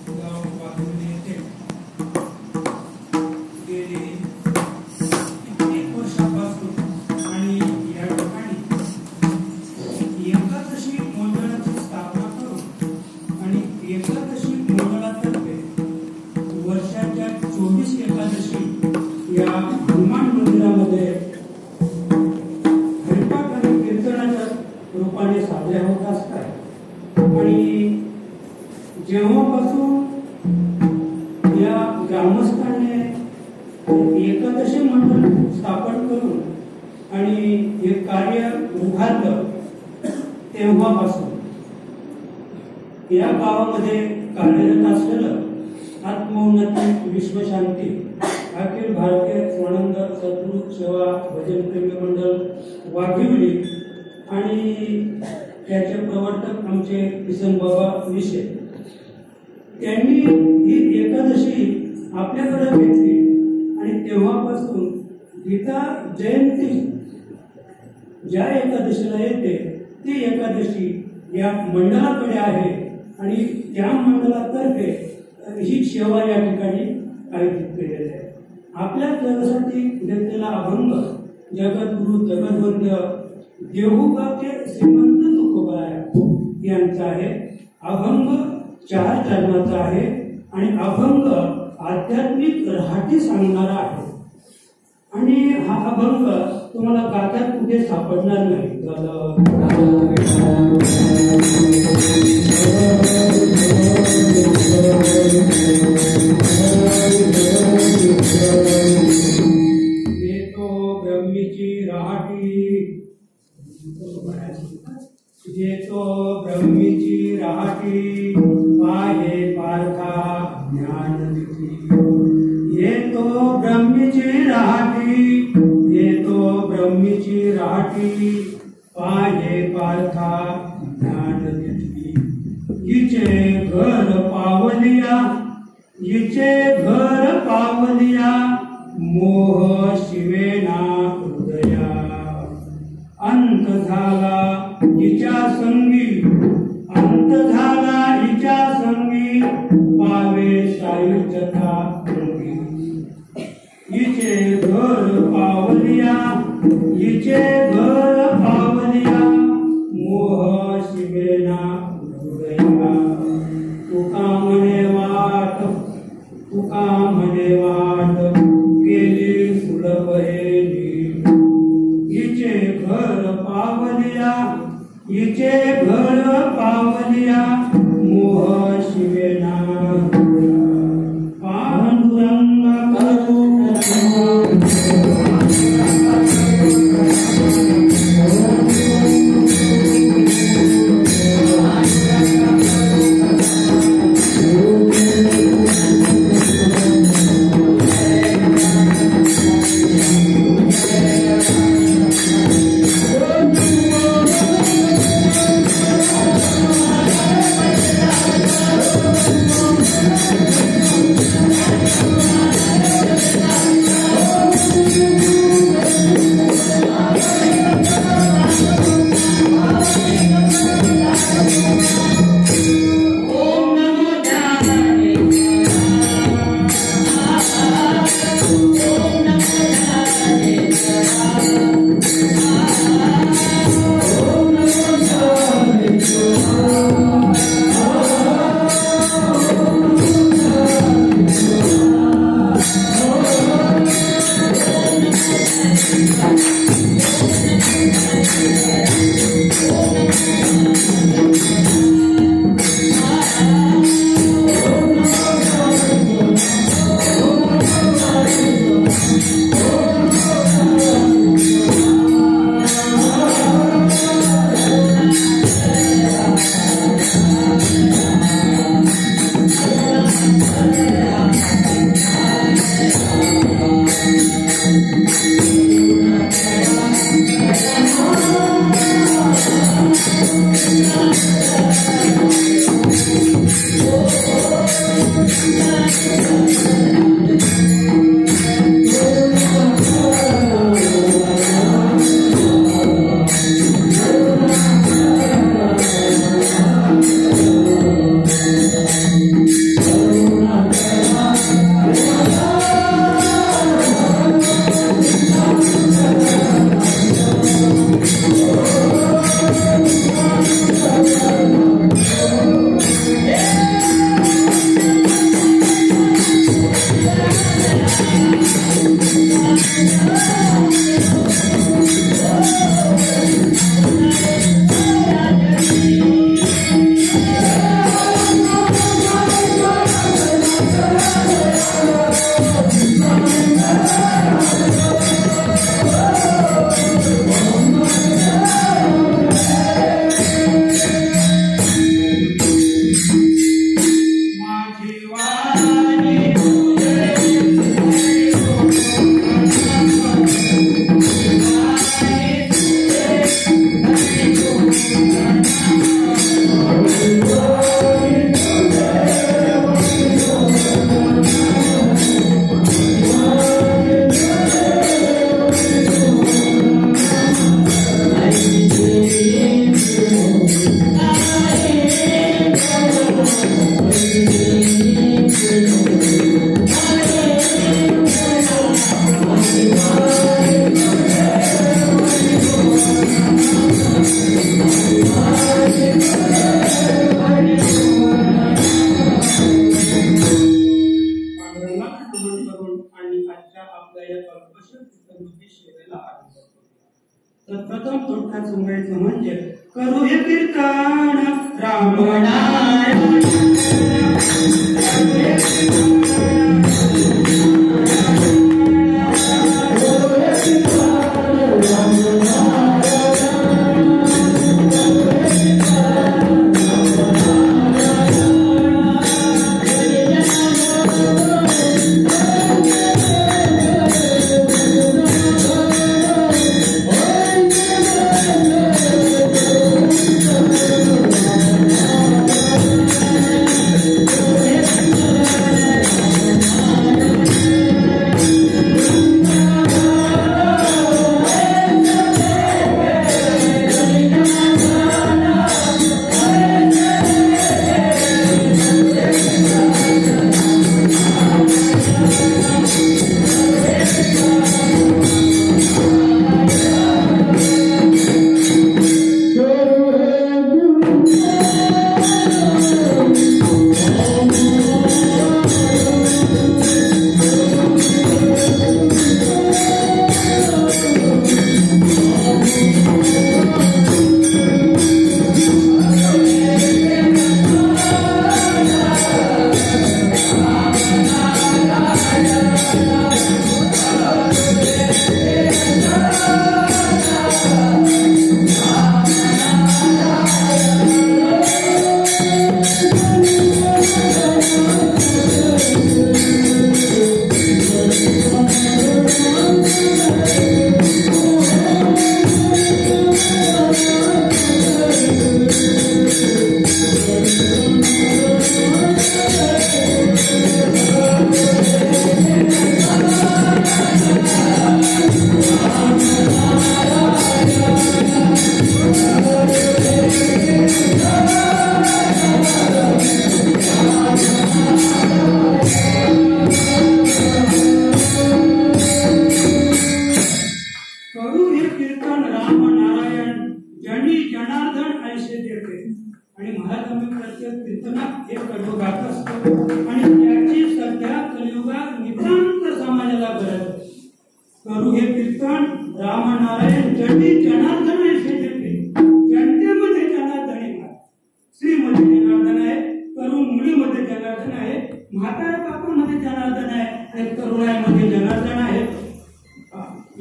गाव वाघोली येथे गेली कित्येक वर्षापासून आणि या ठिकाणी एकादशी मंडळाची स्थापना करून आणि एकादशी मंडळातर्फे वर्षाच्या 24 एकादशी या हनुमान मंदिरामध्ये हरिपाठ आणि कीर्तनाच्या रूपाने साजऱ्या होत असतात। आणि जेव्हापासून या ग्रामस्थांनी एकादशी मंडळ स्थापन करून आणि हे कार्य उभारलं तेव्हापासून या गावामध्ये कार्यरत असलेलं आत्मोन्नती विश्वशांती अखिल भारतीय स्वानंद सद्गुरू सेवा भजन प्रेमी मंडळ वाघिवली आणि त्याचे प्रवर्तक आमचे किसन बाबा विषय त्यांनी ही एकादशी आपल्याकडे घेतली आणि तेव्हापासून गीता जयंती ज्या एकादशीला येते ती एकादशी या मंडळाकडे आहे आणि त्या मंडळातर्फे ही सेवा या ठिकाणी आयोजित केलेली आहे। आपल्या जगासाठी घेतलेला अभंग जगद्गुरु जगद्वंद्य देहूगावचे श्रीमंत तुकोबाराय यांचा आहे। अभंग 4 चरणाचा आहे आणि अभंग आध्यात्मिक राहटी सांगणारा आहे आणि हा अभंग तुम्हाला गात्यात कुठे सापडणार नाही। जेतो ब्रह्मीची राहटी पाहे पारखा ज्ञान दिठी येतो ब्रह्मीची राहटी पाहे पारखा ज्ञान दिठी हिचे घर पावलिया मोह शिवेना हृदया अंत झाला हिच्या संगी पावे सायुज्यता हिचे घर पावलिया मोह शिवेना हृदया तुका म्हणे वाट केली सुलभ हिचे घर पावलिया मोह शिवेना पांडुरंग तर प्रथम थोडक्यात सांगायचं म्हणजे करू हे कीर्तन रामनारायण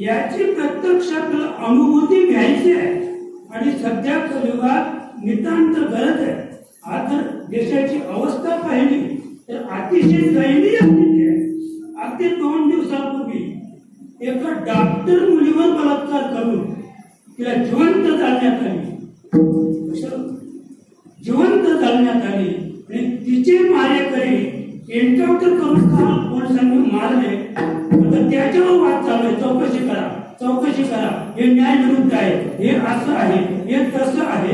याची प्रत्यक्षात अनुभूती घ्यायची आहे आणि सध्या कलियुगात नितांत गरज आहे. आज जर देशाची अवस्था पाहिली तर अतिशय दयनीय स्थिती आहे. अगदी 2 दिवसापूर्वी एका डॉक्टर मुलीवर बलात्कार करून तिला जिवंत जाळण्यात आली. जिवंत जाळण्यात आली आणि तिचे मारेकरी एन्काउंटर करून पोलिसांनी मारले. तर त्याच्यावर वाद चालू आहे. चौकशी करा, हे न्याय विरुद्ध आहे, हे असं आहे, हे तसं आहे.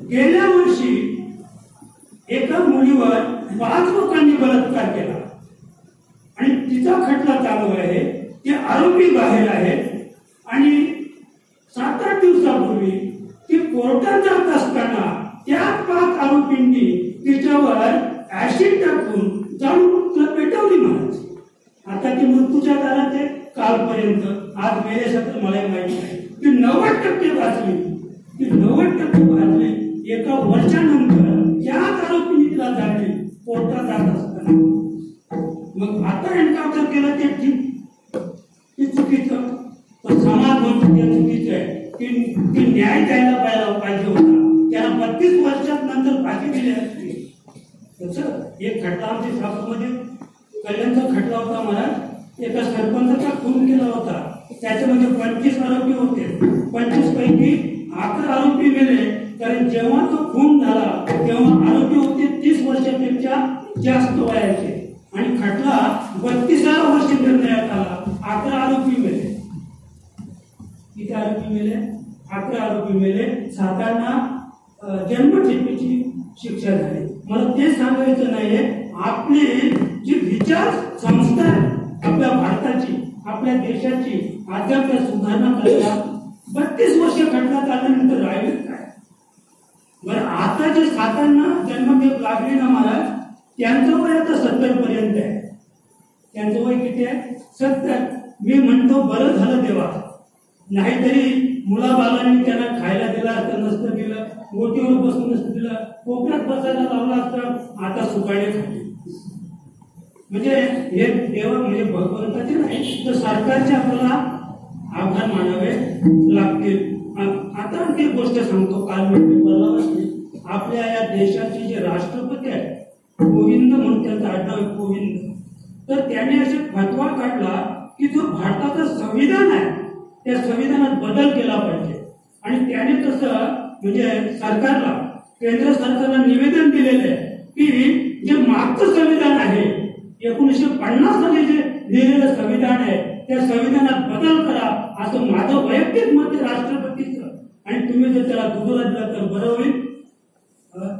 गेल्या वर्षी एका मुलीवर 5 लोकांनी बलात्कार केला आणि तिचा खटला चालू आहे. ते आरोपी बाहेर आहेत आणि 7-8 दिवसापूर्वी ती कोर्टात जात असताना त्या 5 आरोपींनी तिच्यावर ऍसिड टाकून जाळून पेटवली म्हणायची. आता ती मृत्यूच्या दारात आहे. कालपर्यंत आज मेल्यासारखं मला माहिती नाही. ती 90% वाचली. ती 90% वाचली. एका वर्षानंतर त्याच आरोपींनी तिला जाळली कोर्टात जात असताना. मग आता एन्काउंटर केलं ते ठीक, ते चुकीचं. पण समाज म्हणतो ते चुकीचं आहे. ती न्याय द्यायला पाहिजे होता. त्याला 32 वर्षात नंतर फाशी दिली असती. तसं एक खटला आमच्या शासनामध्ये कल्याणचा खटला होता महाराज. एका सरपंचाचा खून केला होता. त्याच्यामध्ये 25 आरोपी होते. 25 पैकी 11 आरोपी मेले. कारण जेव्हा तो खून झाला तेव्हा आरोपी होते 30 वर्षापेक्षा जास्त वयाचे आणि खटला 32व्या वर्षी निर्णयात आला. 11 आरोपी मेले. किती आरोपी मेले? 11 आरोपी मेले. साधारण जन्मठेपेची शिक्षा झाली. मला ते सांगायचं नाहीये. आपली जी विचार संस्था आहे आपल्या भारताची, आपल्या देशाची अद्याप सुधारणा करतात. 32 वर्ष खटला चालल्यानंतर राहिले काय? बरं, आता जे 7 जन्मठेप लागली ना महाराज, त्यांचं वय आता 70 पर्यंत आहे. त्यांचं वय किती आहे? 70. मी म्हणतो बरं झालं देवा, नाहीतरी मुलाबालांनी त्यांना खायला दिला असतं नसतं दिलं, गोटीवर बसून नसतं दिलं, कोपऱ्यात बसायला लावलं असतं, आता सुकाळे खाते. म्हणजे हे देवा म्हणजे भगवंताचे नाही तर सरकारचे आपल्याला आभार मानावे लागतील. आता ती गोष्ट सांगतो, काल मी पेपरला वाचली, आपल्या या देशाचे जे राष्ट्रपती आहेत गोविंद म्हणून त्यांचं आडनाव आहे गोविंद, तर त्याने असे फतवा काढला की जो भारताचं संविधान आहे त्या संविधानात बदल केला पाहिजे. आणि त्याने तसं म्हणजे सरकारला केंद्र सरकारला निवेदन दिलेलं आहे की जे मागचं संविधान आहे 1950 साली जे लिहिलेलं संविधान आहे त्या संविधानात बदल करा असं माझं वैयक्तिक मत आहे राष्ट्रपतीचं. आणि तुम्ही जर त्याला दुजोरा दिला तर बरं होईल.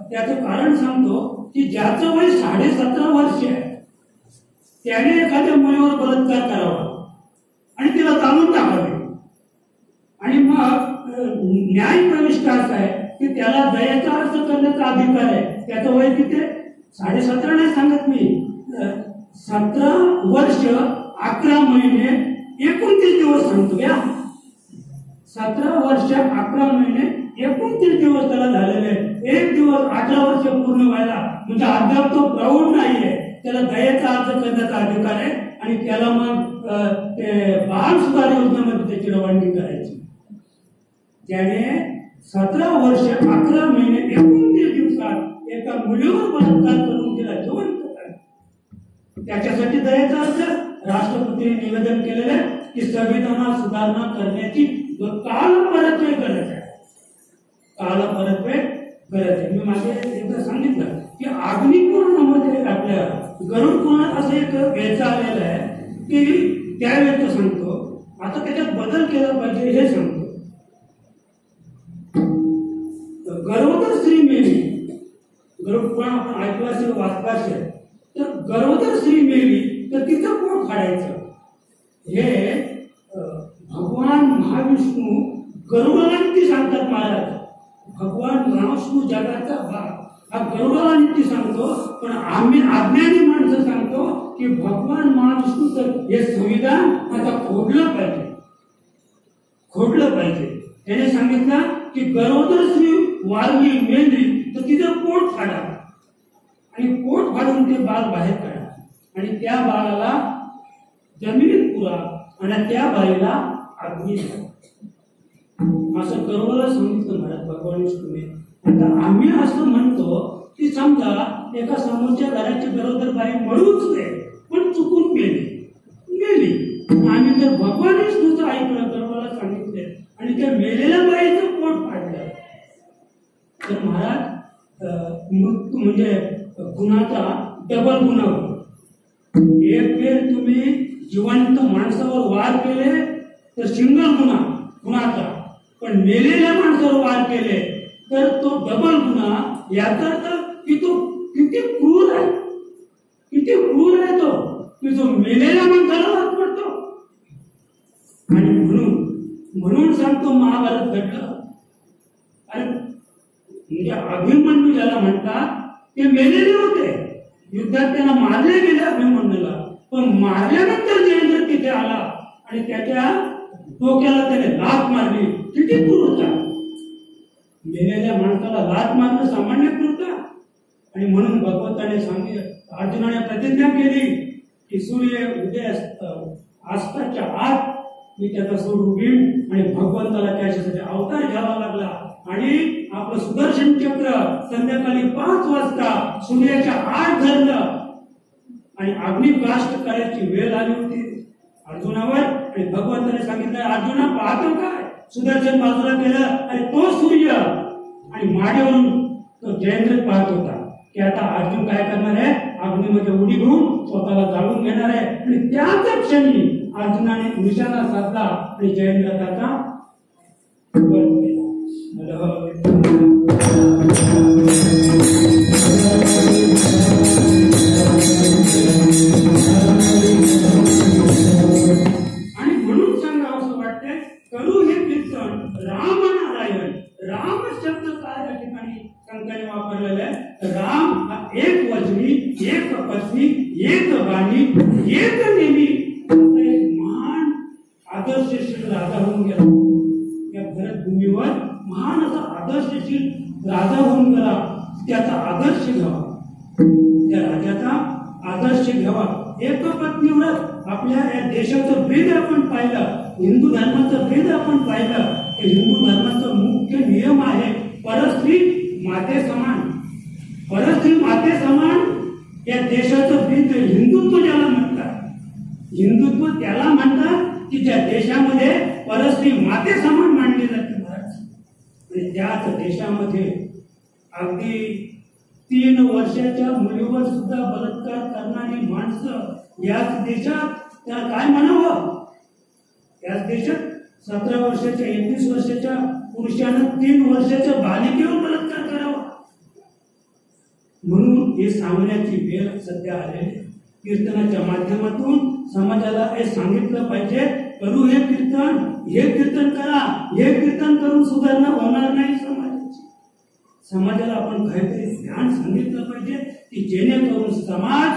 त्याचं कारण सांगतो की ज्याचं वय 17.5 वर्ष आहे त्याने एखाद्या मुलीवर बलात्कार करावा आणि तिला जाळून टाकावे. आणि मग न्याय प्रविष्ट असा आहे की त्याला दयेचा अर्ज करण्याचा अधिकार आहे. त्याचं वय किती? 17.5 नाही सांगत मी, 17 वर्ष 11 महिने 29 दिवस सांगतो या. 17 वर्ष 11 महिने 29 दिवस त्याला झालेले. एक दिवस 18 वर्ष पूर्ण व्हायला म्हणजे अद्याप तो प्रौढ नाहीये, त्याला दयेचा अर्ज करण्याचा अधिकार आहे. आणि त्याला मग ते बाल सुधार योजनेमध्ये त्याची रवानगी करायची. त्याने 17 वर्ष 11 महिने 29 दिवसात एका मुलीवर बलात्कार करून तिला जिवंत करायचं. त्याच्यासाठी दयेचा अर्ज राष्ट्रपतींनी निवेदन केलेलं आहे की संविधानात सुधारणा करण्याची काल परत्वे गरज आहे. काल परत्वे गरज आहे. मी मागे एकदा सांगितलं की अग्निपुराणामध्ये आपल्या गरुड पुराणात असं एक वेचा आलेला आहे की त्यावेळेचं सांगतो. आता त्याच्यात बदल केला पाहिजे हे सांगतो. गर्भोदर स्त्री मेली, गरुड पुराण आपण ऐकलं असेल वाचलं असेल, तर गर्भोदर स्त्री मेली तर तिचं पोट फाडायचं. हे भगवान महाविष्णू गरुडाला नीती सांगतात महाराज. भगवान महाविष्णू जगाचा हा गरुडाला नीती सांगतो, पण आम्ही अज्ञानी माणसं सांगतो की भगवान महाविष्णूचं हे संविधान आता खोडलं पाहिजे, खोडलं पाहिजे. त्याने सांगितलं की गर्भोदर स्त्री वारली मेली तर तिचं पोट फाडा आणि पोट फाडून ते बाळ बाहेर काढा आणि त्या बाळाला जमिनीत पुरा आणि त्या बाईला अग्नी द्या असं गरुडाला सांगितलं महाराज भगवान विष्णूने. आता आम्ही असं म्हणतो की समजा एका समोरच्या घराची गरोदर बाई मरूच नये पण चुकून मेली. आम्ही जर भगवान विष्णूचं ऐकलं गरुडाला सांगितले आणि त्या मेलेल्या बाईचं पोट फाडलं तर महाराज मृत्यू म्हणजे गुन्हाचा डबल गुन्हा होतो. एक वेळ तुम्ही जिवंत माणसावर वार केले तर सिंगल गुन्हाचा, पण मेलेल्या माणसावर वार केले तर तो डबल गुन्हा. याचा अर्थ की तो किती क्रूर आहे, किती क्रूर आहे तो की जो मेलेल्या माणसाला वार पडतो. आणि म्हणून सांगतो महाभारत घडलं. आणि म्हणजे अभिमन्यू ज्याला म्हणतात ते मेलेले होते, युद्धात त्यांना मारले गेले अभिमन्यूला, पण मारल्यानंतर जयेंद्र तिथे आला आणि त्याच्या डोक्याला त्याने लाथ मारली. किती क्रूरता! मेलेल्या माणसाला लाथ मारणं सामान्य क्रूरता. आणि म्हणून भगवंताने सांगितलं, अर्जुनाने प्रतिज्ञा केली की सूर्य उदय अस्ताच्या आत मी त्याचा सोडून घेईन. आणि भगवंताला त्याच्यासाठी अवतार घ्यावा लागला आणि आपलं सुदर्शन चक्र संध्याकाळी 5 वाजता सूर्याच्या आत धरलं आणि अग्निकाष्ट करायची वेळ आली होती अर्जुनावर. आणि भगवंताने सांगितलं, अर्जुना पाहतो काय? सुदर्शन बाजूला केलं आणि तो सूर्य आणि माड्यावरून तो जयेंद्र पाहत होता की आता अर्जुन काय करणार आहे, अग्नीमध्ये उडी घेऊन स्वतःला जाळून घेणार आहे. आणि त्याच क्षणी अर्जुनाने निशाणा साधला आणि जयेंद्र त्याचा वध केला. आणि म्हणून सांगावं असं वाटतंय, करू हे कीर्तन रामनारायण. राम शब्द काय या ठिकाणी संतांनी वापरलेला आहे. राम हा एक वचनी, एक पत्नी, एक वाणी, एक नेमी महान आदर्श राजा होऊन गेला. आदर्श घ्यावा, त्या राजाचा आदर्श घ्यावा. एकपत्नीव्रत आपल्या या देशाचं वेद आपण पाहिलं, हिंदू धर्माचं वेद आपण पाहिलं. हिंदू धर्माचा मुख्य नियम आहे परस्त्री माते समान. परस्त्री माते समान या देशाचं वेद हिंदुत्व ज्याला म्हणतात. हिंदुत्व त्याला म्हणतात की ज्या देशामध्ये परस्त्री माते समान मानली जाते महाराज. आणि त्याच देशामध्ये अगदी 3 वर्षाच्या मुलीवर सुद्धा बलात्कार करणारी माणसं याच देशात, त्याला काय म्हणावं, याच देशात 17 वर्षाच्या 21 वर्षाच्या पुरुषानं 3 वर्षाच्या बालिकेवर बलात्कार करावा. म्हणून हे सांगण्याची वेळ सध्या आलेली. कीर्तनाच्या माध्यमातून समाजाला हे सांगितलं पाहिजे, करू हे कीर्तन करा. हे कीर्तन करून सुधारणा होणार नाही समाजाची. समाजाला आपण काहीतरी ज्ञान सांगितलं पाहिजे की जेणेकरून समाज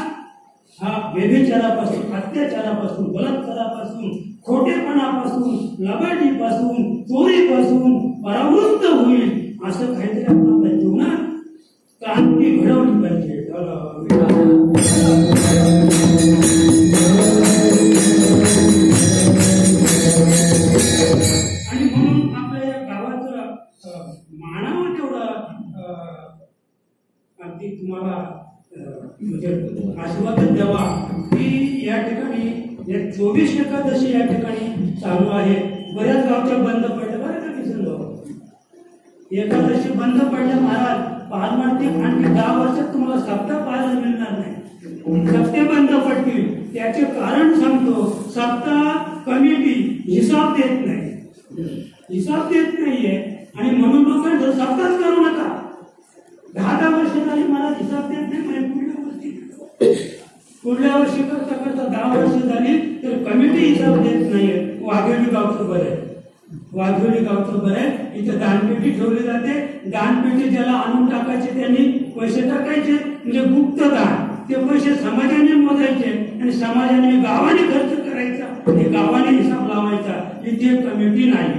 हा व्यभिचारापासून, अत्याचारापासून, बलात्कारापासून, खोटेपणापासून, लबाडीपासून, चोरीपासून परावृत्त होईल. असं काहीतरी आपण आपल्या जीवनात क्रांती घडवली पाहिजे. आणि म्हणून आपल्या या गावाचं मानावं तेवढं अगदी तुम्हाला म्हणजे आशीर्वाद द्यावा की या ठिकाणी 24 एकादशी या ठिकाणी चालू आहे. बऱ्याच गावच्या बंद पडल्या बरं का किसन भाऊ, एकादशी बंद पडल्या महाराज. पारमार्थिक आणखी 10 वर्षात तुम्हाला सप्ताह पाहायला मिळणार नाही, सप्ते बंद पडतील. त्याचे कारण सांगतो, सप्ताह कमिटी हिसाब देत नाहीये आणि म्हणून लोक सप्ताह करू नका. 10 वर्ष झाली मला हिसाब देत नाही, पुढल्या वर्षी करता 10 वर्ष झाली तर कमिटी हिसाब देत नाहीये. वाघोली गावचं बरं आहे, वाघोली गावचं बरं आहे. इथं दानपेटी ठेवली जाते. दानपेटी ज्याला आणून टाकायचे त्यांनी पैसे टाकायचे, म्हणजे गुप्त दान. ते पैसे समाजाने मोजायचे आणि समाजाने गावाने खर्च करायचा आणि गावाने हिसाब लावायचा. इथे कमिटी नाही.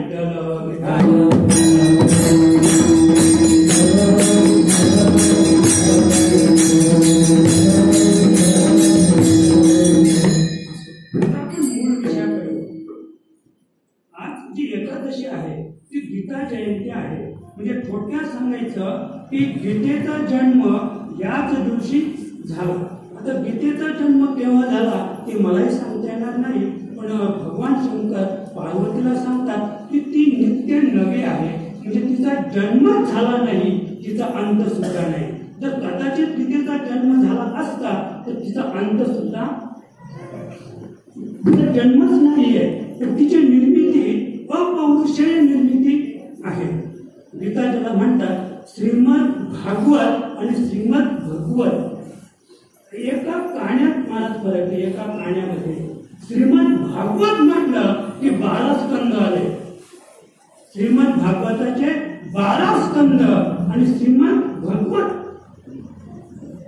एकादशी आहे ती गीता जयंती आहे. म्हणजे थोडक्यात सांगायचं की गीतेचा जन्म याच दिवशी झाला. आता गीतेचा जन्म केव्हा झाला ते मलाही सांगता येणार नाही, पण भगवान शंकर पार्वतीला सांगतात की ती नित्य नवी आहे. म्हणजे तिचा जन्मच झाला नाही, तिचा अंत सुद्धा नाही. जर कदाचित गीतेचा जन्म झाला असता तर तिचा अंत सुद्धा, तिचा जन्मच नाहीये. तर तिची निर्मिती अपौरुषेय निर्मिती आहे. गीता ज्याला म्हणतात श्रीमद भागवत आणि श्रीमद भगवत. एका काण्यात महाराज फरक आहे. एका काण्यामध्ये श्रीमद भागवत म्हटलं की 12 स्कंद आले. श्रीमद भागवताचे 12 स्कंद आणि श्रीमद भगवत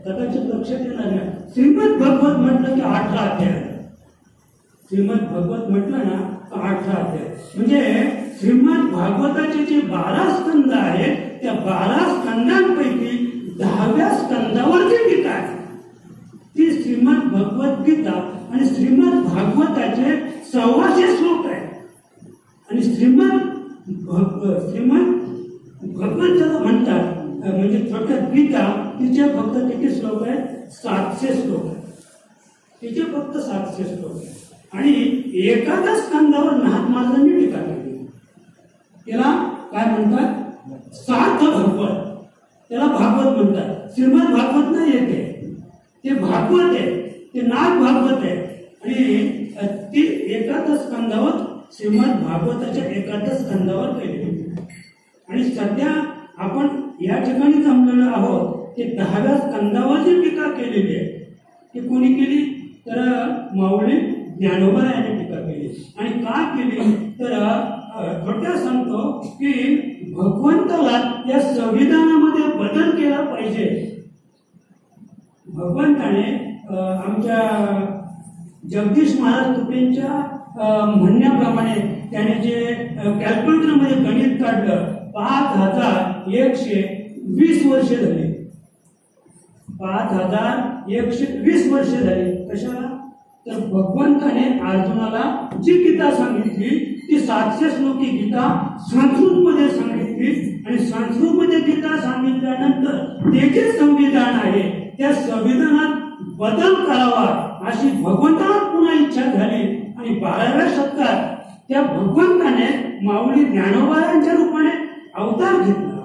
कदाचित लक्षात येणार नाही. श्रीमद भगवत म्हटलं की 18 अध्याय. श्रीमद भगवत म्हटलं ना 18 अध्याय. म्हणजे श्रीमद भागवताचे जे 12 स्कंद आहेत त्या 12 स्कंदांपैकी 10व्या स्कंदावरची टीका आहे ती श्रीमद भगवत गीता. आणि श्रीमद भागवताचे 1400 श्लोक आहेत. आणि श्रीमद भगवत ज्याला म्हणतात म्हणजे थोडक्यात गीता, तिचे फक्त किती श्लोक आहेत? 700 श्लोक आहेत. तिचे फक्त 700 श्लोक आहेत. आणि एखाद्या स्कंदावर नाथ महाराजांनी टीका केली. त्याला काय म्हणतात? सार्थ भगवत. त्याला भागवत म्हणतात. श्रीमद भागवत नाही येते, ते भागवत आहे, ते नाथ भागवत आहे. आणि ती एखाद्या स्कंदावर श्रीमद भागवताच्या एखाद्या स्कंदावर केली. आणि सध्या आपण या ठिकाणी जमलेलो आहोत ते 10व्या स्कंदावर जी टीका केलेली आहे ती कोणी केली तर माऊली ज्ञानोबा यांनी टीका केली. आणि का केली तर थोडक्यात सांगतो की भगवंताला या संविधानामध्ये बदल केला पाहिजे. भगवंताने आमच्या जगदीश महाराज तुपेंच्या म्हणण्याप्रमाणे त्याने जे कॅल्क्युलेटरमध्ये गणित काढलं 5120 वर्षे झाली. 5120 वर्ष झाली. कशाला? तर भगवंताने अर्जुनाला जी गीता सांगितली ती 700 श्लोकी गीता संस्कृत मध्ये सांगितली आणि संस्कृत मध्ये गीता सांगितल्यानंतर ते जे संविधान आहे त्या संविधानात बदल करावा अशी भगवंताला पुन्हा इच्छा झाली आणि 12व्या शतकात त्या भगवंताने माऊली ज्ञानोबा यांच्या रूपाने अवतार घेतला.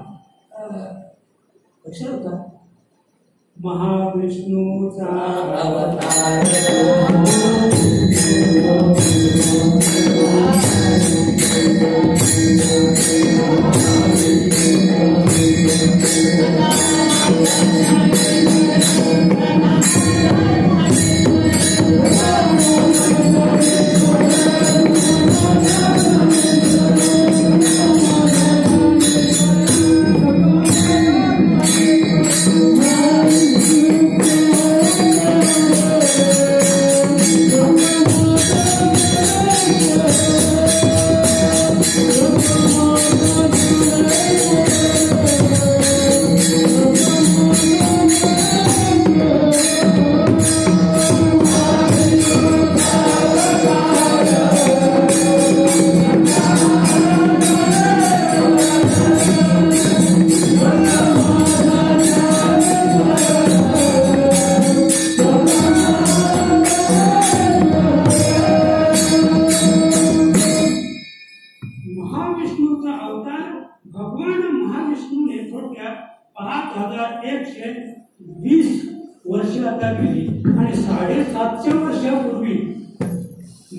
लक्षात होता महाविष्णूचा अवतार भगवान महाविष्णूने थोडक्यात 5120 वर्ष आता गेली आणि 750 वर्षापूर्वी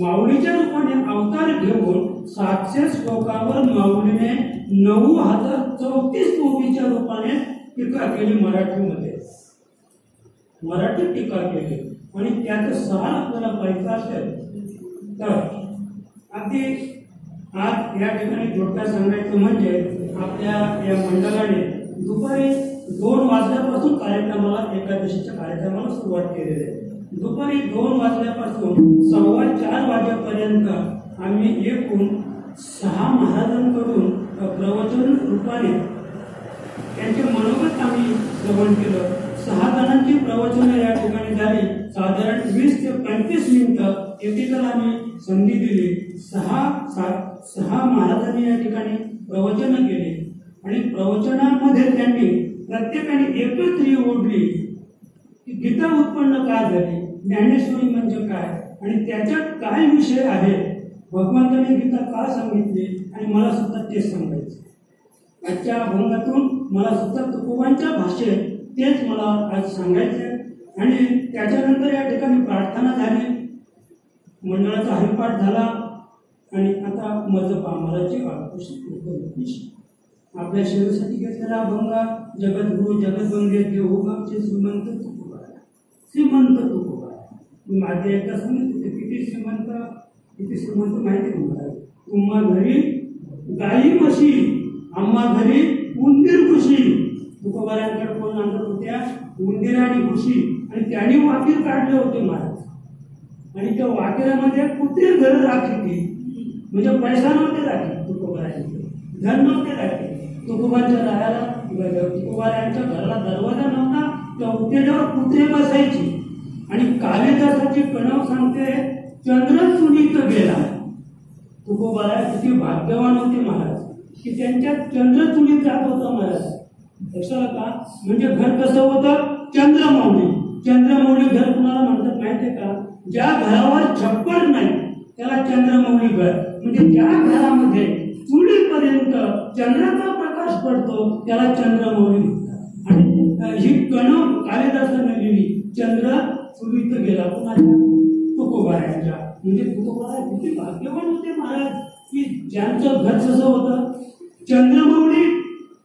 माऊलीच्या रूपाने अवतार घेऊन 700 श्लोकावर माऊलीने 9034 स्तोतीच्या रूपाने टीका केली. मराठी टीका केली आणि त्याचं सार आपल्याला पाहिजे असेल तर अगदी आज या ठिकाणी थोडक्यात सांगायचं म्हणजे आपल्या या मंडळाने दुपारी 2 वाजल्यापासून कार्यक्रमाला एकादशीच्या कार्यक्रमाला सुरुवात केलेली आहे. दुपारी 2 वाजल्यापासून 4:15 वाजेपर्यंत आम्ही एकूण 6 महाराजांकडून प्रवचन रूपाने त्यांचे मनोगत आम्ही श्रवण केलं. 6 जणांची प्रवचनं या ठिकाणी झाली. साधारण 20 ते 35 मिनिटं एकेकाला आम्ही संधी दिली. 6 महाराजांनी या ठिकाणी प्रवचनं केली आणि प्रवचनामध्ये त्यांनी प्रत्येकाने एकच स्त्री ओढली की गीता उत्पन्न काय झाली, ज्ञानेश्वरी म्हणजे काय आणि त्याच्यात काय विषय आहे, भगवंताने गीता का सांगितली आणि मला सुद्धा तेच सांगायचं. आजच्या अभंगातून मला सुद्धा तुकोबांच्या भाषेत तेच मला आज सांगायचं आणि त्याच्यानंतर या ठिकाणी प्रार्थना झाली, मंडळाचा हरिपाठ झाला आणि आता महाराजची आपल्या शिवसाठी घेतलेला अभंग जगद्गुरु जगदबंधे देवगावचे श्रीमंत तुकोबा. माझे एकदा सांगितले किती श्रीमंत माहिती तुम्हाला. तुम्हा घरी गाई म्हशी, आम्हा घरी उंदीर खुशी. तुकोबारांकडे कोण आणत होत्या उंदीर आणि खुशी आणि त्यांनी वाकीर काढले होते महाराज आणि त्या वाकिरामध्ये कुठे घर राखली म्हणजे पैसा नव्हते राखले तुकोबारांचे, धन नव्हते राखले. तुकोबांच्या राहायला तुकोबारांच्या घराला दरवाजा नव्हता, त्या उद्यानावर कुत्रे बसायची आणि कालिदासाची कणव सांगते चंद्र चुनीत गेला. तुकोबारा किती भाग्यवान होते महाराज की त्यांच्या चंद्र चुनीत जात होता महाराज. लक्षात का म्हणजे घर कसं होतं चंद्रमौली. चंद्रमौली घर कुणाला म्हणतात माहितीये का? ज्या घरावर छप्पर नाही त्याला चंद्रमौली घर. म्हणजे ज्या घरामध्ये चुलीपर्यंत चंद्राचा प्रकाश पडतो त्याला चंद्रमौली म्हणतात. आणि ही कणव कालिदासाने लिहिली चंद्र चुलीत गेला कुणाच्या? तुकोबारांच्या. म्हणजे तुकोबारा किती भाग्यवान होते महाराज की ज्यांचं घर कसं होतं चंद्रमौली.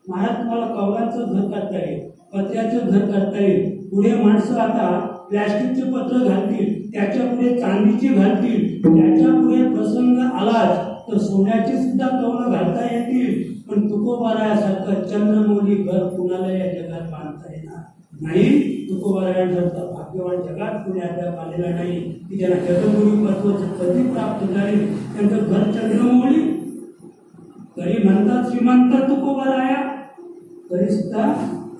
महाराज तुम्हाला कवलाचं घर करता येईल, पत्र्याचं घर करता येईल. पुढे माणसं आता प्लॅस्टिकचे पत्र घालतील, त्याच्या पुढे चांदीची घालतील, त्याच्या पुढे प्रसंग आलाच तर सोन्याची सुद्धा कवलं घालता येतील. पण तुकोबारासारखं चंद्रमौली घर कुणाला या जगात बांधता येणार नाही. तुकोबारासारखं भाग्यवान जगात कुणी अद्याप आलेला नाही की ज्यांना जगद्गुरु पदवी प्राप्त झाली. त्यांचं घर चंद्रमौली. तरी म्हणतात श्रीमंत तुकोबाराया, तरी सुद्धा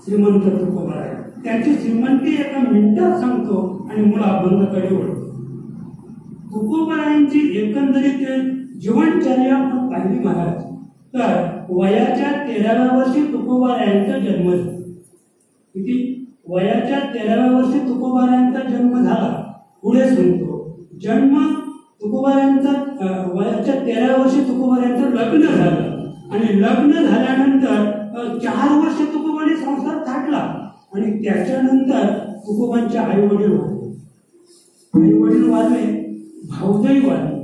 श्रीमंत तुकोबाराया. त्यांची श्रीमंती एका मिनिटात सांगतो आणि मुलाबंदकडे वळतो. तुकोबारायांची एकंदरीत जीवनचर्या आपण पाहिली महाराज तर वयाच्या 13व्या वर्षी तुकोबारायांचा जन्म झाला. किती? वयाच्या 13व्या वर्षी तुकोबारायांचा जन्म झाला. पुढे सांगतो जन्म तुकोबारायांचा वयाच्या 13व्या वर्षी तुकोबारायांचं लग्न झालं आणि लग्न झाल्यानंतर 4 वर्ष तुकोबाने संसार थाटला आणि त्याच्यानंतर तुकोबांचे आई वडील वारले. आई वडील वारले, भाऊजाई वारली.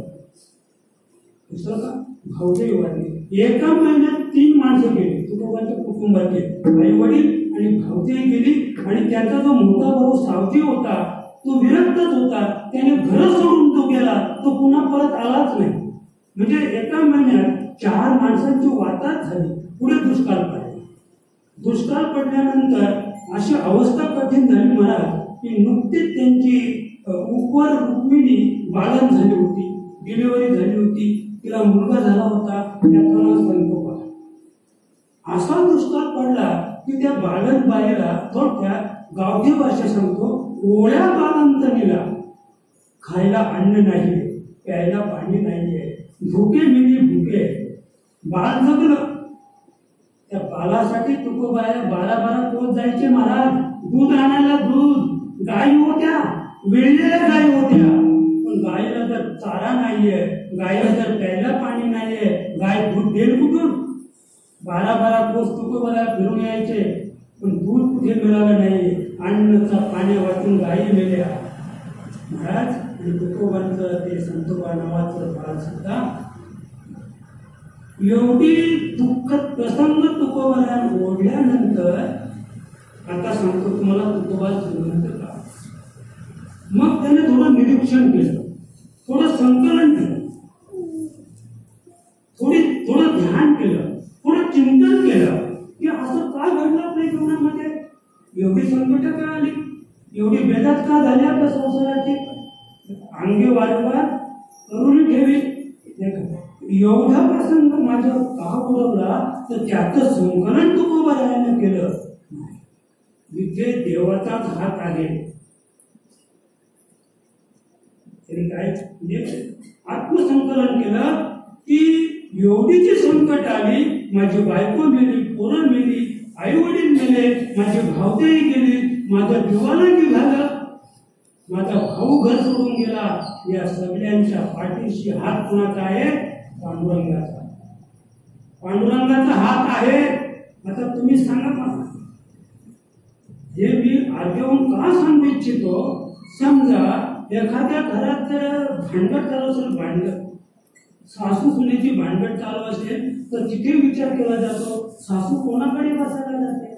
दुसरं का? भाऊजाई वारली. एका महिन्यात 3 माणसं गेली तुकोबांच्या कुटुंबाचे, आई वडील आणि भाऊजाई गेली. आणि त्यांचा जो मोठा भाऊ सावजी होता तो विरक्तच होता. त्याने घर सोडून तो गेला, तो पुन्हा परत आलाच नाही. म्हणजे एका महिन्यात 4 माणसांची वाताहत झाली. पुढे दुष्काळ पडला. दुष्काळ पडल्यानंतर अशी अवस्था कठीण झाली महाराज की नुकतीच त्यांची उपवर रुक्मिणी बाळंत झाली होती, डिलिव्हरी झाली होती, तिला मुलगा झाला होता, त्याचं नाव संतोबा. असा दुष्काळ पडला की त्या बाळंत बाईला थोडक्यात गावठी भाषा सांगतो ओळ्या बाळंतणीला खायला अन्न नाही, प्यायला पाणी नाहीये, भुके मिली भुके. बाळ जगलं. त्या बाळासाठी तुकोबाया 12 कोस जायचे महाराज. दूध आणायला दूध, गायी होत्या, विळलेल्या गायी होत्या. पण गायीला जर चारा नाहीये, गायीला जर प्यायला पाणी नाहीये, गाय दूध देईल कुठून? 12 कोस तुकोबाला फिरून यायचे पण दूध कुठे मिळालं नाही. अन्नचा पाणी वाटून गायी मेल्या महाराज. आणि तुकोबांचं ते संतोबा नावाचं बाळ सुद्धा एवढी दुःखद प्रसंग तुकोबाला ओढल्यानंतर आता सांगतो तुम्हाला तुकोबा श्रीमंत का. मग त्याने थोडं निरीक्षण केलं, थोडं संकलन केलं, थोडं ध्यान केलं, थोडं चिंतन केलं की असं का घडलं आपल्या जीवनामध्ये. एवढी संकट का आली, एवढी बेदात का झाली आपल्या संसाराची. अंगे वारंवार करून ठेवी. एवढा प्रसंग माझ्या का उडवला तर त्याचं संकलन तुकोबारायाने केलं. इथे देवाचाच हात आहे. तरी काय आत्मसंकलन केलं की एवढी जी संकट आली, माझी बायको मेली, पोरं मेली, आई वडील मेले, माझी भावजाई गेली, माझं जीवाला निघालं, माझा भाऊ घर सोडून गेला. या सगळ्यांच्या पाठीशी हात कुणाचा आहे? पांडुरंगाचा. पांडुरंगाचा हात आहे. आता तुम्ही सांगा मला, हे मी आर्ग्यवून का सांगू इच्छितो. समजा एखाद्या घरात जर भांडण चालू असेल, भांडण सासू सुनेची भांडण चालू असेल तर तिथे विचार केला जातो सासू कोणाकडे बसायला जाते,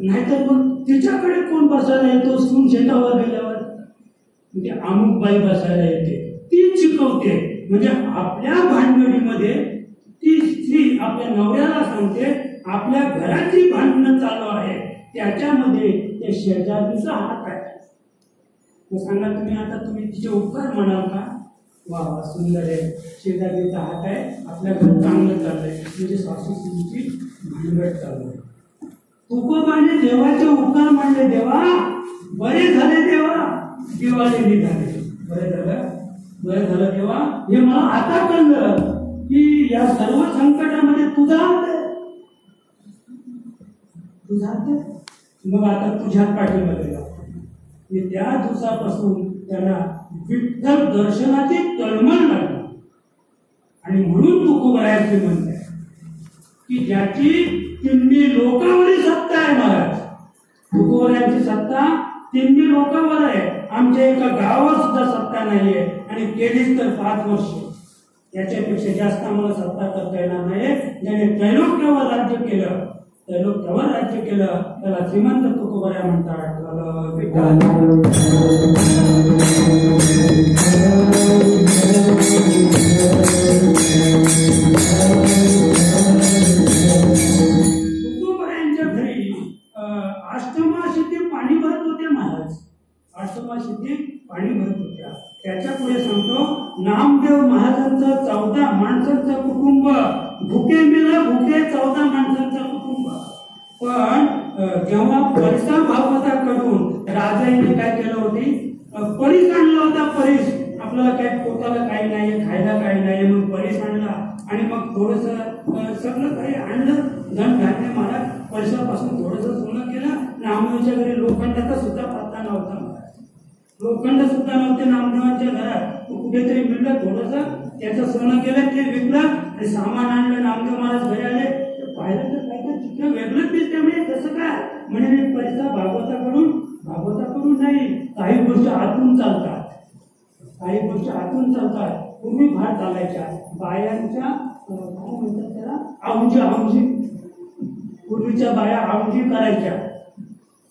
नाहीतर मग तिच्याकडे कोण बसायला येतो. सून शेतावर गेल्यावर म्हणजे अमुक बाई बसायला येते, ती शिकवते. म्हणजे आपल्या भांडणीमध्ये ती स्त्री आपल्या नवऱ्याला सांगते आपल्या घराची भांडणं चालू आहे, त्याच्यामध्ये त्या शेजारीचा हात आहे. मग सांगा तुम्ही, आता तुम्ही तिचे उपकार म्हणाल का? वा वा सुंदर आहे, शेजारीचा हात आहे, आपल्या घर चांगलं चाललंय, म्हणजे सासू सुनेची भांडण चालू आहे. तुकोबाने देवाचे उपकार मानले. देवा बरे झाले, देवा दिवाळी निघाले, बरं झालं देवा. हे मला आता कळलं की या सर्व संकटामध्ये तुझा हात आहे, तुझा हात आहे. मग आता तुझ्या पाठीमध्ये त्या दिवसापासून त्यांना विठ्ठल दर्शनाची तळमळ लागली. आणि म्हणून तुकोबारायांचे म्हणते की ज्याची तिन्ही लोकांवरील सत्ता आहे महाराज. तुकोबारायांची सत्ता तिन्ही लोकांवर आहे. आमच्या एका गावावर सुद्धा सत्ता नाहीये आणि केलीच तर 5 वर्ष. याच्यापेक्षा जास्त आम्हाला सत्ता करता येणार नाही. ज्याने त्रैलोक्यावर राज्य केलं, त्रैलोक्यावर राज्य केलं, त्याला श्रीमंत तुकोबाराय म्हणतात. तुकोबारायांच्या घरी अष्टमासिद्धी पाणी भरत होते महाराज. अष्टमासिद्धी पाणी भरत होत्या. त्याच्या पुढे सांगतो नामदेव महाराजांचं 14 माणसांचं कुटुंब, भुके मेलं भुके 14 माणसांचं कुटुंब. पण जेव्हा परिसा भागवताकडून राजाने काय केलं होती, परीस आणला होता. परीस आपल्याला काय पोटाला काही नाही, खायला काही नाही, मग परीस आणला आणि मग थोडस सगळं काही आणलं, धन धान्य मला परिसापासून थोडस सोनं केलं. नामदेवाच्या घरी लोखंडाचा सुद्धा पत्ता नव्हता, लोखंड सुद्धा नव्हते नामदेवांच्या घरात. कुठेतरी मिळलं थोडस, त्याचं सोनं केलं, ते विकलं आणि सामान आणलं. नामदेव महाराज घरी आले, पाहिलं तर काय चित्र वेगळंच दिसते. म्हणजे कसं काय म्हणजे परिसा भागवताकडून नाही, काही गोष्टी आतून चालतात, काही गोष्टी आतून चालतात. पूर्वी भात चालायच्या बायांच्या काय म्हणतात त्याला, आवजी पूर्वीच्या बाया आवजी करायच्या,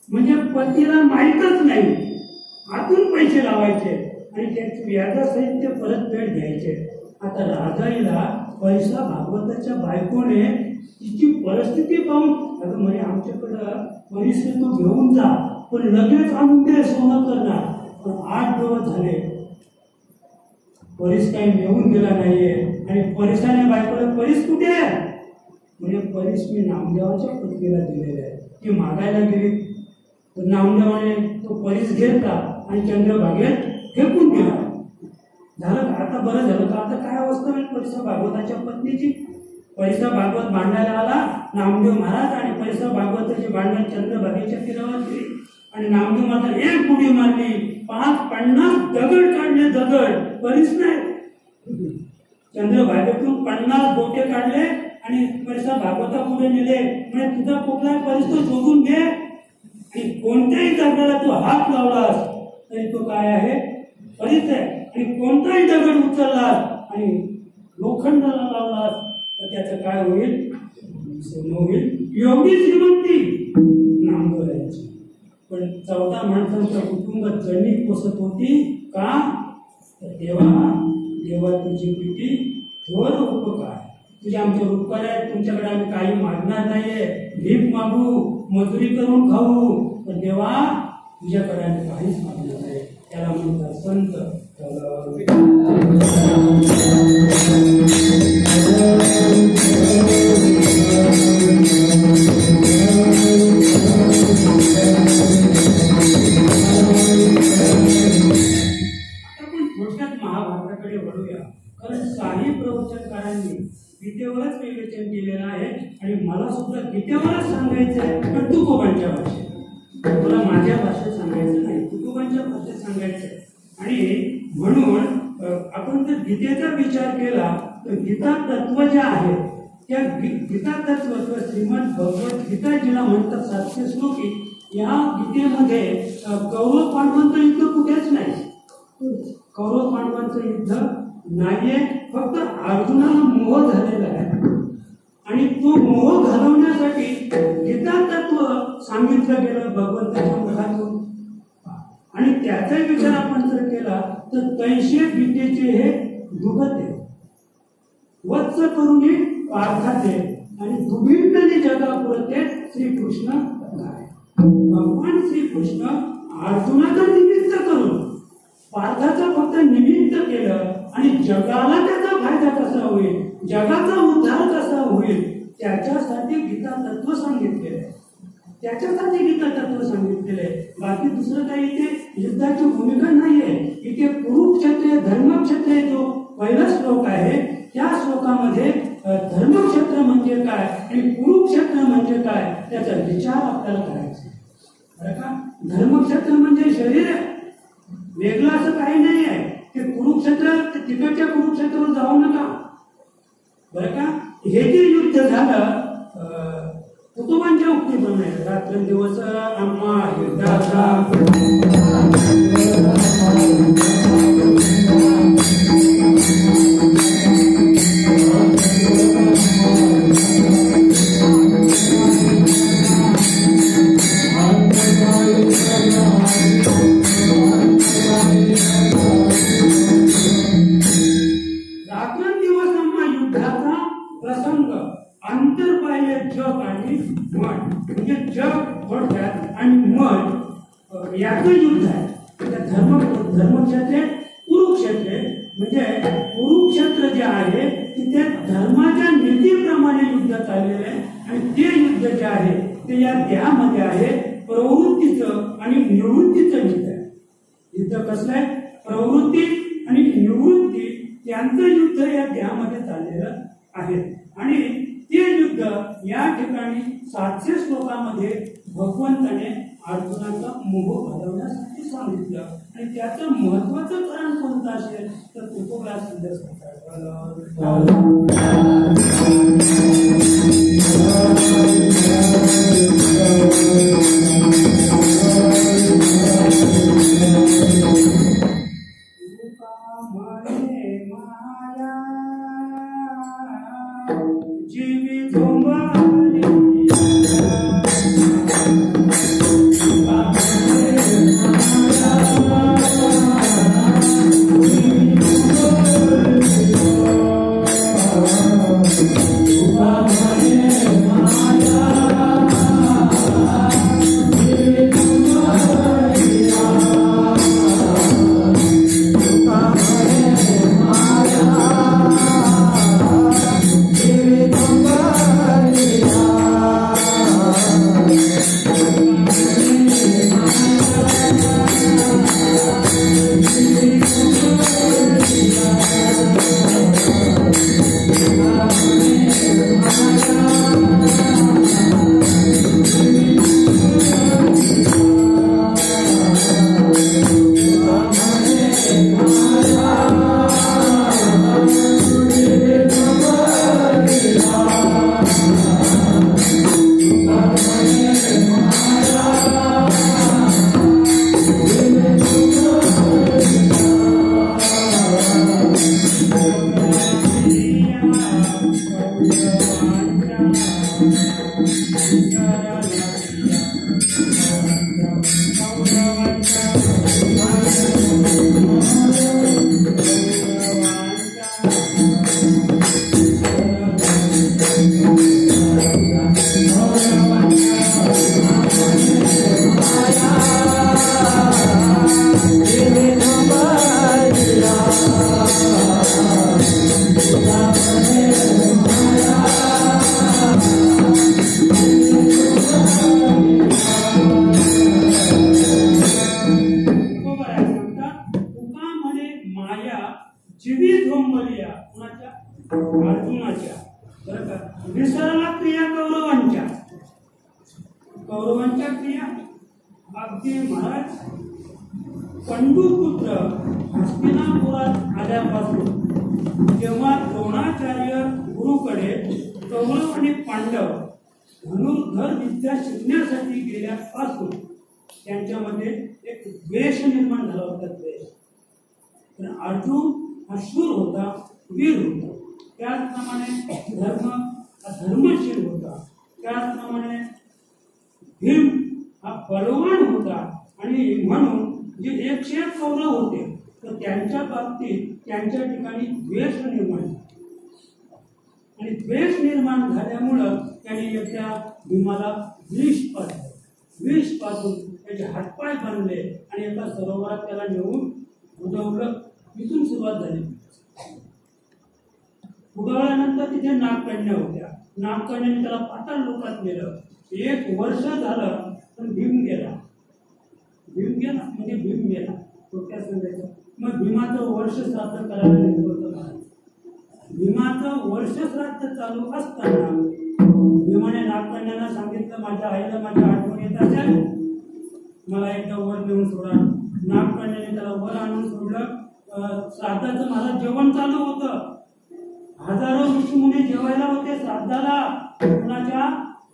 म्हणजे पतीला माहीतच नाही, आतून पैसे लावायचे आणि त्याची व्याजासहित ते परत फेड घ्यायचे. आता राजाईला पैसा भागवताच्या बायकोने तिची परिस्थिती पाहून, अगं म्हणजे आमच्याकडं परिस्थिती तू घेऊन जा, पण लगेच आणून ते सोनं करणार. पण 8 दिवस झाले, परीस काही मिळून गेला नाहीये. आणि परिसाने बायकोला, परीस कुठे आहे? म्हणजे परीस मी नामदेवाच्या पत्नीला दिलेला आहे. ती मागायला गेली तर नामदेवाने तो परीस घेतला आणि चंद्रभागेत फेकून दिला. झालं का? आता बरं झालं का? आता काय अवस्था होईल परिसा भागवताच्या पत्नीची? परिसा भागवत भांडायला आला, नामदेव महाराज आणि परिसा भागवताची भांडण चंद्रभागेच्या तीरावर केली आणि नामदेव महाराज एक बुडी मारली, 50 दगड काढले, दगड परीस नाही. चंद्रभागेतून 50 बोटे काढले आणि परिसा भागवता पुढे नेले. म्हणजे तुझा कुठला परीस तो शोधून घे आणि कोणत्याही दगडाला तू हात लावलास तरी तो काय आहे, परीस आहे. आणि कोणताही दगड उचललास आणि लोखंडाला लावलास तर त्याचं काय होईल, सोनं होईल. एवढी श्रीमंती नामदेवाची. पण 14 माणसांच्या कुटुंबात जणीक पोसत होती का? तर देवा तुझी पिटी थोर उपकार, तुझे आमचे उपकार आहेत, तुमच्याकडे आम्ही काही मागणार नाहीये, भीक मागू, मजुरी करून खाऊ, पण देवा तुझ्याकडे आम्ही काहीच मागणार नाही. त्याला म्हणतात संत. महाभारताकडे वळूया, कारण काही प्रवचनकारांनी गीतेवरच विवेचन केलेलं आहे आणि मला सुद्धा गीतेवरच सांगायचं आहे, पण तुकोबांच्या भाषेत. तुला माझ्या भाषेत सांगायचं नाही, तुकोबांच्या भाषेत सांगायचं आहे. आणि म्हणून आपण जर गीतेचा विचार केला तर गीता तत्व जे आहे त्या गीता तत्व श्रीमद भगवत गीता जिला म्हणतात 700 श्लोकी, या गीतेमध्ये कौरव पांडवांचं युद्ध कुठेच नाही. कौरव पांडवांचं युद्ध नाहीये, फक्त अर्जुनाला मोह झालेला आहे आणि तो मोह घालवण्यासाठी गीता तत्व सांगितलं गेलं भगवंताच्या मुखातून. आणि त्याचा विचार आपण जर केला तर 83 गीतेचे हे दुभते वत्स करून पार्थाचे आणि दुभिंडने जगापुरते श्रीकृष्ण गाय. भगवान श्रीकृष्ण अर्जुनाचं निमित्त करून पार्थाचं फक्त निमित्त केलं आणि जगाला त्याचा फायदा कसा होईल, जगाचा उद्धार कसा होईल, त्याच्यासाठी गीता तत्व सांगितलेलं आहे. त्याच्यासाठी गीता तत्व सांगितलेलं आहे. बाकी दुसरं काही इथे युद्धाची भूमिका नाहीये. इथे कुरुक्षेत्र धर्मक्षेत्र जो पहिला श्लोक आहे त्या श्लोकामध्ये धर्मक्षेत्र म्हणजे काय आणि कुरुक्षेत्र म्हणजे काय त्याचा विचार आपल्याला करायचा. बरं का? धर्मक्षेत्र म्हणजे शरीर आहे, वेगळं असं काही नाही आहे. ते कुरुक्षेत्र तिकडच्या कुरुक्षेत्रावर जाऊ नका. बरं का? हे जे युद्ध झालं तुकोबांच्या उक्तीप्रमाणे रात्रंदिवस आम्हा युद्धाचा प्रसंग अंतर्बाह्य जग आणि मन, म्हणजे जग थोडक्यात आणि मन याचं युद्ध आहे. धर्मक्षेत्र कुरुक्षेत्र म्हणजे कुरुक्षेत्र जे आहे तिथे धर्माच्या नीतीप्रमाणे युद्ध चाललेलं आहे आणि ते युद्ध जे आहे ते या देहामध्ये आहे प्रवृत्तीचं आणि निवृत्तीचं युद्ध आहे. युद्ध कसलं आहे? प्रवृत्ती आणि निवृत्ती यांचं युद्ध या देहामध्ये चाललेलं आहे. आणि ते युद्ध या ठिकाणी 700 श्लोकामध्ये भगवंताने अर्जुनाचा मोह घालवण्यासाठी सांगितलं. आणि त्याचं महत्वाचं कारण कोणतं असेल तर तुकोबरा सिद्ध जीवी झोंबाली अर्जुनाच्या बरं का विसरला क्रिया कौरवांच्या क्रिया. अगदी महाराज पंडुपुत्र हस्तिनापुरात आल्यापासून जेव्हा द्रोणाचार्य गुरुकडे कौरव आणि पांडव धनुर्धर विद्या शिकण्यासाठी गेल्यापासून त्यांच्यामध्ये एक द्वेष निर्माण झाला होता. द्वेष. अर्जुन हा शूर होता, वीर होता. त्याचप्रमाणे धर्मशील होता. त्याचप्रमाणे भीम हा बलवान होता. आणि म्हणून जे 101 कौरव होते तर त्यांच्या बाबतीत त्यांच्या ठिकाणी द्वेष निर्माण झाला. आणि द्वेष निर्माण झाल्यामुळं त्यांनी एकदा भीमाला विष पासून त्याचे हातपाय बांधले आणि एका सरोवरात त्याला नेऊन बुडवलं. इथून सुरुवात झाली. बुडवल्यानंतर तिथे नागकन्या होत्या. नागकन्याने त्याला पाताळ लोकात नेलं. 1 वर्ष झालं पण भीम गेला म्हणजे भीम गेला. थोडक्यात सांगायचं मग भीमाचं वर्ष श्राद्ध करायला होतं. भीमाचं वर्ष श्राद्ध चालू असताना भीमाने नागकन्यांना सांगितलं माझ्या आईला माझ्या आठवण येत असेल मला एकदा वर नेऊन सोडा. नागकन्याने त्याला वर आणून सोडलं. श्राद्धाचं मला जेवण चालू होतं. हजारो ऋषीमुनी जेवायला होते श्राद्धाला कुणाच्या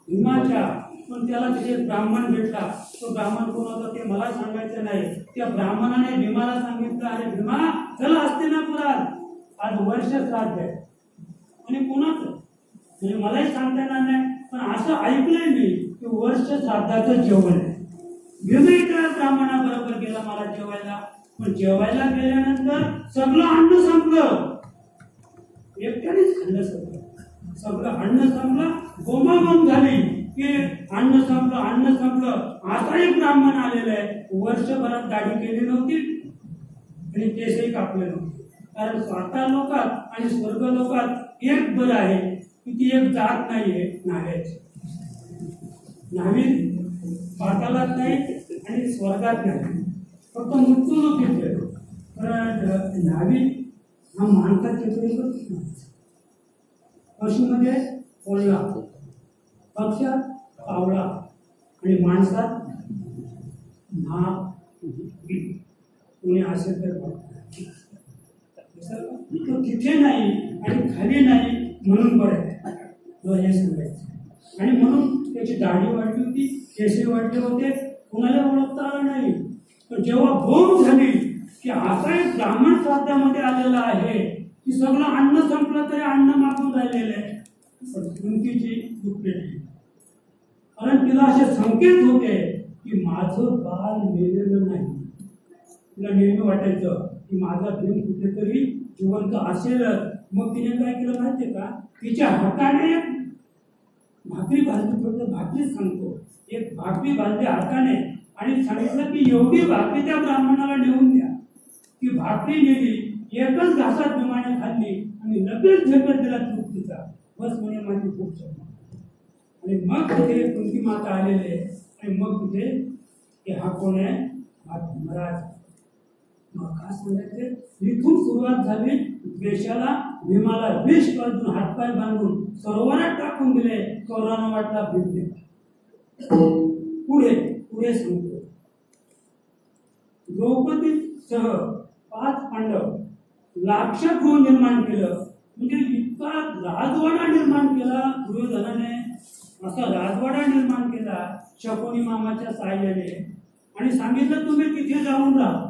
भीमाच्या. पण त्याला तिथे ब्राह्मण भेटला. तो ब्राह्मण कोण होता ते मला सांगायचं नाही. त्या ब्राह्मणाने भीमाला सांगितलं अरे भीमा चला हस्तिनापुरात आज वर्ष श्राद्ध आहे. आणि कोणाचं म्हणजे मलाही सांगता येणार नाही पण असं ऐकलंय मी की वर्ष श्राद्धाचं जेवण आहे. भीमही त्या ब्राह्मणाबरोबर गेला मला जेवायला. पण जेवायला गेल्यानंतर सगळं अन्न संपलं. एकट्यानेच खाल्लं सगळं अन्न संपलं. गोमागोम झाली की अन्न संपलं. आता एक ब्राह्मण आलेला आहे. वर्षभरात दाढी केली नव्हती आणि केसही कापले नव्हते. कारण स्वतः लोकात आणि स्वर्ग लोकात एक बरं आहे की ती एक जात नाहीये नाहीच. नाहीत, पातालात नाही आणि स्वर्गात नाही, फक्त मृत्यूलोक येते. पण नाहीत हा माणसात येतो. पशुमध्ये कोल्हा, पक्षात कावळा आणि माणसात नाग. कोणी असेल तर तो तिथे नाही आणि खाली नाही म्हणून बरं हे सांगायचं. आणि म्हणून त्याची दाढी वाढली होती, केस वाढले होते, कोणाला ओळखता आलं नाही. तर जेव्हा भोग झाली की असा एक ब्राह्मण श्राद्धामध्ये आलेला आहे की सगळं अन्न संपलं तरी अन्न मागून राहिलेलं आहे, पण कुंतीची दुखलेली. कारण तिला असे संकेत होते की माझं बाल मेलेलं नाही. तिला नेहमी वाटायचं की माझा भीम कुठेतरी जिवंत असेलच. मग तिने काय केलं माहितीये का, तिच्या हाताने भाकरी बांधली. फक्त भाकरीच सांगतो, एक भाकरी बांधली हाताने आणि सांगितलं की एवढी भाकरी त्या ब्राह्मणाला नेऊन द्या. ती भाकरी नेली, एकच घासात भीमाने खाल्ली आणि लगेच झेपत दिला तृप्तीचा. बस म्हणे माझी खूप शक्ती. आणि मग तिथे कुंती माता आलेले आणि मग तिथे की हा कोण आहे, हा धर्मराज. मग काय सांगायचे, इथून सुरुवात झाली द्वेषाला. भीमाला विष करून हातपाय बांधून सरोवरात टाकून दिले. कौरवांना वाटला भीम. पुढे पुढे सांगतो, द्रौपदी सह 5 पांडव लाक्षागृह निर्माण केलं. म्हणजे इतका राजवाडा निर्माण केला दुर्योधनाने. असा राजवाडा निर्माण केला शकुनी मामाच्या साहाय्याने आणि सांगितलं तुम्ही तिथे जाऊन राहा.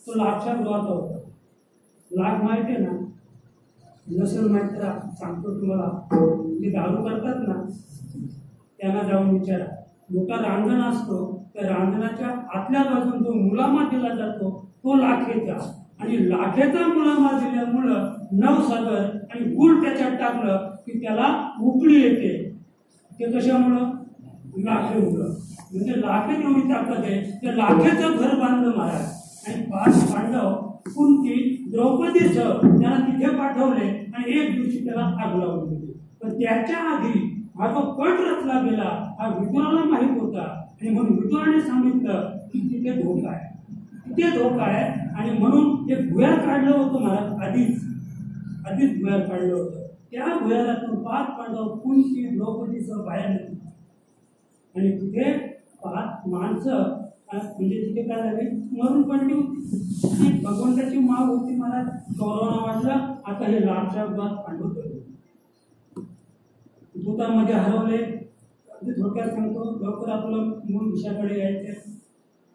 तो लाक्षागृहाचा होता. लाख माहिती आहे ना, नसेल माहिती तर सांगतो तुम्हाला. जे दारू करतात ना त्यांना जाऊन विचारा. मोठा रांजण असतो, त्या रांजणाच्या आतल्या बाजून जो मुलामा दिला जातो तो लाखेचा. आणि लाखेचा मुलामा दिल्यामुळं नवसागर आणि गुळ त्याच्यात टाकलं की त्याला उकळी येते. ते कशामुळं, लाखेमुळं. म्हणजे लाखेत एवढी ताकद आहे. त्या लाखेचं घर बांधलं महाराज. आणि 5 पांडव कुंती द्रौपदीसह त्यांना तिथे पाठवले आणि एक दिवशी त्याला आग लावून दिली. पण त्याच्या आधी हा जो कट रचला गेला हा विदुराला माहीत होता. आणि म्हणून विदुराने सांगितलं की तिथे धोका आहे, तिथे धोका आहे. आणि म्हणून एक भुयार काढलं होतं महाराज, आधीच भुयार काढलं होतं. त्या भुयारातून 5 पांडव कुंती द्रौपदीसह बाहेर निघाले. आणि तिथे 5 माणसं म्हणजे तिथे काय झाले, मरून पडली होती. भगवंताची माग होती महाराज. कौरवांना वाटलं आता हे लाक्षागृहात पांडव करू. भूतामध्ये हरवले. अगदी थोडक्यात सांगतो, लवकर आपलं मूळ विषयाकडे यायचे.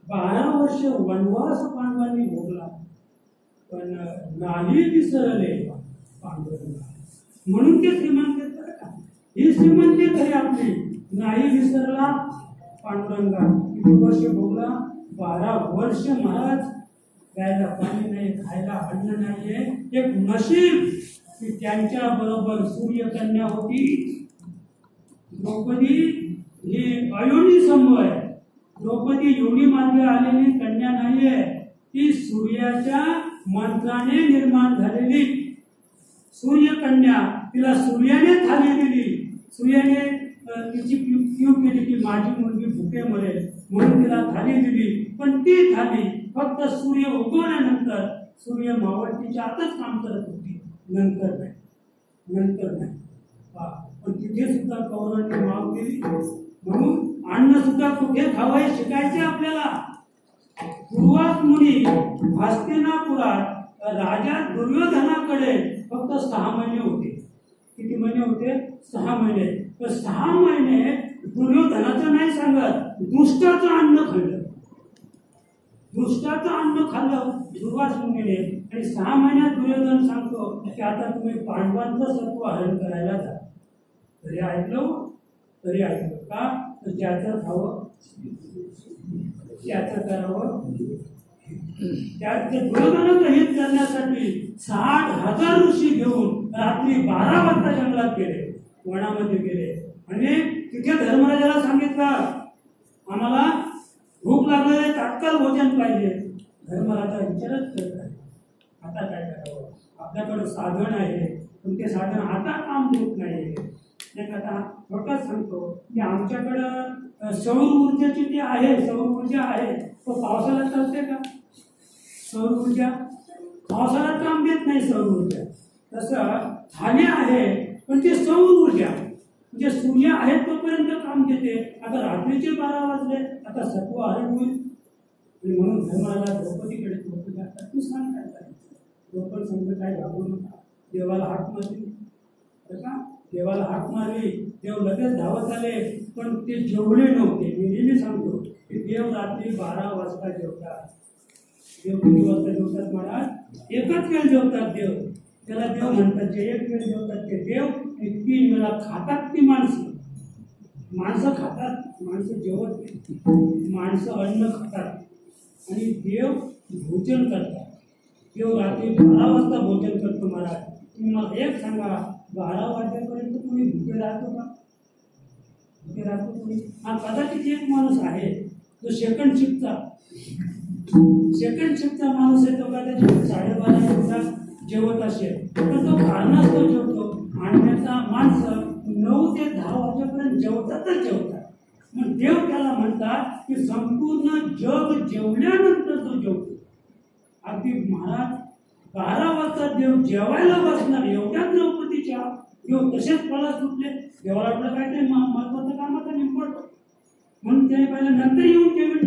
12 वर्ष वनवास पांडवांनी भोगला, पण नाही विसरले पांडवांना. म्हणून ते श्रीमंत आहेत का, ही श्रीमंती खरी आपली. नाही विसरला पांडुरंगा. किती वर्ष भोगला, 12 वर्ष महाराज. प्यायला पाणी नाही, खायला अन्न नाहीये. एक नशीब की त्यांच्या बरोबर सूर्यकन्या होती. द्रौपदी ही अयोनी संभव आहे. द्रौपदी योनी मार्गे आलेली कन्या नाहीये, ती सूर्याच्या मंत्राने निर्माण झालेली सूर्यकन्या. तिला सूर्याने थाली दिली. सूर्याने तिची क्यू केली की माझी मुलगी भुके मरेल म्हणून तिला थाली दिली. पण ती थाली फक्त सूर्य उगवल्यानंतर, सूर्य मावळतीच्या आतच काम करत होती, नंतर नाही. पण तिथे सुद्धा कौरवांनी माग केली. म्हणून अन्न सुद्धा कुठे खावं शिकायचे आपल्याला. दुर्वास मुनी हस्तिनापुरात राजा दुर्योधनाकडे फक्त 6 महिने होते. किती महिने होते, 6 महिने. तर 6 महिने दुर्योधनाचं नाही सांगत, दुष्टाचं अन्न खाल्लं. दुष्टाचं अन्न खाल्लं दुर्वास मुनीने. आणि 6 महिन्यात दुर्योधन सांगतो की आता तुम्ही पांडवांचं सत्व हरण करायला जा. तरी ऐकलं का, तर ज्याचं खावं त्याचं करावं. त्या दुर्योधनाचं हित करण्यासाठी 60,000 ऋषी घेऊन रात्री 12 वाजता जंगलात गेले, वनामध्ये गेले. आणि तिथे धर्मराजाला सांगितलं आम्हाला भूक लागलेली, तात्काळ भोजन पाहिजे. धर्मराजा विचारच करत आहे आता काय करावं. आपल्याकडे साधन आहे पण ते साधन आता काम देत नाही. नाही आता थोडक्यात सांगतो की आमच्याकडं सौर ऊर्जेची जी आहे, सौर ऊर्जा आहे, तो पावसाळ्यात चालते का? सौर ऊर्जा पावसाळ्यात काम देत नाही. सौर ऊर्जा तसं थाने आहे, पण ते सौर ऊर्जा म्हणजे सूर्य आहे तोपर्यंत काम देते. आता रात्रीचे 12 वाजले, आता सत्व हरण होईल. आणि म्हणून धर्माला द्रौपदीकडे द्रौपदी आता तू सांग काय करायचं. द्रौपदी सांगतो काय घाबरू नका, देवाला हाक मारली का? देवाला हाक मारली, देव लगेच धावत आले, पण ते जेवले नव्हते. मी नेहमी सांगतो की देव रात्री 12 वाजता जेवतात. देव किती वाजता जेवतात महाराज? एकच वेळ जेवतात देव. त्याला देव म्हणतात. जे एक वेळ जेवतात ते देव, आणि 3 वेळा खातात ती माणसं. माणसं खातात, माणसं जेवत नाही. माणसं अन्न खातात आणि देव भोजन करतात. देव रात्री 12 वाजता भोजन करतो महाराज. तुम्ही मला एक सांगा, 12 वाजेपर्यंत कोणी भुके राहतो का? भुके राहतो कोणी? हा कदाचित एक माणूस आहे जो सेकंड शिफ्टचा माणूस आहे. तो कदाचित 12:30 जेवत असेल, पण तो कारणास्तव जेवतो. आणि त्याचा माणसं 9 ते 10 वाजेपर्यंत जेवतातच जेवतात. मग देव त्याला म्हणतात की संपूर्ण जग जेवल्यानंतर तो जेवतो. अगदी महाराज 12 वाजता देव जेवायला बसणार, एवढ्या द्रौपदीच्या देव तसेच पळत सुटले. देवाला वाटलं काय ते महत्वाचं कामाचं निंपडतो, म्हणून त्याने पहिला नंतर येऊन जेवण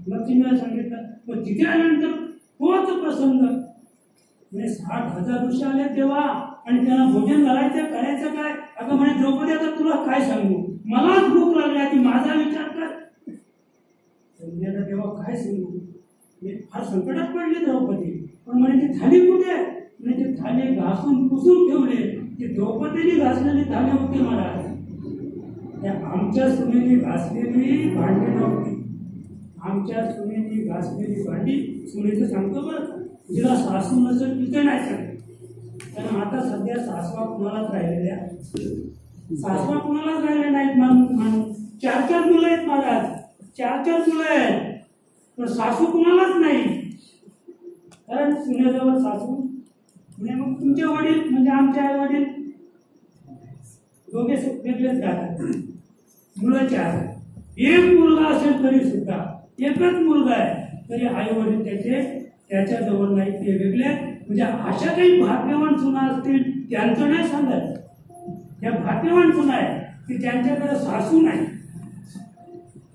लक्ष्मीला सांगितलं. पण तिथे आल्यानंतर तोच प्रसंग म्हणजे 60,000 ऋषी आले तेव्हा, आणि त्यांना भोजन करायचं काय? अगं म्हणे द्रौपदी आता तुला काय सांगू, मलाच भूक लागली, ती माझा विचार कर. तेव्हा काय सांगू, फार संकटात पडली द्रौपदी. पण म्हणे ती थाली कुठे आहे? म्हणजे ते थाली घासून पुसून ठेवले. ती द्रौपदीने घासलेली थाली होती महाराज. त्या आमच्या सुनेने घासलेली भांडी नव्हती. आमच्या सुनेने घासलेली भांडी, सुनेचं सांगतो बरं, जिला सासू नसेल तिथे नाही सांगत. कारण आता सध्या सासवा कुणालाच राहिलेल्या, सासवा कुणालाच राहिल्या नाहीत. माणूस 4 मुलं आहेत महाराज, 4 मुलं आहेत, पण सासू कुणालाच नाही. कारण सुनेजवळ सासू म्हणजे मग तुमचे वडील म्हणजे आमचे आई वडील दोघे वेगळेच राहतात. मुलं 4, एक मुलगा असेल तरी सुद्धा, एकच मुलगा आहे तरी आई वडील त्याच्याजवळ नाही, ते वेगळे. म्हणजे अशा काही भाग्यवान सुना असतील त्यांचं नाही सांगत. त्या भाग्यवान सुना आहे की त्यांच्याकडे सासू नाही.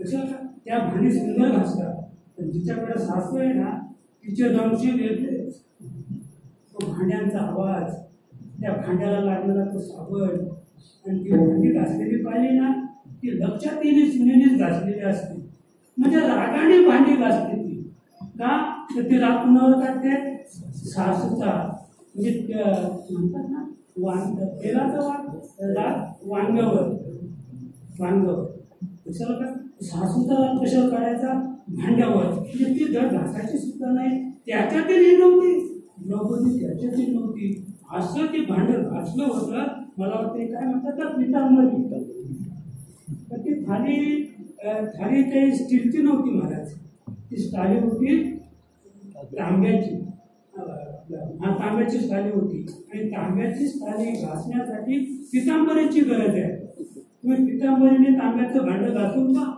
तसं त्या भांडी सुंदर घासतात, पण जिच्याकडे सासू आहे ना तिचे दमशी वेगळे. तो भांड्यांचा आवाज, त्या भांड्याला लागलेला तो साबण, आणि ती भांडी घासलेली पाहिली ना ती लक्षात येईल सुनेनेच घासलेली असते. म्हणजे रागाने भांडी घासते ती का? तर ती राग कुणावर काढते? सासूचा. म्हणजे म्हणतात ना तेलाचा राग वांग्यावर. कशाला का? सासूचा राग कशाला काढायचा? भांड्यावर. म्हणजे ती दर घासायची सुद्धा नाही. त्याच्यातही नव्हती द्रौपदी, त्याच्यातही नव्हती. असं ते भांडं घासलं होतं. मला वाटतं काय म्हणतात ना पितांबरी. तर ती थाली काही स्टीलची नव्हती महाराज, ती थाली होती तांब्याची. तांब्याची थाली होती, आणि तांब्याची थाली घासण्यासाठी पितांबरीची गरज आहे. तुम्ही पितांबरीने तांब्याचं भांडं घासून पहा,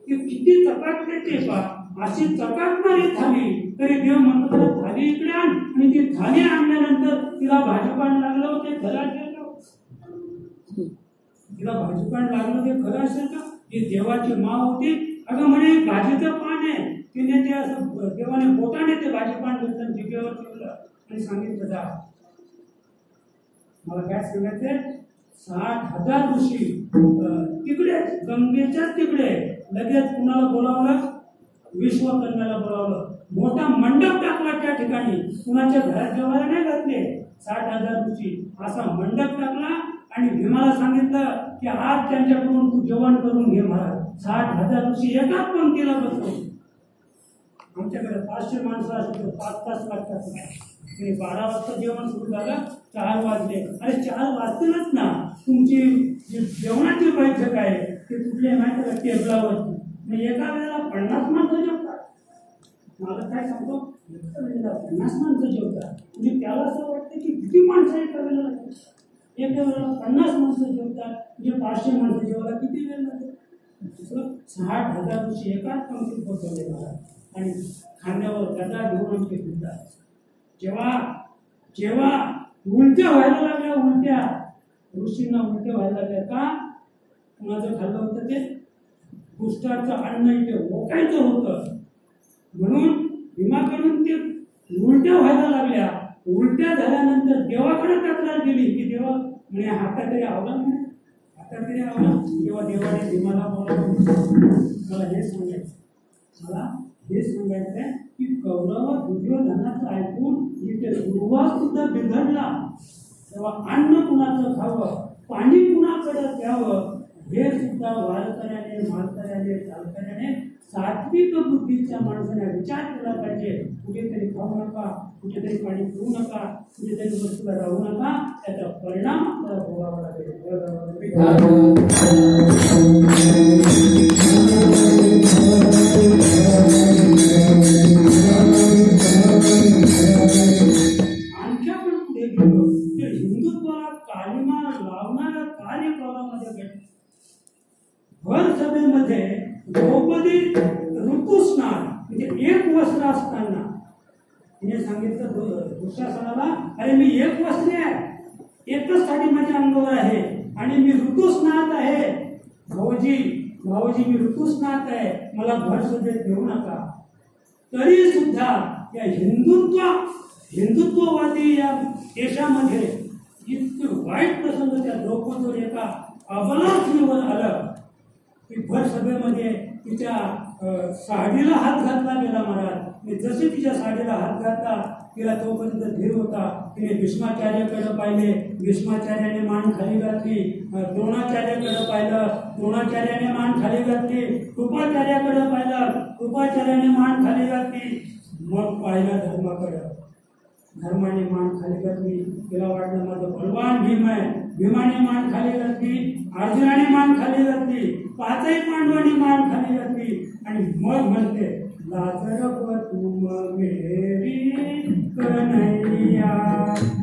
ती किती चकाकते ते पहा. अशी चकाकणारी थाली, तरी देव म्हणतो थाली इकडे आण. आणि ती थाली आणल्यानंतर तिला भाजीपान लागलं होते खरं असेल का? तिला भाजीपान लागलं ते खरं असेल का? ही देवाची माँ होती. अगं म्हणे भाजीचं पान आहे, तिने ते असं देवाने बोटाने ते भाजीपान घेतलं, जिभेवर ठेवलं आणि सांगितलं जा. मला काय सांगायचंय, 60,000 ऋषी तिकडे गंगेच्याच तिकडे. लगेच कुणाला बोलावलं? विश्वकर्म्याला बोलावलं. मोठा मंडप टाकला त्या ठिकाणी. कुणाच्या घरात जेवायला नाही घातले. 60,000 ऋषी असा मंडप टाकला आणि भीमाला सांगितलं की आज त्यांच्याकडून तू जेवण करून घे महाराज. 60,000 ऋषी एकाच पंक्तीला बसवले. आमच्याकडे 500 माणसं असतील 5 तास लागतात. 12 वाजता जेवण सुरू झालं, 4 वाजले. अरे 4 वाजतीलच ना. तुमची जेवणाची बैठक आहे ते कुठले माहिती का टेबलावर. एका वेळेला 50 माणसं जेवतात. मला काय सांगतो, एका वेळेला 50 माणसं जेवतात. म्हणजे त्याला असं वाटतं की किती माणसं एका वेळेला. एका वेळेला 50 माणसं जेवतात, म्हणजे 500 माणसं जेवायला किती वेळ लागेल? 60,000 वर्षी एकाच पंक्तीत बसवले मला आणि खांद्यावर गदा घेऊन आमचे फिरतात. जेव्हा जेव्हा उलट्या व्हायला लागल्या, उलट्या ऋषींना उलट्या व्हायला लागल्या का? कुणाचं खाल्लं होतं ते पुष्टाचं अन्न इथे ओकायचं होतं, म्हणून भीमाकडून ते उलट्या व्हायला लागल्या. उलट्या झाल्यानंतर देवाकडे तक्रार केली की देवा म्हणे हाता तरी आवला, म्हणे हाता तरी आवला. तेव्हा देवाने भीमाला बोलावलं, मला हे सांगायचंय की कौरव दुर्योधनाचं ऐकून इथे दुर्वास सुद्धा बिघडला. तेव्हा अन्न कुणाचं खावं, पाणी कुणाकडे प्यावं, हे सुद्धा वारकऱ्याने, मालकऱ्याने, चालकऱ्याने, सात्विक बुद्धीच्या माणसाने विचार केला पाहिजे. कुठेतरी खाऊ नका, कुठेतरी पाणी पिऊ नका, कुठेतरी वस्तूला राहू नका, त्याचा परिणाम आपल्याला भोगावा लागेल. आणखी आपण पुढे गेलो तर हिंदुत्वाला कालिमा लावणाऱ्या कार्यक्रमामध्ये घडले. भर सभेमध्ये द्रौपदी ऋतुस्नान म्हणजे एक वस्त्र असताना तिने सांगितलं दुःशासनाला, अरे मी एक वस्त्र आहे, एकच साडी माझ्या अंगावर आहे आणि मी ऋतुस्नात आहे. भाऊजी मी ऋतुस्नात आहे, मला भर सभेत घेऊ नका. तरी सुद्धा या हिंदुत्ववादी या देशामध्ये इतकं वाईट प्रसंग त्या द्रौपदीवर एका अबला स्त्रीवर आलं की भर सभेमध्ये तिच्या साडीला हात घातला गेला महाराज. जसे तिच्या साडीला हात घातला तिला तोपर्यंत धीर होता. तिने भीष्माचार्याकडे पाहिले, भीष्माचार्याने मान खाली घातली. द्रोणाचार्याकडे पाहिलं, द्रोणाचार्याने मान खाली घातली. कृपाचार्याकडे पाहिलं, कृपाचार्याने मान खाली घातली. मग पाहिलं धर्माकडे, धर्माने मान खाली घातली. तिला वाटलं माझं बलवान भीम आहे, भीमाने मान खाली घातली. अर्जुनाने मान खाली घातली, पाचही पांडवांनी मान खाली घातली. आणि मग म्हणते लाजर तुम मेरी कन्हैया,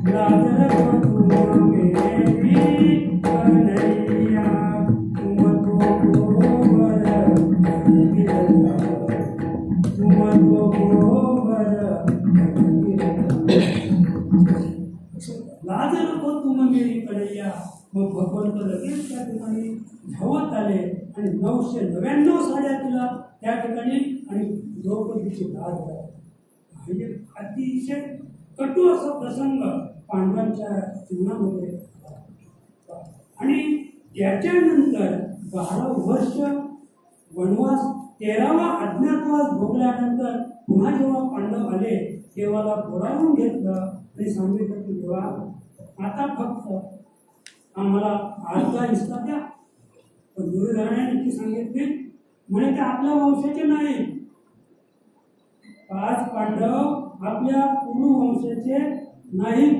लाजर तुम मेरी कन्हैया, तुम तो गोबर लाजर को तुम मेरी कन्हैया. मग भगवंत लगेच त्या ठिकाणी धावत आले आणि 999 साड्या तिला त्या ठिकाणी आणि द्रौपदीची लाज झाली. अतिशय कटू असा प्रसंग पांडवांच्या जीवनामध्ये. आणि त्याच्यानंतर 12 वर्ष वनवास, 13वा अज्ञातवास भोगल्यानंतर पुन्हा जेव्हा पांडव आले देवाला बोलावून घेतलं आणि सांगितलं की देवा आता फक्त आम्हाला अर्धा हिस्सा द्या. पण दुर्योधनाने ती सांगितली म्हणे ते आपल्या वंशाचे नाही. 5 पांडव आपल्या कुरुवंशाचे नाहीत.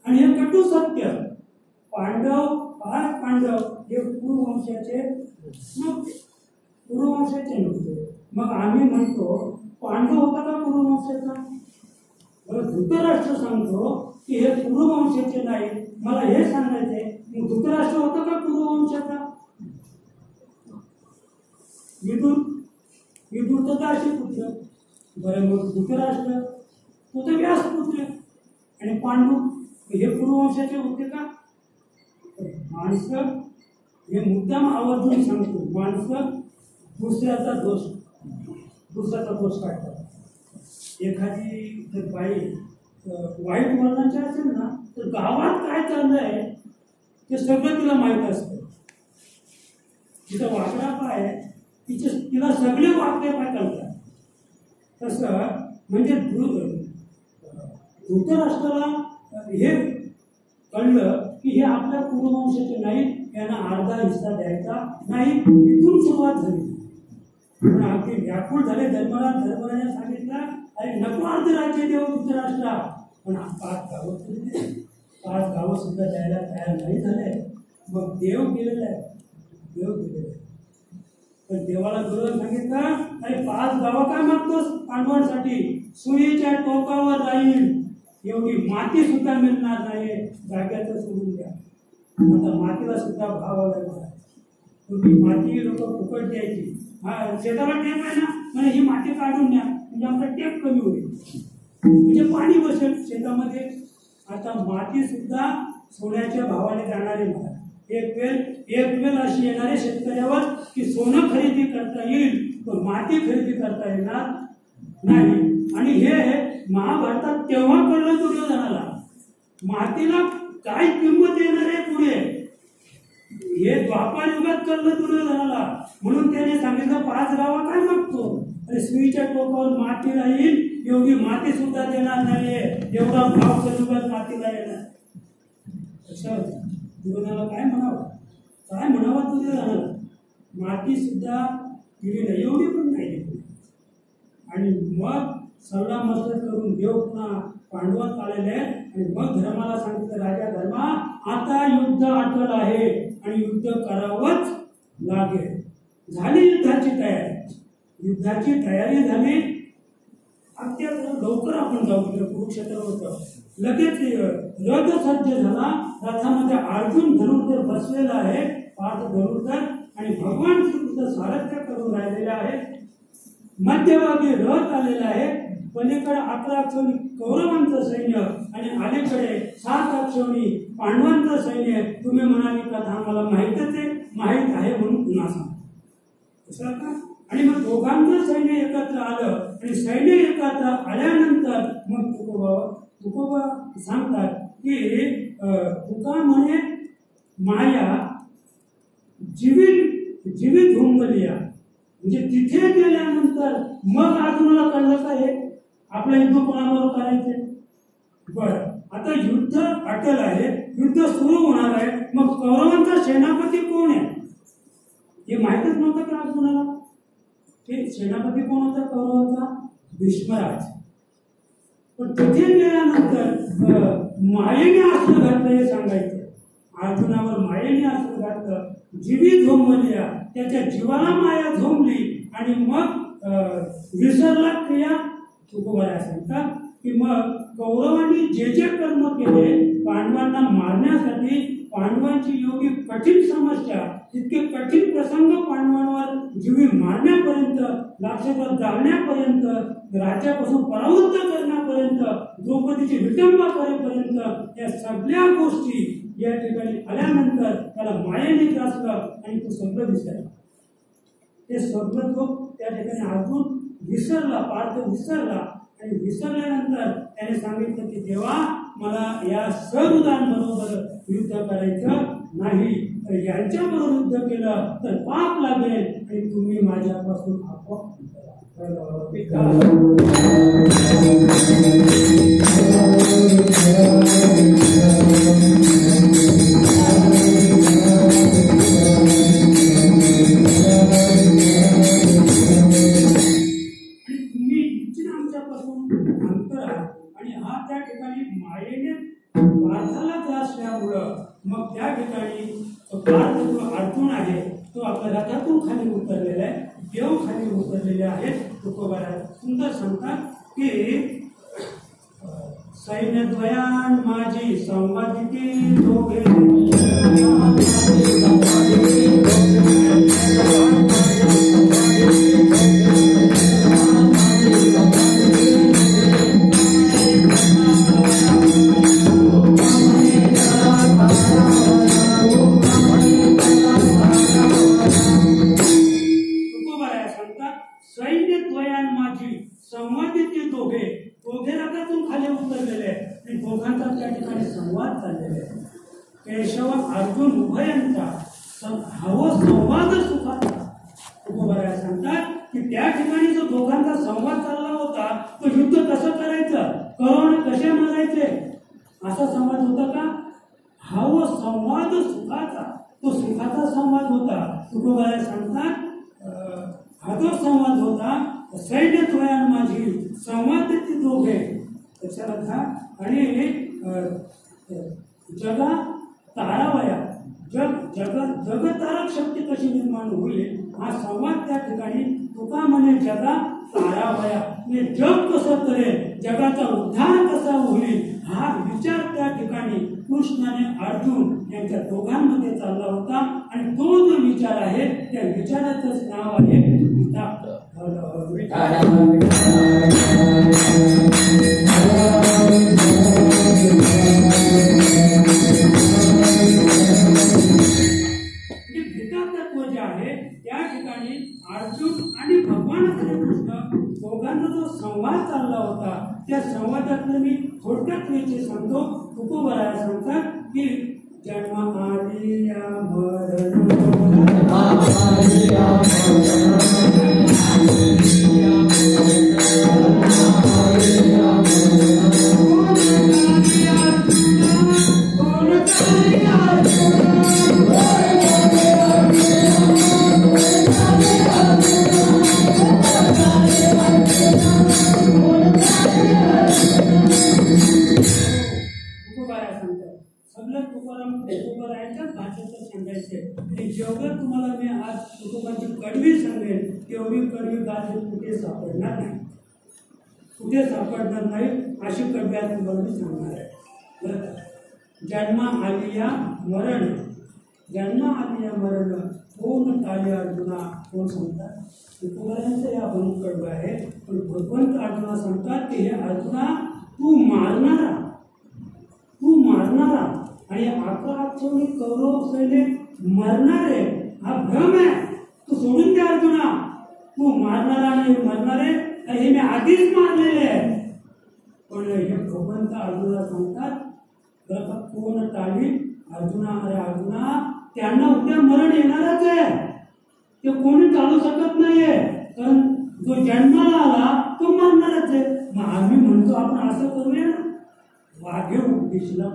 आणि हे कटू सत्य, 5 पांडव हे कुरुवंशाचे नव्हते, कुरुवंशाचे नव्हते. मग आम्ही म्हणतो पांडव होता का कुरुवंशाचा? धृतराष्ट्र सांगतो की हे कुरुवंशाचे नाही. मला हे सांगायचंय मग धृतराष्ट्र होता का कुरुवंशाचा? विदुर तर असे पुत्र. बरं मग धृतराष्ट्र तो तर व्यास पुत्र आणि पांडू हे कुरुवंशाचे होते का? माणसं हे मुद्दाम आवर्जून सांगतो, माणसं दुसऱ्याचा दोष काढतात. एखादी जर बाई वाईट वर्णाची असेल ना तर गावात काय चाललंय ते सगळं तिला माहीत असतं. तिचा वाकडा पाय तिला सगळे वाकडे पाय कळतात. तसं म्हणजे धृतराष्ट्राला हे कळलं की हे आपल्या कुरुवंशाचे नाहीत, यांना अर्धा हिस्सा द्यायचा नाही. इथून सुरुवात झाली. पण अगदी व्याकुळ झाले धर्मराजाने सांगितलं अरे नको अर्ध राज्य देव धृतराष्ट्रा. पण 5 गावं सुद्धा द्यायला तयार नाही झाले. मग देव गेलेला आहे. पण देवाला गुरुने सांगितलं अरे 5 गावं काय मागतोस पांडवांसाठी? सुईच्या टोकावर राहील एवढी माती सुद्धा मिळणार नाही, जाग्याचं सोडून द्या. आता मातीला सुद्धा भाव आलाय बघा. पूर्वी माती लोक फुकट द्यायची. शेताला टेप आहे ना, म्हणजे ही माती काढून द्या म्हणजे आपला टेप कमी होईल, म्हणजे पाणी बसेल शेतामध्ये. आता माती सुद्धा सोन्याच्या भावाने जाणारे बघा. एक वेळ अशी येणारे शेतकऱ्यावर की सोनं खरेदी करता येईल पण माती खरेदी करता येणार नाही. आणि हे महाभारतात तेव्हा कळलं दुर्योधनाला, मातीला काय किंमत येणार आहे पुढे, हे द्वापार युगात कळलं दुर्योधनाला. म्हणून त्याने सांगितलं 5 गावा काय मागतो, अरे सुईच्या टोकावर माती राहील एवढी माती सुद्धा देणार नाहीये, एवढा भाव कलियुगात मातीला येणार. दुर्योधनाला काय म्हणावं दुर्योधनाला, माती सुद्धा दिली नाही, एवढी पण नाही. आणि मग सल्ला मसलत करून देव पुन्हा पांडवात आलेले आणि मग धर्माला सांगितलं, राजा धर्मा आता युद्ध आटल आहे आणि युद्ध करावंच लागेल. झाली युद्धाची तयारी झाली. अगदी लवकर आपण जाऊ तिकडे कुरुक्षेत्रावर. लगेच रथ सज्ज झाला, रथामध्ये अर्जुन धनुर्धर बसलेला आहे, पार्थ धनुर्धर, आणि भगवान श्रीकृष्ण सारथ्य करून राहिलेले आहे. मध्यभागी रथ आलेला आहे, पलीकडे 11 अक्षौणी कौरवांचं सैन्य आणि अलीकडे 7 अक्षौणी पांडवांचं सैन्य. तुम्ही म्हणाली कथा आम्हाला माहीत आहे म्हणून पुन्हा सांगा का. आणि मग दोघांचं सैन्य एकत्र आलं आणि सैन्य एकत्र आल्यानंतर मग तुकोबा सांगतात की तुका म्हणे माया जीवित होंगलिया, म्हणजे तिथे गेल्यानंतर मग अर्जुनाला कळलं का हे आपलं युद्ध कोणाबरोबर करायचंय. बरं, आता युद्ध अटल आहे, युद्ध सुरू होणार आहे. मग कौरवांचा सेनापती कोण आहे हे माहितच नव्हतं का अर्जुनाला. ते सेनापती कोण होता कौरवांचा, भीष्मराज. पण तिथे गेल्यानंतर मायेने अस्त्र घातलं हे सांगायचं. अर्जुनावर मायेने अस्त्र घातलं, जीवित झोंबल्या, त्याच्या जीवाला माया झोंबली आणि मग विसरला क्रिया. तुकोबाला सांगतात की मग कौरवांनी जे कर्म केले पांडवांना मारण्यासाठी, पांडवांची एवढी कठीण समस्या, इतके कठीण प्रसंग पांडवांवर जीवी मारण्यापर्यंत, लाक्षेवर जाळण्यापर्यंत, राज्यापासून परावृत्त करण्यापर्यंत, द्रौपदीची विटंबना करेपर्यंत, या सगळ्या गोष्टी या ठिकाणी आल्यानंतर त्याला मायेने ग्रासलं आणि तो सगळं विसरला. ते सगळं तो त्या ठिकाणी अर्जुन विसरला, पार्थ विसरला. आणि विसरल्यानंतर त्याने सांगितलं की देवा मला या सरुदांबरोबर युद्ध करायचं नाही, तर यांच्याबरोबर युद्ध केलं तर पाप लागेल आणि तुम्ही माझ्यापासून आपोआप. आणि हा त्या ठिकाणी मायेने पार्थाला त्रासल्यामुळं मग त्या ठिकाणी पार्थ जो अर्जुन आहे तो आपल्या रथातून खाली उतरलेला आहे, देव खाली उतरलेले आहेत. तुकोबाला सुंदर सांगतात की सैन्यद्वयान माझी संवादिती दोघे, केशव अर्जुन उभयांचा हवं संवाद सुखाचा. तुकोबाराया सांगतात की त्या ठिकाणी जो दोघांचा संवाद चालला होता तो युद्ध कसं करायचं, कौरव कसे मारायचे असा संवाद होता का. हवं संवाद सुखाचा, तो सुखाचा संवाद होता. तुकोबाराया सांगतात हा जो संवाद होता सैन्य द्वयान माझी संवाद ती दोघे दशरथा आणि जगा तारावया, जगतारक शक्ती कशी निर्माण होईल हा संवाद त्या ठिकाणी तुका म्हणे जगा तारा वया म्हणजे जग कसं करेल, जगाचा उद्धार कसा होईल, हा विचार त्या ठिकाणी कृष्ण आणि अर्जुन यांच्या दोघांमध्ये चालला होता. आणि तो जो विचार आहे त्या विचाराचंच नाव आहे गीता. गीता तत्व जे आहे त्या ठिकाणी अर्जुन आणि भगवान श्रीकृष्ण दोघांचा जो संवाद चालला होता, त्या संवादातलं मी थोडक्यात विषय सांगतो. तुकोबराया सांगतात की जन्म आलिया मरण जेवढं तुम्हाला मी आज तुकोबांची कडवी सांगेन तेवढी कडवी गाजर कुठे सापडणार नाही, कुठे सापडणार नाही अशी कडवी आज तुम्हाला मी सांगणार आहे. बरं, जन्म आलिया मरण, जन्म आलिया मरण कोण टाळे अर्जुना, कोण सांगतात? तुकोबांचं या म्हणून कडवं आहे. पण भगवंत अर्जुना सांगतात की हे अर्जुना तू मारणारा, तू मारणारा आणि आपला कौरव सैनिक मरणारे हा भ्रम आहे. तू सोडून दे अर्जुना, तू मारणारा आणि मरणारे हे मी आधीच मारलेले आहे. पण हे भगवंत अर्जुना सांगतात कोण टाळी अर्जुना, अरे अर्जुना त्यांना उद्या मरण येणारच आहे, ते कोणी टाळू शकत नाहीये. कारण जो जन्माला आला तो मरणारच आहे. मग आम्ही म्हणतो आपण असं करूया ना, वाघे उपदेशला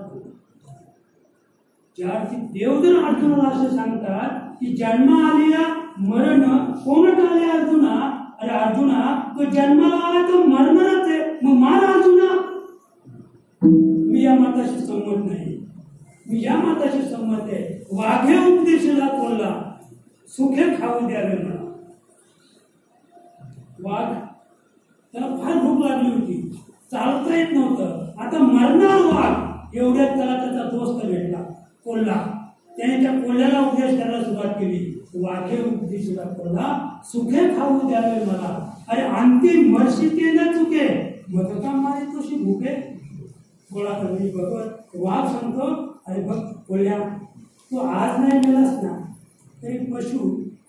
ज्याची देव जर अर्जुनाला असं सांगतात की जन्म आलेला मरण कोण टाळे अर्जुना, अरे अर्जुना तो जन्माला आला तो मरणारच आहे, मग मार अर्जुना. मी या मताशी संमत नाही, मी या मताशी संमत आहे. वाघे उपदेशाला बोलला सुखे खाऊ द्यावे मला. वाघ त्याला फार भूक लागली होती, चालता येत नव्हतं, आता मरणार वाघ. एवढ्यात त्याला त्याचा दोस्त भेटला कोल्हा, त्याने त्या कोल्ह्याला उपदेश करायला सुरुवात केली. वाघे उपदेशाला कोल्हा सुखे खाऊ द्यावे मला, अरे अंतिम मर्शी ते न चुके मग का मारे तुझी भुके. कोळा कमी बघत वाघ सांगतो अरे बघ कोल्ह्या तू आज नाही गेलास ना तरी पशु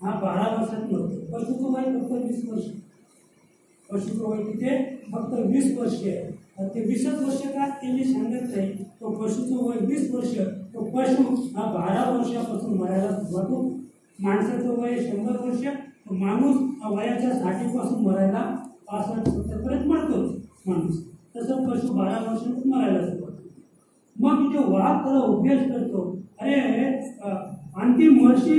हा 12 वर्षात नव्हतो. पशुचं वय फक्त 20 वर्ष, पशुचं वय तिथे फक्त 20 वर्ष आहे. ते 20 वर्ष का ते मी सांगत नाही. तो पशुचं वय 20 वर्ष, तो पशु हा 12 वर्षापासून मरायला सुरुवात होतो. माणसाचं वय 100 वर्ष, तो माणूस हा वयाच्या 60 पासून मरायला 65-70 पर्यंत मरतो माणूस. तसं पशु 12 वर्षापासून मरायला सुरुवात होतो. मग तिथे वाघ त्याला उपदेश करतो, अरे अंतिम वर्षी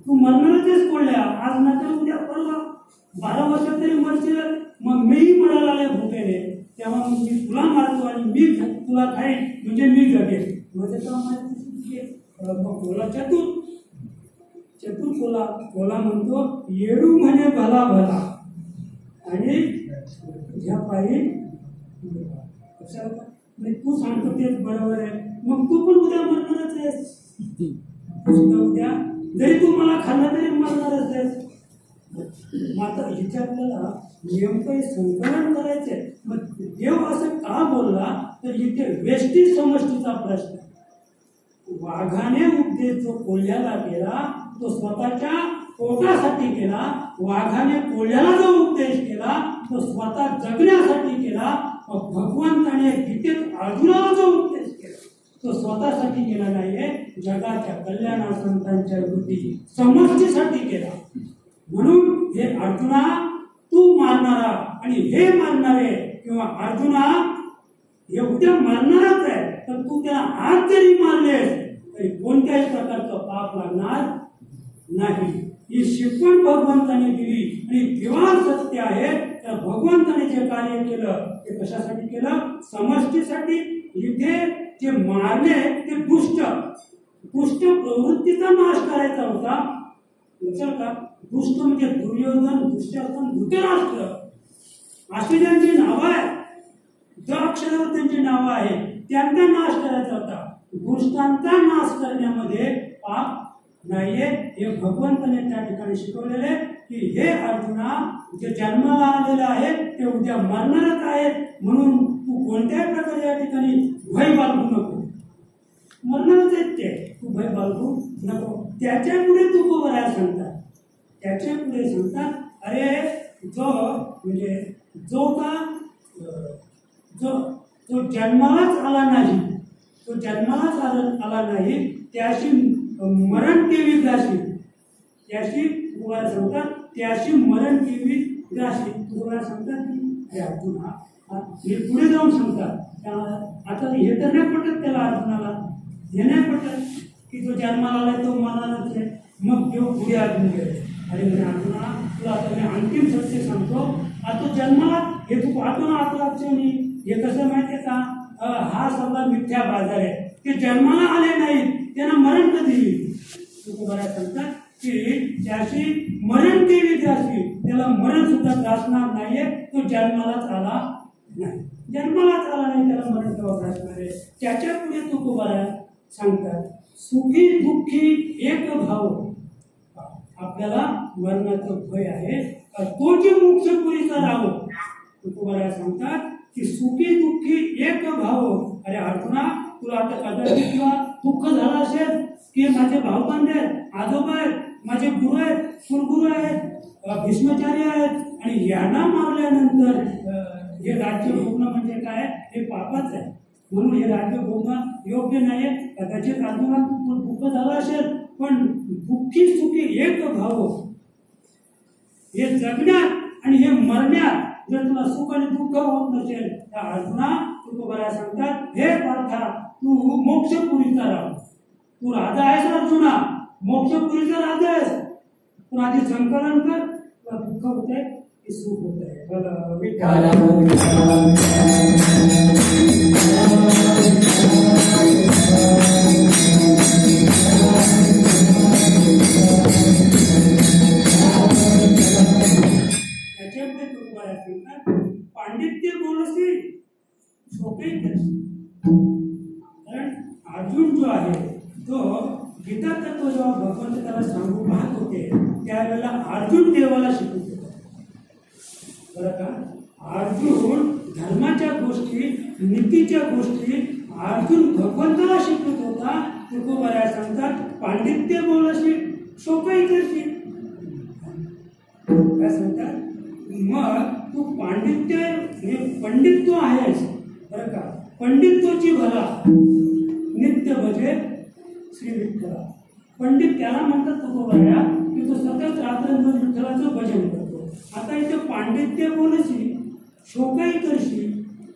तू मरणारच कोल्ह्या, आज ना तर उद्या परवा 12 वर्षात तरी मरशील, मग मीही मरायला आले भुकेने, तेव्हा मग मी तुला मारतो आणि मी तुला खाईन म्हणजे मी जगेन. म्हणजे कोला चतुर कोला म्हणतो येडू म्हणे भला भला आणि ह्या पायी तू सांगतो तेच बरोबर आहे, मग तू पण उद्या मरणारच आहेस. उद्या जरी तू मला खाल्ला तरी मरणारच आहेस. मात्र इथे आपल्याला नेमकं संकलन करायचंय. मग देव असं का बोलला तर इथे व्यष्टी समष्टीचा प्रश्न. वाघाने उपदेश जो कोल्ह्याला केला तो स्वतःच्या पोटासाठी केला. वाघाने कोल्ह्याला जो उपदेश केला तो स्वतः जगण्यासाठी केला. भगवंताने गीतेत अर्जुनाला जो उपदेश केला तो स्वतःसाठी केला नाहीये, जगाच्या कल्याणा संतांच्या वृत्ती समष्टीसाठी केला. म्हणून हे अर्जुना तू मारणारा आणि हे मारणारे किंवा अर्जुना हे उद्या मारणारच आहे, तर तू त्याला आज जरी मारलेस तरी कोणत्याही प्रकारचं पाप लागणार नाही. ही शिकवण भगवंताने दिली आणि केवळ सत्य आहे. तर भगवंताने जे कार्य केलं ते कशासाठी केलं? समष्टीसाठी. इथे जे मारले ते दुष्ट प्रवृत्तीचा नाश करायचा होता. लक्षात का? दुष्ट म्हणजे दुर्योधन, दुःशासन, धृतराष्ट्र अशी ज्यांची नावं आहेत, ज अक्षरावर त्यांची नावं आहेत, त्यांचा नाश करायचा होता. दुष्टांचा नाश करण्यामध्ये पाप नाहीये. हे भगवंताने त्या ठिकाणी शिकवलेले की हे अर्जुना, जे जन्माला आलेले आहेत ते उद्या मरणारच आहेत, म्हणून तू कोणत्याही प्रकारे या ठिकाणी भय बाळगू नको. मरणारच आहेत ते, तू भय बाळगू नको. त्याच्या पुढे तुकोबराया सांगतात, त्याच्या पुढे सांगतात, अरे जो म्हणजे जो का जो जन्मालाच आला नाही, तो जन्मालाच आला नाही, त्याशी मरण केवी ग्रासी, त्याशी तुकोबराया सांगतात, त्याशी मरण केवी ग्रासी. तुकोबराया सांगतात की अर्जुना, हे पुढे जाऊन सांगतात. आता हे तर नाही पटत त्याला, अर्जुनाला हे नाही पटत की जो जन्माला आलाय तो मरणारच आहे. मग तो पुढे अर्जुन गेले. अरे म्हणजे अर्जुना, तुला आता मी अंतिम सत्य सांगतो. आता जन्माला हे तू पाहतो ना, आता अक्षणी हे कसं माहितीये का, हा सगळा मिथ्या बाजार आहे. ते जन्माला आले नाहीत, त्यांना मरण कधी येईल. तुकोबराया सांगतात की त्याशी मरण केवी त्याशी, त्याला मरण सुद्धा त्रासणार नाहीये, तो जन्मालाच आला नाही, जन्मालाच आला नाही, त्याला मरण केव्हा त्रासणार आहे. त्याच्या पुढे तुकोबराया सांगतात, सुखी दुःखी एक भाव. आपल्याला मरणाचं भय आहे, तोची मोक्षपुरीचा राहो. तुकोबराया सांगतात की सुखी दुःखी एक भाव. अरे अर्जुना, तुला आता कदाचित किंवा दुःख झालं असेल की माझे भावबंध आहेत, आजोबा आहेत, माझे गुरु आहेत, कुलगुरू आहेत, भीष्माचार्य आहेत, आणि यांना मारल्यानंतर हे राज्य भोगणं म्हणजे काय, हे पापच आहे, म्हणून हे राज्य भोगणं योग्य नाहीये. कदाचित अर्जुना दुःख झालं असेल, पण दुःखी सुखी एक भाव. हे जगण्यात आणि हे मरण्यात जर तुला सुख आणि दुःख होत नसेल तर अर्जुना, तुकोबराया सांगतात, हे पार्था, तू मोक्षपुरीचा राहा. तू राजा आहेस अर्जुना, मोक्षपुरीचा राजा आहेस. तू आधी संकलन कर, तुला दुःख होतंय की सुख होतंय. त्याच्यामध्ये तुकोबराया सांगतात, पांडित्य बोलसी शोकही करसी. कारण अर्जुन जो आहे तो गीता तत्व जेव्हा भगवंत त्याला सांगू पाहत होते त्यावेळेला अर्जुन देवाला शिकवत होता. बरं का, अर्जुन धर्माच्या गोष्टी, नीतीच्या गोष्टी अर्जुन भगवंताला शिकवत होता. तुकोबराया सांगतात, पांडित्य बोलशी शोकही करशी. काय सांगतात, मग तू पांडित्य हे पंडित तो आहेस, बरं का, पंडितोची भला नित्य भजे श्री विठ्ठला. पंडित त्याला म्हणतात तुकोबराया की तो सतत रात्रंदिवस विठ्ठलाचं भजन करतो. आता इथे पांडित्य बोलशी शोकही करशी,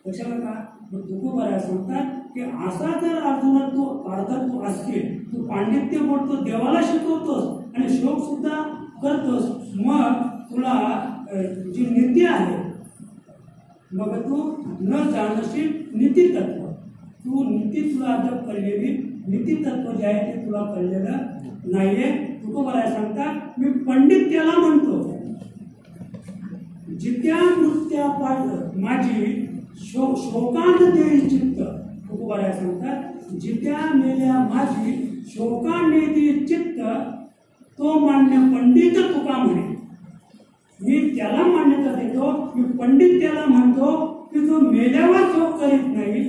कशाला का. तुकोबराया सांगतात की असा जर अर्जुना तो अर्थात तू असशील, तू पांडित्य बोलतो, देवाला शिकवतोस आणि शोक सुद्धा करतोस, मग तुला जी नीती आहे, मग तू न जाणशील नीती तत्व. तू नीती तुला अद्याप कळलेली, नीती तत्व जे आहे ते तुला कळलेलं नाहीये. तुकोबराया सांगतात, मी पंडित त्याला म्हणतो, जित्या नृत्या पाठ माझी शोकांत देई चित्त. तुकोबराया सांगतात, जित्या मेल्या माझी शोकांत देई चित्त, तो मान्य पंडित तुका म्हणे. मी त्याला मान्यता देतो, मी पंडित त्याला म्हणतो की जो मेल्यावर शोक करीत नाही,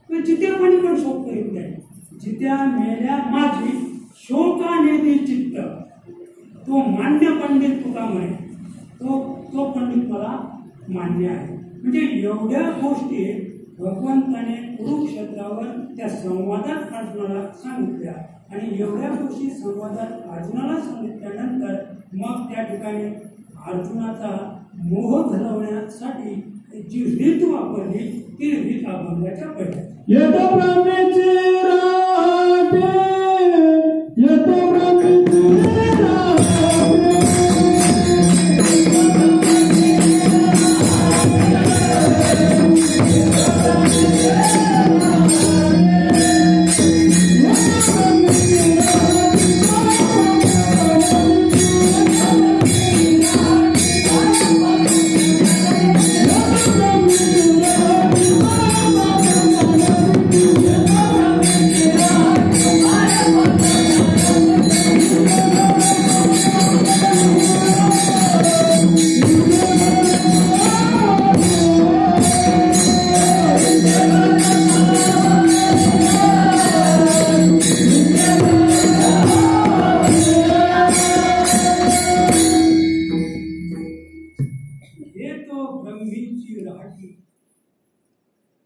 तो जितेपणी पण शोक करीत नाही. जित्या मेल्या माझी शोकाने दे चित्त, तो मान्य पंडित तुका म्हणे. तो पंडित मला मान्य आहे. म्हणजे एवढ्या गोष्टी भगवंताने कुरुक्षेत्रावर त्या संवादात अर्जुनाला सांगितल्या, आणि एवढ्या गोष्टी संवादात अर्जुनाला सांगितल्यानंतर मग त्या ठिकाणी अर्जुनाचा मोह घालवण्यासाठी जी रीत वापरली ती रीत अभंगाच्या पहिल्या. Yeah. तुझी राहटी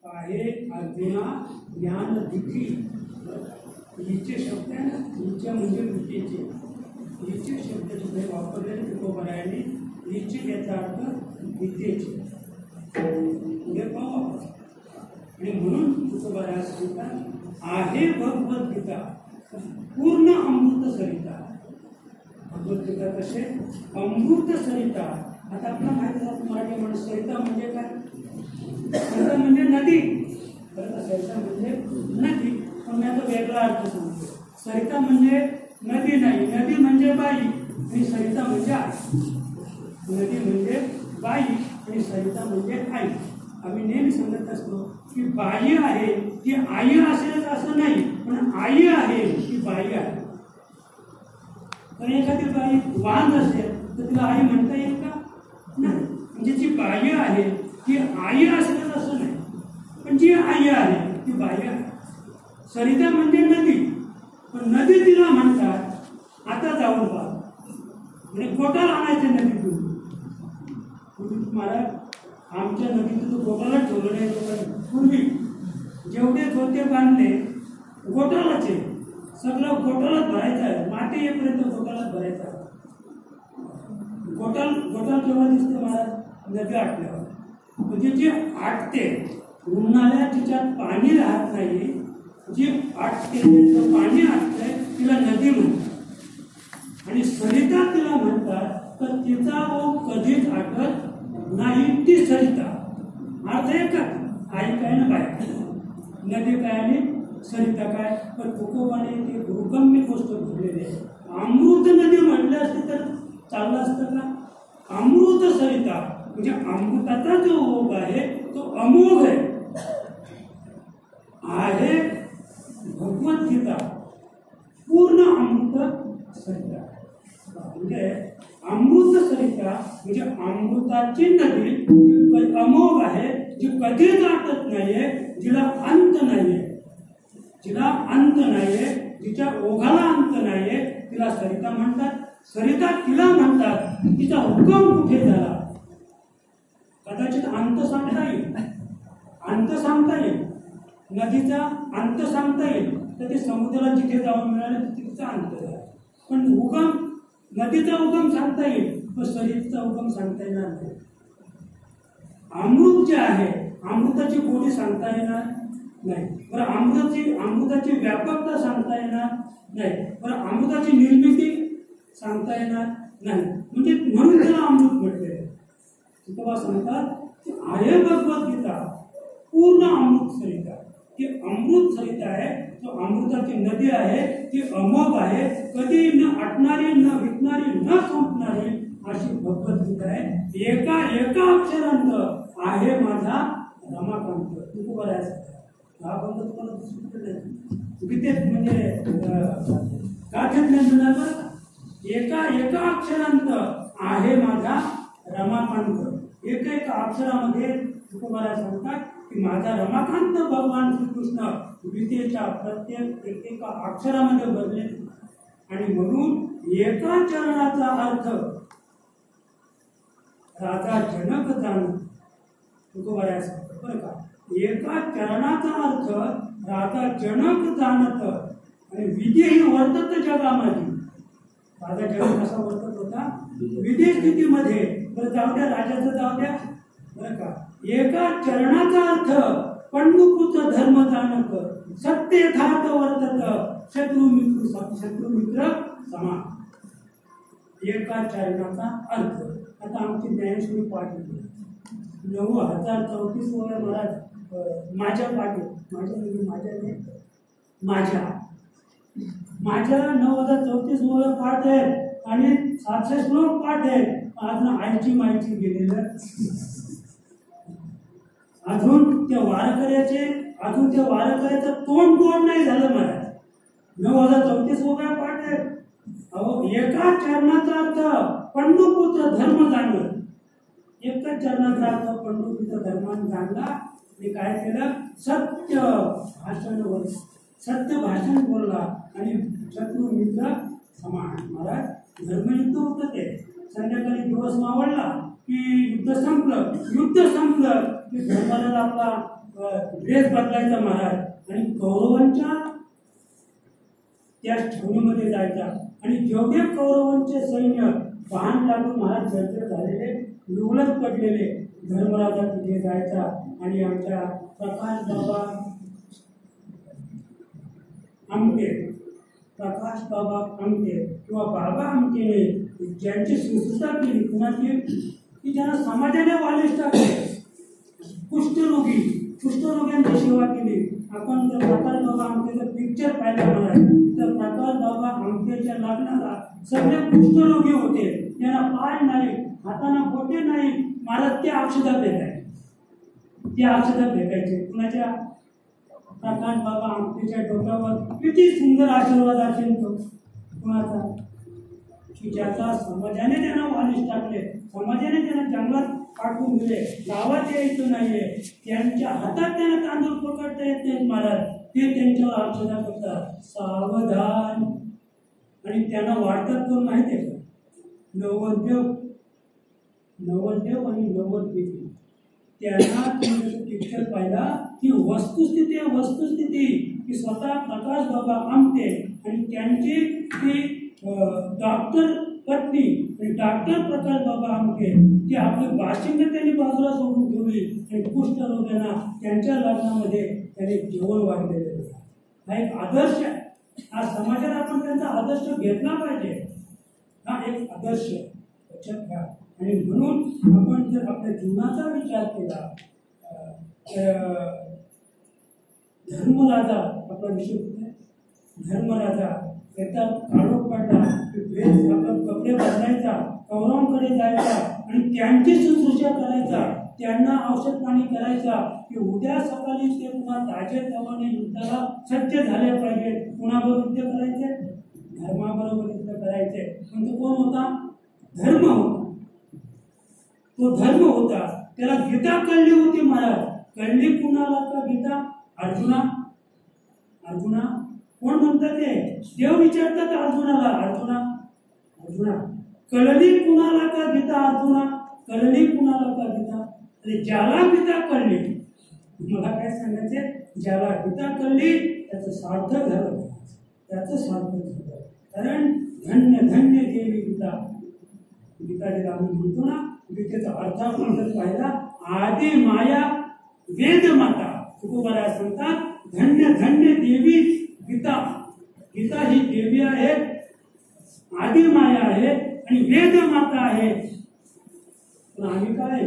आहे अर्जुना ज्ञान दिठी. हिचे शब्द आहे ना, हिच्या म्हणजे विद्येचे. हिचे शब्द सुद्धा वापरलेले तुकोबरायाने. हिचे याचा अर्थ विद्येचे पुढे पाहू. आणि म्हणून तुकोबराया सांगतात आहे भगवद्गीता पूर्ण अमृत सरिता. भगवद्गीता कसे अमृत सरिता. आता आपल्याला माहिती आहे मराठी म्हणून सरिता म्हणजे काय? सरिता म्हणजे नदी. सरिता म्हणजे नदी, पण मी आता वेगळा अर्थ सांगतो. सरिता म्हणजे नदी नाही, नदी म्हणजे बाई आणि सरिता म्हणजे आई. नदी म्हणजे बाई आणि सरिता म्हणजे आई. आम्ही नेहमी सांगत असतो की बाई आहे ती आई असेलच असं नाही, पण आई आहे ती बाई आहे. तर एखादी बाई वांग असेल तर तिला आई म्हणता येईल का? नाही. म्हणजे जी बाई आहे ती आई असेलच असं नाही, पण जी आई आहे ती बाई आहे. सरिता म्हणजे नदी, पण नदी तिला म्हणतात आता जाऊन पहा म्हणजे गोटाला आणायचे नदीतून. तुम्हाला आमच्या नदीतून गोटाला ठेवलं नाही. पूर्वी जेवढे धोते बांधले गोटालाच आहे, सगळं गोटालाच भरायचं आहे. माती येईपर्यंत गोटालाच भरायचं आहे. गोटाल जेव्हा दिसते मला नदी आटल्यावर, म्हणजे जी आटते उन्हाळ्यात तिच्यात पाणी राहत नाही, जी आटते पाणी आटतंय तिला नदी म्हणतात. आणि सरिता तिला म्हणतात तर तिचा ओघ कधीच आटत नाही, ती सरिता. अर्थ एकच, आई काय ना बाय, नदी काय आणि सरिता काय. पण तुकोबाने ते दुर्गम्य गोष्ट घडलेली आहे. अमृत नदी म्हटले असते तर चाललं असतं का? अमृत सरिता म्हणजे अमृताचा जो ओघ आहे तो अमोघ आहे. भगवद्गीता पूर्ण अमृत सरिता. म्हणजे अमृत सरिता म्हणजे अमृताची नदी जी अमोघ आहे, जी कधीच आटत नाहीये, जिला अंत नाहीये, जिला अंत नाहीये, जिच्या ओघाला अंत नाहीये, तिला सरिता म्हणतात. सरिता तिला म्हणतात तिचा हुकम कुठे झाला. कदाचित अंत सांगता येईल, अंत सांगता येईल, नदीचा अंत सांगता येईल, तर ते समुद्राला जिथे जाऊन मिळाले तिचा अंत झाला. पण उगम नदीचा उगम सांगता येईल, पण सरितेचा उगम सांगता येणार नाही. अमृत जे आहे अमृताची गोडी सांगता येणार नाही, बरं अमृताची व्यापकता सांगता येणार नाही, बरं अमृताची निर्मिती सांगता येणार नाही. म्हणजे म्हणून त्याला अमृत म्हटले. तुकोबा सांगतात आहे भगवद्गीता पूर्ण अमृत सरिता. ती अमृत सरिता आहे, तो अमृताची नदी आहे, ती अमोघ आहे, कधी न आटणारी, न विकणारी, न संपणारी अशी भगवद्गीता आहे. एका अक्षरांत आहे माझा रमाकांत. तुकोबराया हा बंद तुम्हाला नाही विद्येत म्हणजे गाठ्यात नाही मिळणार बरं. एका अक्षरांत आहे माझा रमाकांत. एका अक्षरामध्ये तुकोबराया सांगतात की माझा रमाकांत भगवान श्रीकृष्ण गीतेच्या प्रत्येक एका अक्षरामध्ये बदले. आणि म्हणून एका चरणाचा अर्थ राजा जनक जाण. तुकोबराया सांगतात बरं का, एका चरणाचा अर्थ राजा जनक जाणत आणि विधेही वर्तत जगामध्ये. राजा जनक कसा वर्तत होता विधेय स्थितीमध्ये. तर जाऊ द्या, राजाचं जाऊ द्या बरं का. एका चरणाचा अर्थ पंडुपुत्र धर्म जाणत सत्य यथार्थ वर्तत शत्रू मित्र समान. एका चरणाचा अर्थ. आता आमची ज्ञानेश्वरी पाठ 9034 वेळा महाराज माझ्या पाठी माझ्या 9034 वेळा पाठ आहेत आणि 700 श्लोक पाठ आहेत. आज ना आईची माहिती गेलेलं अजून त्या वारकऱ्याचं तोंड गोड नाही झालं महाराज. 9034 वेळा पाठ आहेत. अहो एका चरणाचा अर्थ पंडुपुत्र धर्म जाणलं. एकच चरणाचा अर्थ पंडुपुत्र धर्माने जाणला. ते काय केलं, सत्य भाषण बोलला आणि शत्रू मित्र समान. महाराज धर्मयुद्ध होतं ते. संध्याकाळी दिवस मावळला की युद्ध संपलं की धर्मराज आपला ड्रेस बदलायचा महाराज आणि कौरवांच्या त्या छावणीमध्ये जायचा आणि जेवढे कौरवांचे सैन्य वाहन लागून महाराज जर्जर झालेले लुगडत पडलेले धर्मराजा तिथे जायचा आणि आमच्या प्रकाश बाबा आमटे किंवा बाबा आमटेने ज्यांची सुश्रुषा केली कुणाची की ज्यांना समाजाने वालिष्ठ टाकले कुष्ठरोग्यांची सेवा केली. आपण जर प्रकाश बाबा आमटेचं पिक्चर पाहिलं म्हणाल तर प्रकाश बाबा आमटेच्या लग्नाला सगळे कुष्ठरोगी होते. त्यांना पाय नाही, हाताना बोटे नाही, महाराज त्या औषधात भेटायचे. कुणाच्या प्रकाश बाबा आमटेच्या डोक्यावर किती सुंदर आशीर्वाद असेल तो कुणाचा की ज्याचा समाजाने त्यांना वालिश टाकले, समाजाने त्यांना जंगलात पाठवून दिले, गावात यायचं नाहीये, त्यांच्या हातात त्यांना तांदूळ पकडता येत नाहीत महाराज, ते त्यांच्यावर औषधा करतात. सावधान. आणि त्यांना वाढतात कोण माहिती आहे का? नवरदेव आणि नवरदेवी. त्यांना पिक्चर पाहिला की वस्तुस्थिती की स्वतः प्रकाश बाबा आमटे आणि त्यांची ती डॉक्टर पत्नी आणि डॉक्टर प्रकाश बाबा आमटे ती आपली बाशिंग त्यांनी बाजूला सोडून ठेवली आणि कुष्ठरोग्यांना त्यांच्या लग्नामध्ये त्यांनी जेवण वाढलेलं होतं. हा एक आदर्श आहे. हा समाजात आपण त्यांचा आदर्श घेतला पाहिजे. हा एक आदर्श लक्षात घ्या. आणि म्हणून आपण जर आपल्या जीवनाचा विचार केला धर्मराजा आपला विषय धर्मराजा एकदा काळोख पडला की आपला कपडे बदलायचा, कौरवांकडे जायचा आणि त्यांची शुश्रूषा करायचा, त्यांना औषध पाणी करायचा की उद्या सकाळी ते पुन्हा ताजेतवाने युद्धाला सज्ज झाले पाहिजे. कुणाबरोबर युद्ध करायचे? धर्माबरोबर युद्ध करायचे. पण तो कोण होता? धर्म होता. तो धर्म होता. त्याला गीता कळली होती महाराज. कळली कुणाला का गीता? अर्जुना कोण म्हणतात ते? देव विचारतात अर्जुनाला, अर्जुना कळली कुणाला का गीता? अर्जुना कळली कुणाला का गीता? आणि ज्याला गीता कळली, मला काय सांगायचे, ज्याला गीता कळली त्याचं सार्थक झालं, कारण धन्य धन्य देवी गीता. गीता आम्ही म्हणतो ना, गीतेचा अर्थ आपण जर पाहिला, आदी माया वेद माता तुकोबाराय सांगतात, धन्य धन्य देवी गीता. गीता ही देवी आहे, आदी माया आहे आणि वेद माता आहे. पण आम्ही काय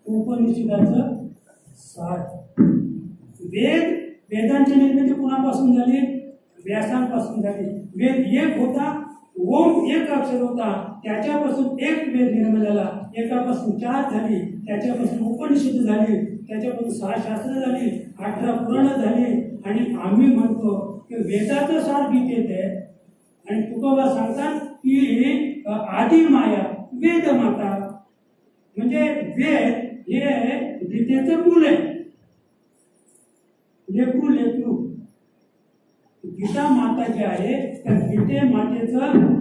उपनिषदाचं सार. वेदांची निर्मिती कुणापासून झाली? व्यासांपासून झाली. वेद एक होता, ओम एक अक्षर होता, त्याच्यापासून एक वेद निर्माण झाला. एकापासून 4 झाली, त्याच्यापासून उपनिषद झाली, त्याच्यापासून 6 शास्त्र झाली, 18 पुराण झाली. आणि आम्ही म्हणतो की वेदाचं सार गीतेत आहे. आणि तुकोबा सांगतात की आदी माया वेद माता, म्हणजे वेद हे गीतेचं मूल आहे. लेकरू गीता माता जे आहे त्या गीते मातेचं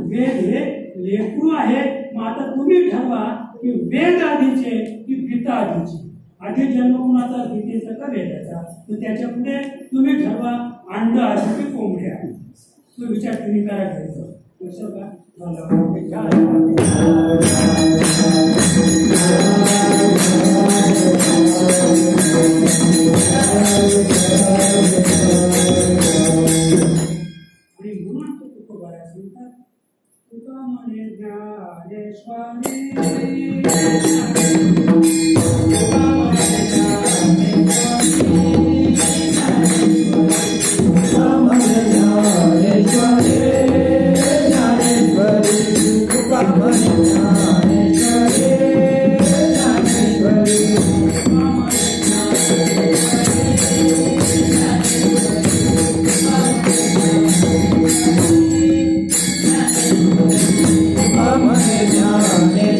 वेद हे लेकरू आहे. मग आता तुम्ही ठरवा की वेद आधीचे की गीता आधीची. आधी जन्म कुणाचा? गीतेचा का वेदाचा? तर त्याच्या पुढे तुम्ही ठरवा अंड आधी की कोंबडी आहे. तो विचार तुम्ही करा घ्यायचा. कसं का तुका म्हणे ज्ञानेश्वरी Amen.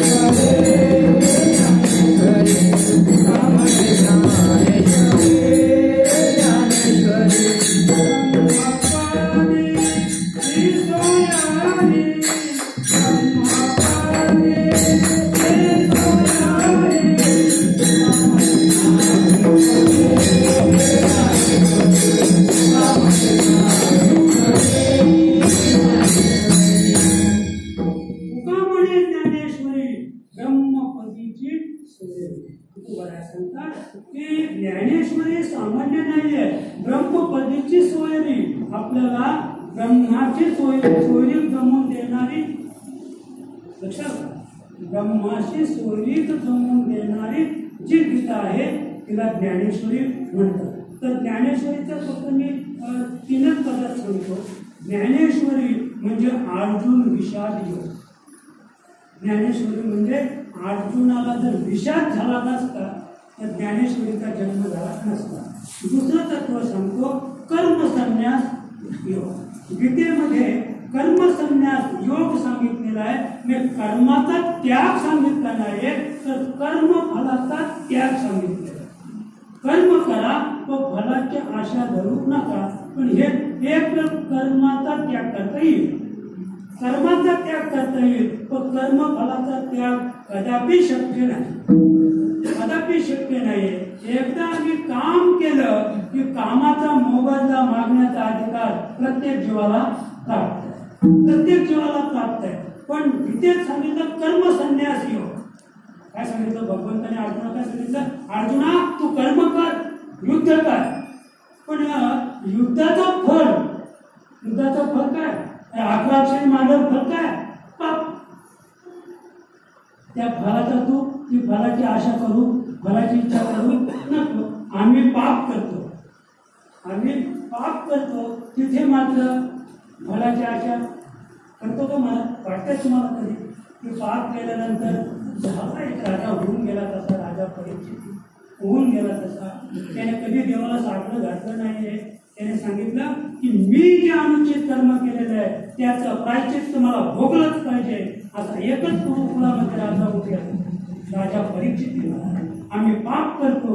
तुकोबाराय सांगतात की ज्ञानेश्वरी सामान्य नाहीये, ब्रह्मपदीची सोयरी, आपल्याला ब्रह्माची सोयरी जमवून देणारी, लक्षात ब्रह्माची सोयरी जमवून देणारी जी गीता आहे तिला ज्ञानेश्वरी म्हणतात. तर ज्ञानेश्वरीचा फक्त मी 3च पदात सांगतो. ज्ञानेश्वरी म्हणजे अर्जुन विषाद योग. ज्ञानेश्वरी म्हणजे अर्जुनाला जर विषाद झाला नसता तर ज्ञानेश्वरीचा जन्म झाला नसता. दुसरं तत्व सांगतो कर्मसन्यास योग. गीतेमध्ये कर्मसन्यास योग सांगितलेला आहे. मी कर्माचा त्याग सांगितला नाही तर कर्मफलाचा त्याग सांगितलेला आहे. कर्म करा तो फलाची आशा धरू नका, पण हे एक कर्माचा त्याग करता येईल, कर्माचा त्याग करता येईल, पण कर्मफलाचा त्याग कदापि शक्य नाही, कदापि शक्य नाही. एकदा आम्ही काम केलं की कामाचा मोबदला मागण्याचा अधिकार प्रत्येक जीवाला प्राप्त आहे, प्रत्येक जीवाला प्राप्त आहे. पण गीतेत सांगितलं कर्मसन्यास योग. काय सांगितलं भगवंताने अर्जुना? काय सांगितलं? अर्जुना तू कर्म कर, युद्ध कर, पण युद्धाचं फल काय? 11 अक्षरी मानव फल काय? पाप. त्या फलाचा ती फलाची आशा करू, फलाची इच्छा करू नको. आम्ही पाप करतो तिथे मात्र फलाची आशा करतो का? मला वाटतं तुम्हाला कधी की पाप केल्यानंतर झाला एक राजा होऊन गेला तसा, राजा परीक्षित होऊन गेला तसा, त्याने कधी देवाला साकडं घातलं नाही. त्याने सांगितलं की मी जे अनुचित कर्म केलेलं आहे त्याचं प्रायश्चित्त मला भोगलंच पाहिजे. असा एकच कुळामध्ये राजा उठला, राजा परीक्षित. आम्ही पाप करतो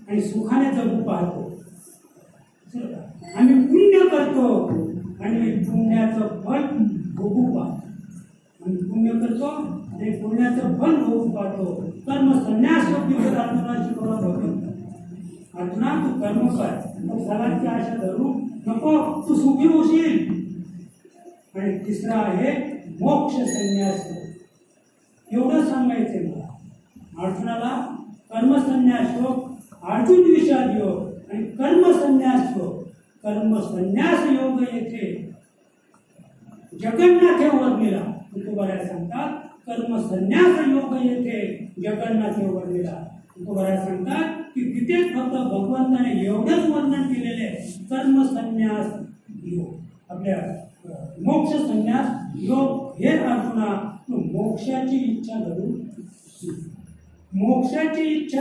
आणि सुखाने जगू पाहतो, आम्ही पुण्य करतो आणि पुण्याचं फल भोगू पाहतो, आम्ही पुण्य करतो आणि पुण्याचं फल भोगू पाहतो. कर्म संन्यास योग्य अर्जुना शिकवला भगवंत. अर्जुना तू कर्म कर, मग फलाची आशा धरू नको, तू सुखी होशील. आणि तिसरा आहे मोक्ष संन्यास. एवढं सांगायचंय मला अर्जुनाला. कर्मसन्यास योग, अर्जुन विषाद योग आणि कर्मसन्यास योग. कर्मसन्यास योग येथे जगन्नाथ वर्णिला. तुकोबाराय सांगतात कर्मसन्यास योग येथे जगन्नाथ वर्णिला. तुकोबाराय सांगतात की गीतेत फक्त भगवंताने एवढंच वर्णन केलेले कर्मसन्यास योग. आपल्या मोक्ष संन्यास योग हे अर्जुना तू मोक्षाची इच्छा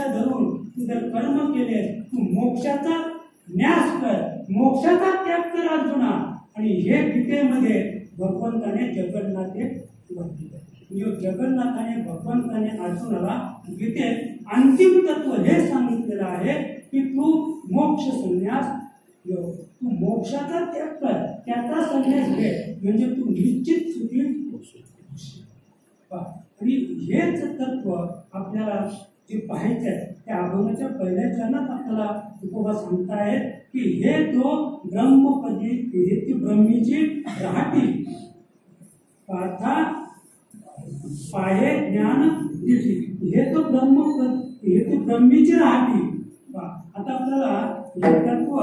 धरून तू जर कर्म केले, तू मोक्षाचा न्यास कर, मोक्षाचा त्याग कर अर्जुना. आणि हे गीतेमध्ये भगवंताने जगन्नाथे वर्णिले. म्हणजे जगन्नाथाने भगवंताने अर्जुनाला गीतेत अंतिम तत्व हे सांगितलेलं आहे की तू मोक्ष संन्यास योग, तू मोक्षाचा त्याग कर, त्याचा संन्यास घे, म्हणजे तू निश्चित सुखी होशील. आणि हेच तत्व आपल्याला जे पाहायचं आहे त्या अभंगाच्या पहिल्या चरणात आपल्याला तुकोबा सांगतायत की हे तो ब्रह्मपदी, हे ती ब्रह्मीची राहटी, पार्था पाहे ज्ञान दिली. हे तो ब्रह्मपद, हे तो ब्रह्मीची राहटी. आता आपल्याला हे तत्व,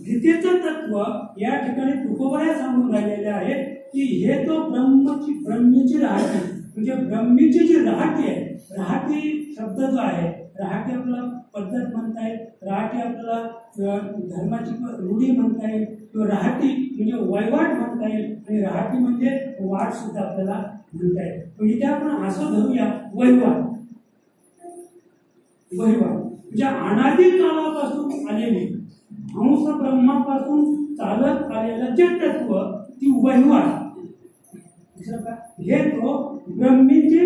गीतेचं तत्व या ठिकाणी तुकोबाया सांगून राहिलेले आहे की हे तो ब्रह्मीची राहटी, म्हणजे ब्रह्मीची जी राहटी आहे. राहटी शब्द जो आहे, राहटी आपल्याला पद्धत म्हणता येईल, राहटी आपल्याला धर्माची रूढी म्हणता येईल, किंवा राहटी म्हणजे वैवाट म्हणता येईल, आणि राहटी म्हणजे वाट सुद्धा आपल्याला म्हणता येईल. म्हणजे ते आपण असं धरूया, वैवाट म्हणजे अनादी काळापासून आलेली, हंस ब्रह्मापासून चालत आलेलं जे तत्व, ती वैवाट. हे तो ब्रह्मीची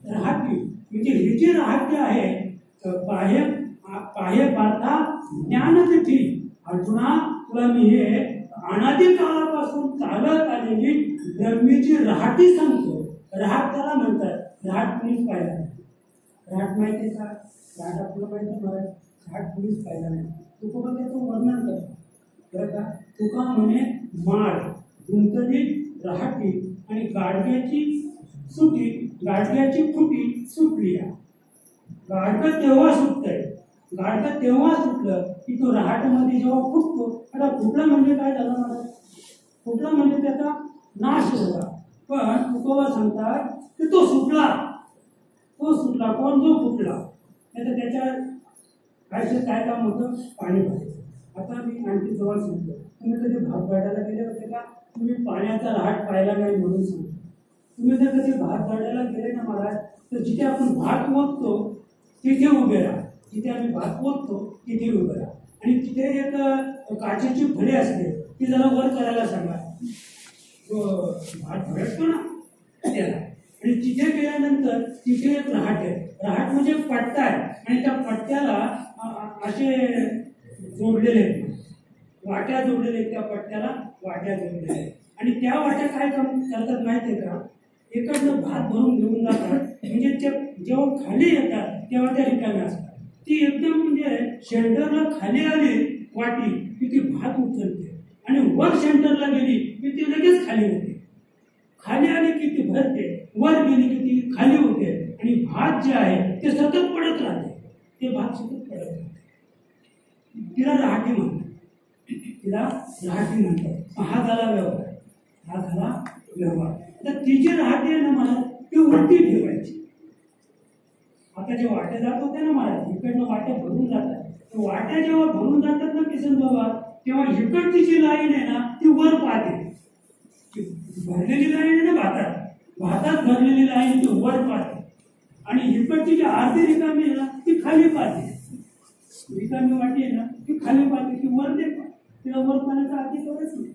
राहटी, म्हणजे ही जी राहटी आहे पाहे पार्था ज्ञानतिथी. अर्जुना तुला मी हे अनादी काळापासून चालत आलेली ब्रह्मीची राहटी सांगतो. राहट त्याला म्हणतात, राहट कुणीच पाहिला नाही. राहट माहिती का? राहट आपल्याला माहिती मला, राहट कुणीच पाहिला नाही. तुकोबा त्याचं वर्णन करतो बरं का. तुका म्हणे माळ, गुंतली राहटी आणि गाडग्याची फुटी सुटली. गाडकं तेव्हा सुटतंय, गाडकं तेव्हा सुटलं की तो रहाटमध्ये जेव्हा फुटतो. आता फुटलं म्हणजे काय झालं मला, फुटलं म्हणजे त्याचा नाश झाला. पण तुकोबा सांगतात की तो सुटला, तो सुटला. कोण? जो फुटला. नाही तर त्याच्या काय काम होतं? पाणी भरायचं. आता मी आणखी जवळ सांगतो, तुम्ही कधी भात गाडायला गेले होते का? तुम्ही पाण्याचा रहाट पाहिला नाही म्हणून सांगतो. तुम्ही जर कधी भात गाडायला गेले ना महाराज, तर जिथे आपण भात ओततो तिथे उभे राहा. जिथे आम्ही भात ओततो तिथे उभे राहा. आणि तिथे एक काचेची फळे असते, ती जरा वर करायला सांगा. भात भरतो ना त्याला. आणि तिथे गेल्यानंतर तिथे एक रहाट आहे. रहाट म्हणजे पट्टा आहे. आणि त्या पट्ट्याला असे जोडलेले आहेत, वाट्या जोडलेले आहेत. त्या पट्ट्याला वाट्या जोडलेल्या आहेत. आणि त्या वाट्या काय करतात माहिती आहे का? इकडनं भात भरून घेऊन जातात. म्हणजे जेव्हा खाली येतात तेव्हा त्या रिकाम्या असतात. ती एकदम म्हणजे सेंटरला खाली आली वाटी की ती भात उचलते, आणि वर सेंटरला गेली की ती लगेच खाली होते. खाली आली की ती भरते, वर गेली की ती खाली होते. आणि भात जे आहे ते सतत पडत राहते. ते भात सतत पडत राहते. तिला रहाटी म्हणतात, तिला रहाटी म्हणतात. हा झाला व्यवहार, हा झाला व्यवहार. तर ती जी रहाटी आहे ना मला, ती उलटी ठेवायची. आता जे वाटे जात होते ना महाराज, इकडनं वाट्या भरून जातात. वाट्या जेव्हा भरून जातात ना किसन बाबा, तेव्हा इकडची जी लाईन आहे ना ती वर पाहते. भरलेली लाईन आहे ना भातात, भातात भरलेली लाईन ती वर पाहते. आणि इकडची जी अर्धी रिकामी आहे ना ती खाली पाहते. रिकामी वाटी आहे ना ती खाली पाहते, ती वर नाही पाहते. तिला वर पाहण्याचा आधी गरज नाही,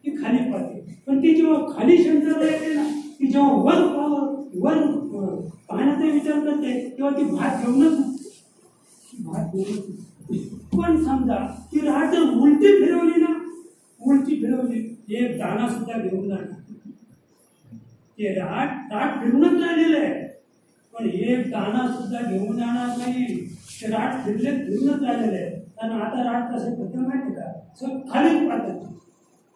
ती खाली पाहते. पण ती जेव्हा खाली शंकरला येते ना, ती जेव्हा वर पाहण्याचा विचार करते तेव्हा ती भात घेऊनच भात घेऊन. पण समजा ती रहाट उलटी फिरवली ना, उलटी फिरवली, एक दाणा सुद्धा घेऊन जाणार. ते राट फिरूनच राहिलेलं आहे, पण एक दाणा सुद्धा घेऊन जाणार नाही. ते राट फिरूनच राहिलेलं आहे. कारण आता राट कसं करतं माहिती का? सगळं खालीच पाहतात,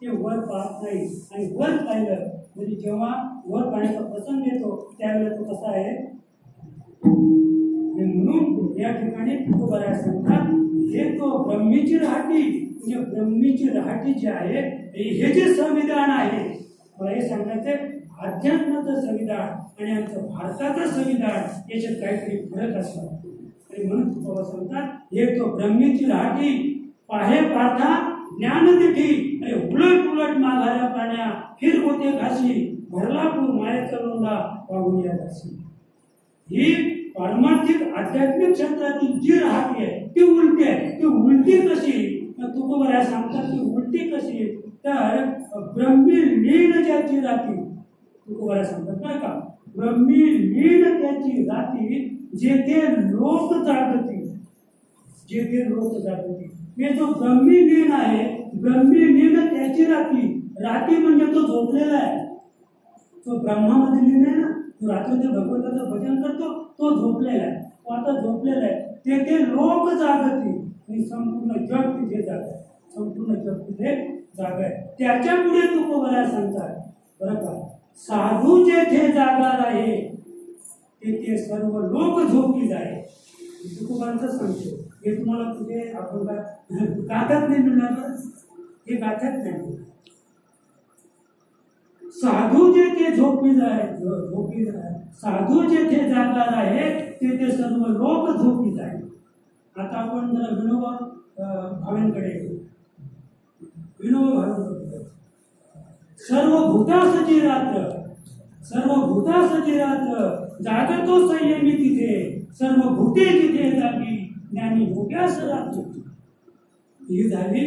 ते वर पाहत नाही. आणि वर पाहिलं म्हणजे जेव्हा वर पाहण्याचा प्रसंग येतो त्यावेळेला तो कसा आहे. आणि म्हणून या ठिकाणी बऱ्याच सांगतात हे तो ब्रह्मीची रहाटी, म्हणजे ब्रह्मीची रहाटी जी आहे हे जे संविधान आहे, मला हे सांगायचं अध्यात्माचं संविधान आणि आमचं भारताचं संविधान याच्यात काहीतरी फरक असतो. आणि म्हणून बाबा सांगतात हे तो ब्रह्मीची रहाटी पाहे पार्था ज्ञानतिठी, अरे उलट उलट माघाऱ्या प्राण्या फिर होते घासी, भरला पूर मायेचा लोंढा वाहून या घासी. ही पारमार्थिक आध्यात्मिक क्षेत्रातील जी रहाटी आहे ती उलटी आहे. ती उलटी कशी? तुकोबा सांगतात ती उलटी कशी? तर ब्रह्मी लीन ज्याची राहती, तुकोबा सांगतात काय का, ब्रह्मी लीन त्याची राहती जेथे लोक जागती, जेथे लोक जागती. हे जो ब्रह्मी लीन आहे, ब्रह्मी लीन त्याची राहती. राहती म्हणजे तो झोपलेला आहे, तो ब्रह्मामध्ये लीन आहे ना. तो रात्री भगवंताचं भजन करतो, तो झोपलेला आहे, तो आता झोपलेला आहे. तेथे लोक जागती आणि संपूर्ण जग तिथे जाग आहे, संपूर्ण जग तिथे जाग आहे. त्याच्या पुढे तुकोबा सांगतात बरं का, साधू जेथे जागा आहे तेथे सर्व लोक झोपी जाय. तुकोबांचं सांगतो हे तुम्हाला कुठे आपण गातात नाही मिळणार, हे गातात नाही. साधू जेथे झोपी जाय, साधू जेथे जागा आहे तेथे सर्व लोक झोपी जाय. आता आपण जर विनोबा भावेंकडे येऊ. विनोबा भावे सर्व भूतासची रात्र, सर्व भूतासची रात्र जागतो संयमी तिथे, सर्व भूते तिथे जागी ज्ञानी भोग्यास रात्र. ही झाली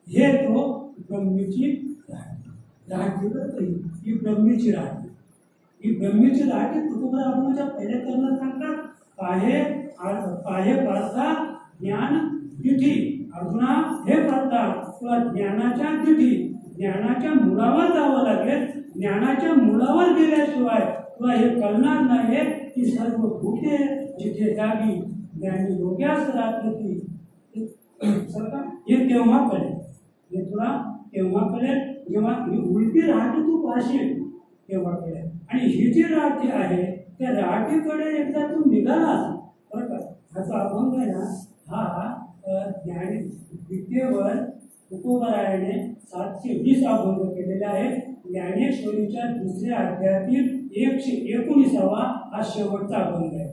हे तो ब्रह्मीची राहटी. ही ब्रह्मीची राहटी, ही ब्रह्मीची राहटी. तुकोबा आपल्या पहिल्या करणं सांगतात पाहे पार्था ज्ञान तिठी. अर्जुना हे पार्था तुला ज्ञानाच्या तिठी, ज्ञानाच्या मुळावर जावं लागेल. ज्ञानाच्या मुळावर गेल्याशिवाय तुला हे कळणार नाही की सर्व भूते जिथे जागी ज्ञानी योग्यास राहती. हे तेव्हा कळेल, हे तुला तेव्हा कळेल जेव्हा ही उलटी राहटी तू पाहशील तेव्हा कळेल. आणि ही जी राहटी आहे त्या राहटीकडे एकदा तू निघालास गीतेवर तुकोबरायाने 720 अभंग केलेले आहेत. ज्ञानेश्वरीच्या दुसऱ्या अध्यायातील 119वा हा शेवटचा अभंग आहे.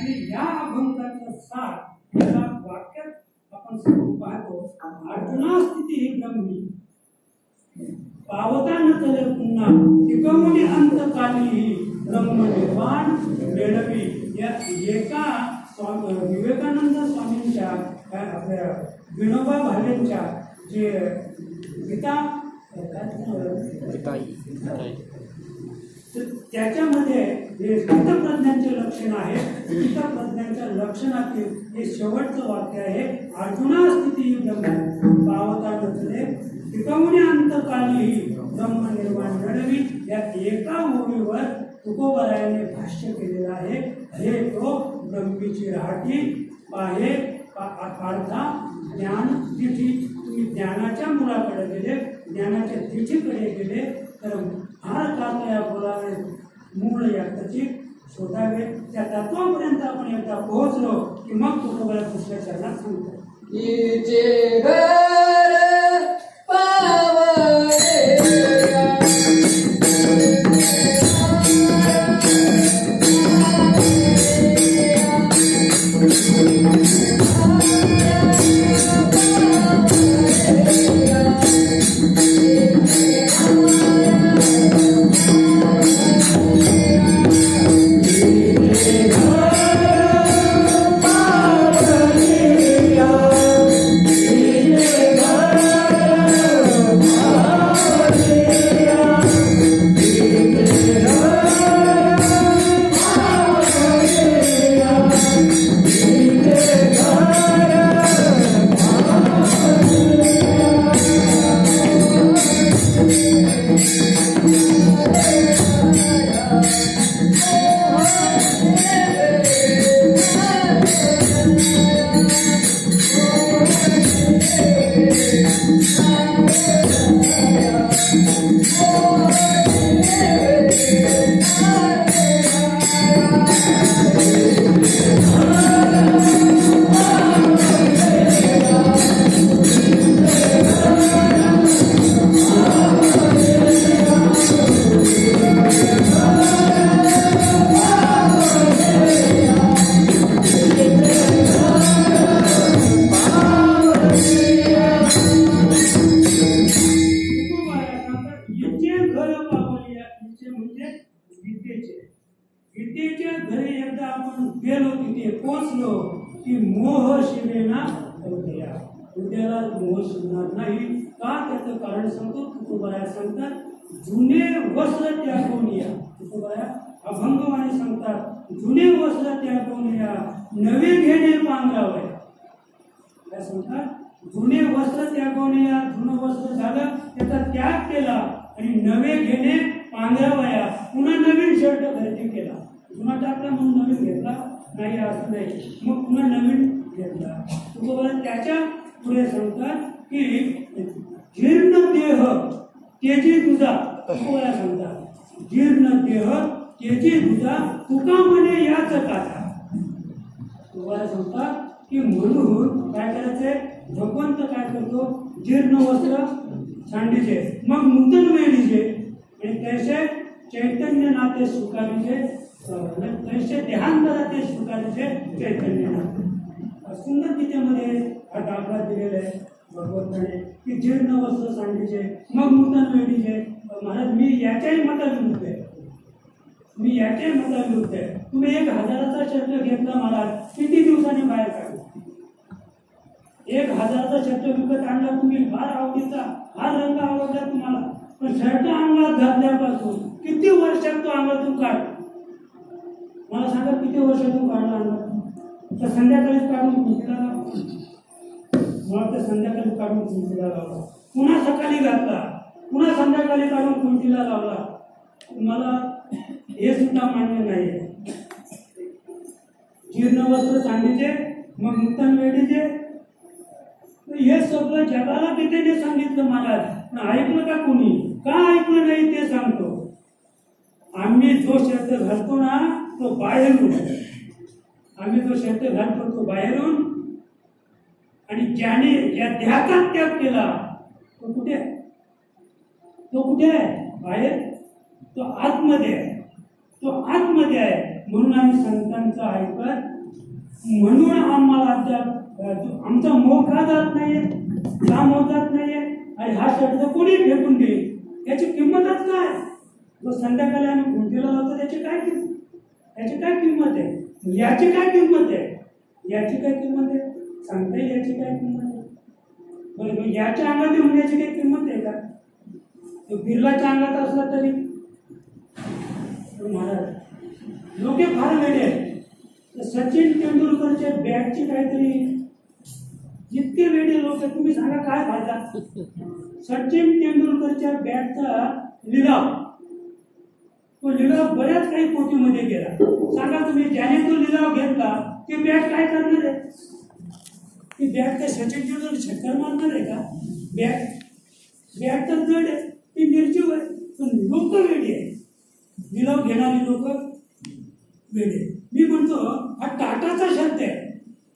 आणि या अभंगाचा सार या वाक्यात आपण पाहतो. अर्जुना स्थिती ही ब्रह्मी पावता न तले पुन्हा टिकवणे अंतकाली ब्रह्म निर्वाण मिळवी. या एका विवेकानंद स्वामींच्या आपल्या विनोबा भावेंच्या जे गीता त्याच्यामध्ये हे स्थितप्रज्ञांचे लक्षण आहे. स्थितप्रज्ञांच्या लक्षणातील हे शेवटचं वाक्य आहे. अर्जुना स्थिती ब्रह्म पावता नसले टिकवणे अंतकाली ब्रह्म निर्माण मिळवी. या एका ओळीवर तुकोबरायाने भाष्य केलेलं आहे. हे तो ब्रह्मीची राहटी पाहे पार्था ज्ञान तिथी. तुम्ही ज्ञानाच्या मुळाकडे गेले, ज्ञानाच्या तिथीकडे गेले तर फार काळ या बोलावे मूळ या त्याची शोधावे. त्या तत्वापर्यंत आपण एकदा पोहोचलो की मग तुकोबरा दुसऱ्या चरणात सांगतो. गीतेच्या घरी एकदा आपण गेलो तिथे पोचलो की मोह शिवेना उद्या. उद्याला मोह शिवणार नाही. का त्याचं कारण सांगतो. तुकोबराया सांगतात जुने वस्त्र त्यागून या. तुकोबराया अभंगवाणी सांगतात जुने वस्त्र त्यागून या नवे घेणे पांघरावया. काय सांगतात. जुने वस्त्र त्यागून या. जुनं वस्त्र झालं त्याचा त्याग केला आणि नवे घेणे पांघरावया. पुन्हा नवीन शर्ट खरेदी केला. जुना टाकला म्हणून नवीन घेतला नाही असं नाही. मग पुन्हा नवीन घेतला. तुकोबराया त्याच्या पुढे सांगतात की जीर्ण देह तेजी तुझा. तुकोबराया सांगतात जीर्ण देह तेजी तुझा तुका म्हणे याच काथा. तुकोबराया सांगतात की म्हणून काय करायचंय. भगवंत काय करतो जीर्ण वस्त्र सांडीचे मग नूतन वेळीचे आणि त्याचे चैतन्य नाते स्वीकारीचे तैसे देहांतराचे स्वीकारायचे चैतन्य नाते. सुंदर गीतेमध्ये हा दाखला दिलेला आहे भगवंताने की जीर्ण वस्त्र सांडीचे मग नूतन वेळीचे. महाराज मी याच्याही मताविरुद्ध आहे. मी याच्याही मताविरुद्ध आहे. तुम्ही 1000चा शर्ट घेतला महाराज किती दिवसांनी बाहेर काढला. 1000चा शर्ट विकत आणला तुम्ही फार आवडीचा हा रंग आवडला तुम्हाला पण शर्ट अंगात घातल्यापासून किती वर्षात तो अंगातून काढ. मला सांगा किती वर्षातून काढला अंगात. तर संध्याकाळी काढून कुंतीला लावला. मला तर संध्याकाळी काढून कुंतीला लावला. पुन्हा सकाळी घातला. पुन्हा संध्याकाळी काढून कुंतीला लावला. मला हे सुद्धा मान्य नाही. जीर्ण वस्त्र चांदीचे मग नूतन वेळीचे हे सगळं जगाला गीतेने सांगितलं महाराज. ऐकलं का कोणी. का ऐकलं नाही ते सांगतो. आम्ही जो शब्द घालतो ना तो बाहेरून, आम्ही जो शब्द घालतो तो बाहेरून, आणि ज्याने या देहाचा त्याग केला तो कुठे आहे? तो कुठे आहे? बाहेर. तो आतमध्ये आहे, तो आतमध्ये आहे. म्हणून आम्ही संतांचं ऐकत, म्हणून आम्हाला आमचा मोह का जात नाहीये, का मोह जात नाहीये? आणि हा शब्द कोणी फेकून देईल याची किंमतच काय? तो संध्याकाळी आम्ही खुंटीला लावतो त्याची काय किंमत? याची काय किंमत आहे? याची काय किंमत आहे? याची काय किंमत आहे? सांगता येईल याची काय किंमत आहे? बरोबर. याच्या अंगात येऊन याची काही किंमत आहे का? तो बिर्लाच्या अंगात असला तरी महाराज लोक फार वेळे आहेत. सचिन तेंडुलकरच्या बॅटची काहीतरी जितके वेळे लोक, तुम्ही सांगा काय फायदा? सचिन तेंडुलकरच्या बॅटचा लिलाव, तो लिलाव बऱ्याच काही कोटीमध्ये गेला. सांगा तुम्ही, ज्याने तो लिलाव घेतला ते बॅट काय करणार आहे? ती बॅट काय सचिन तेंडुलकर छक्कर मारणार आहे का? बॅट तर जड आहे, ती निर्जीव आहे. पण लोक वेडी आहे, लिलाव घेणारी लोक वेडे. मी म्हणतो हा टाटाचा शब्द आहे,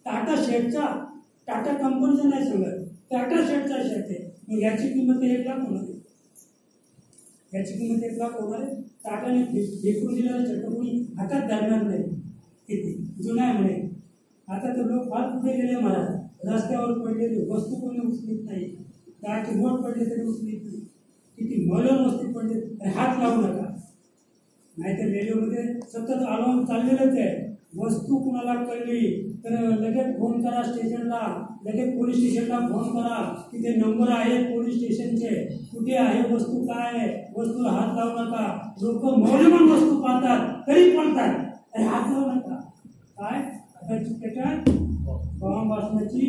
टाटा शेटचा, टाटा कंपनीचा नाही सांगत, टाटा शेटचा शब्द आहे. मग याची किंमत 1 लाख होणार आहे. याची किंमत 1 लाख होणार आहे. टाटाने फेकून दिलेला शब्द कोणी हातात धरणार नाही. किती जुना आहे म्हणे. आता तर लोक फार पुढे गेले महाराज. रस्त्यावर पडलेली वस्तू कोणी उचलीत नाही, त्याची बोट पडले तरी उचलीत नाही. किती मलम वस्तू पडले हात लावू नका. नाहीतर रेडिओमध्ये सतत अलाउन चाललेलंच आहे. वस्तू कुणाला कळली तर लगेच फोन करा स्टेशनला, लगेच पोलीस स्टेशनला फोन करा. तिथे नंबर आहे पोलीस स्टेशनचे, कुठे आहे वस्तू, काय आहे, वस्तूला हात लावू नका. लोक मौल्यवान वस्तू पाहतात तरी पडतात, अरे हात लावू नका. काय त्याच्यात बॉम्ब असण्याची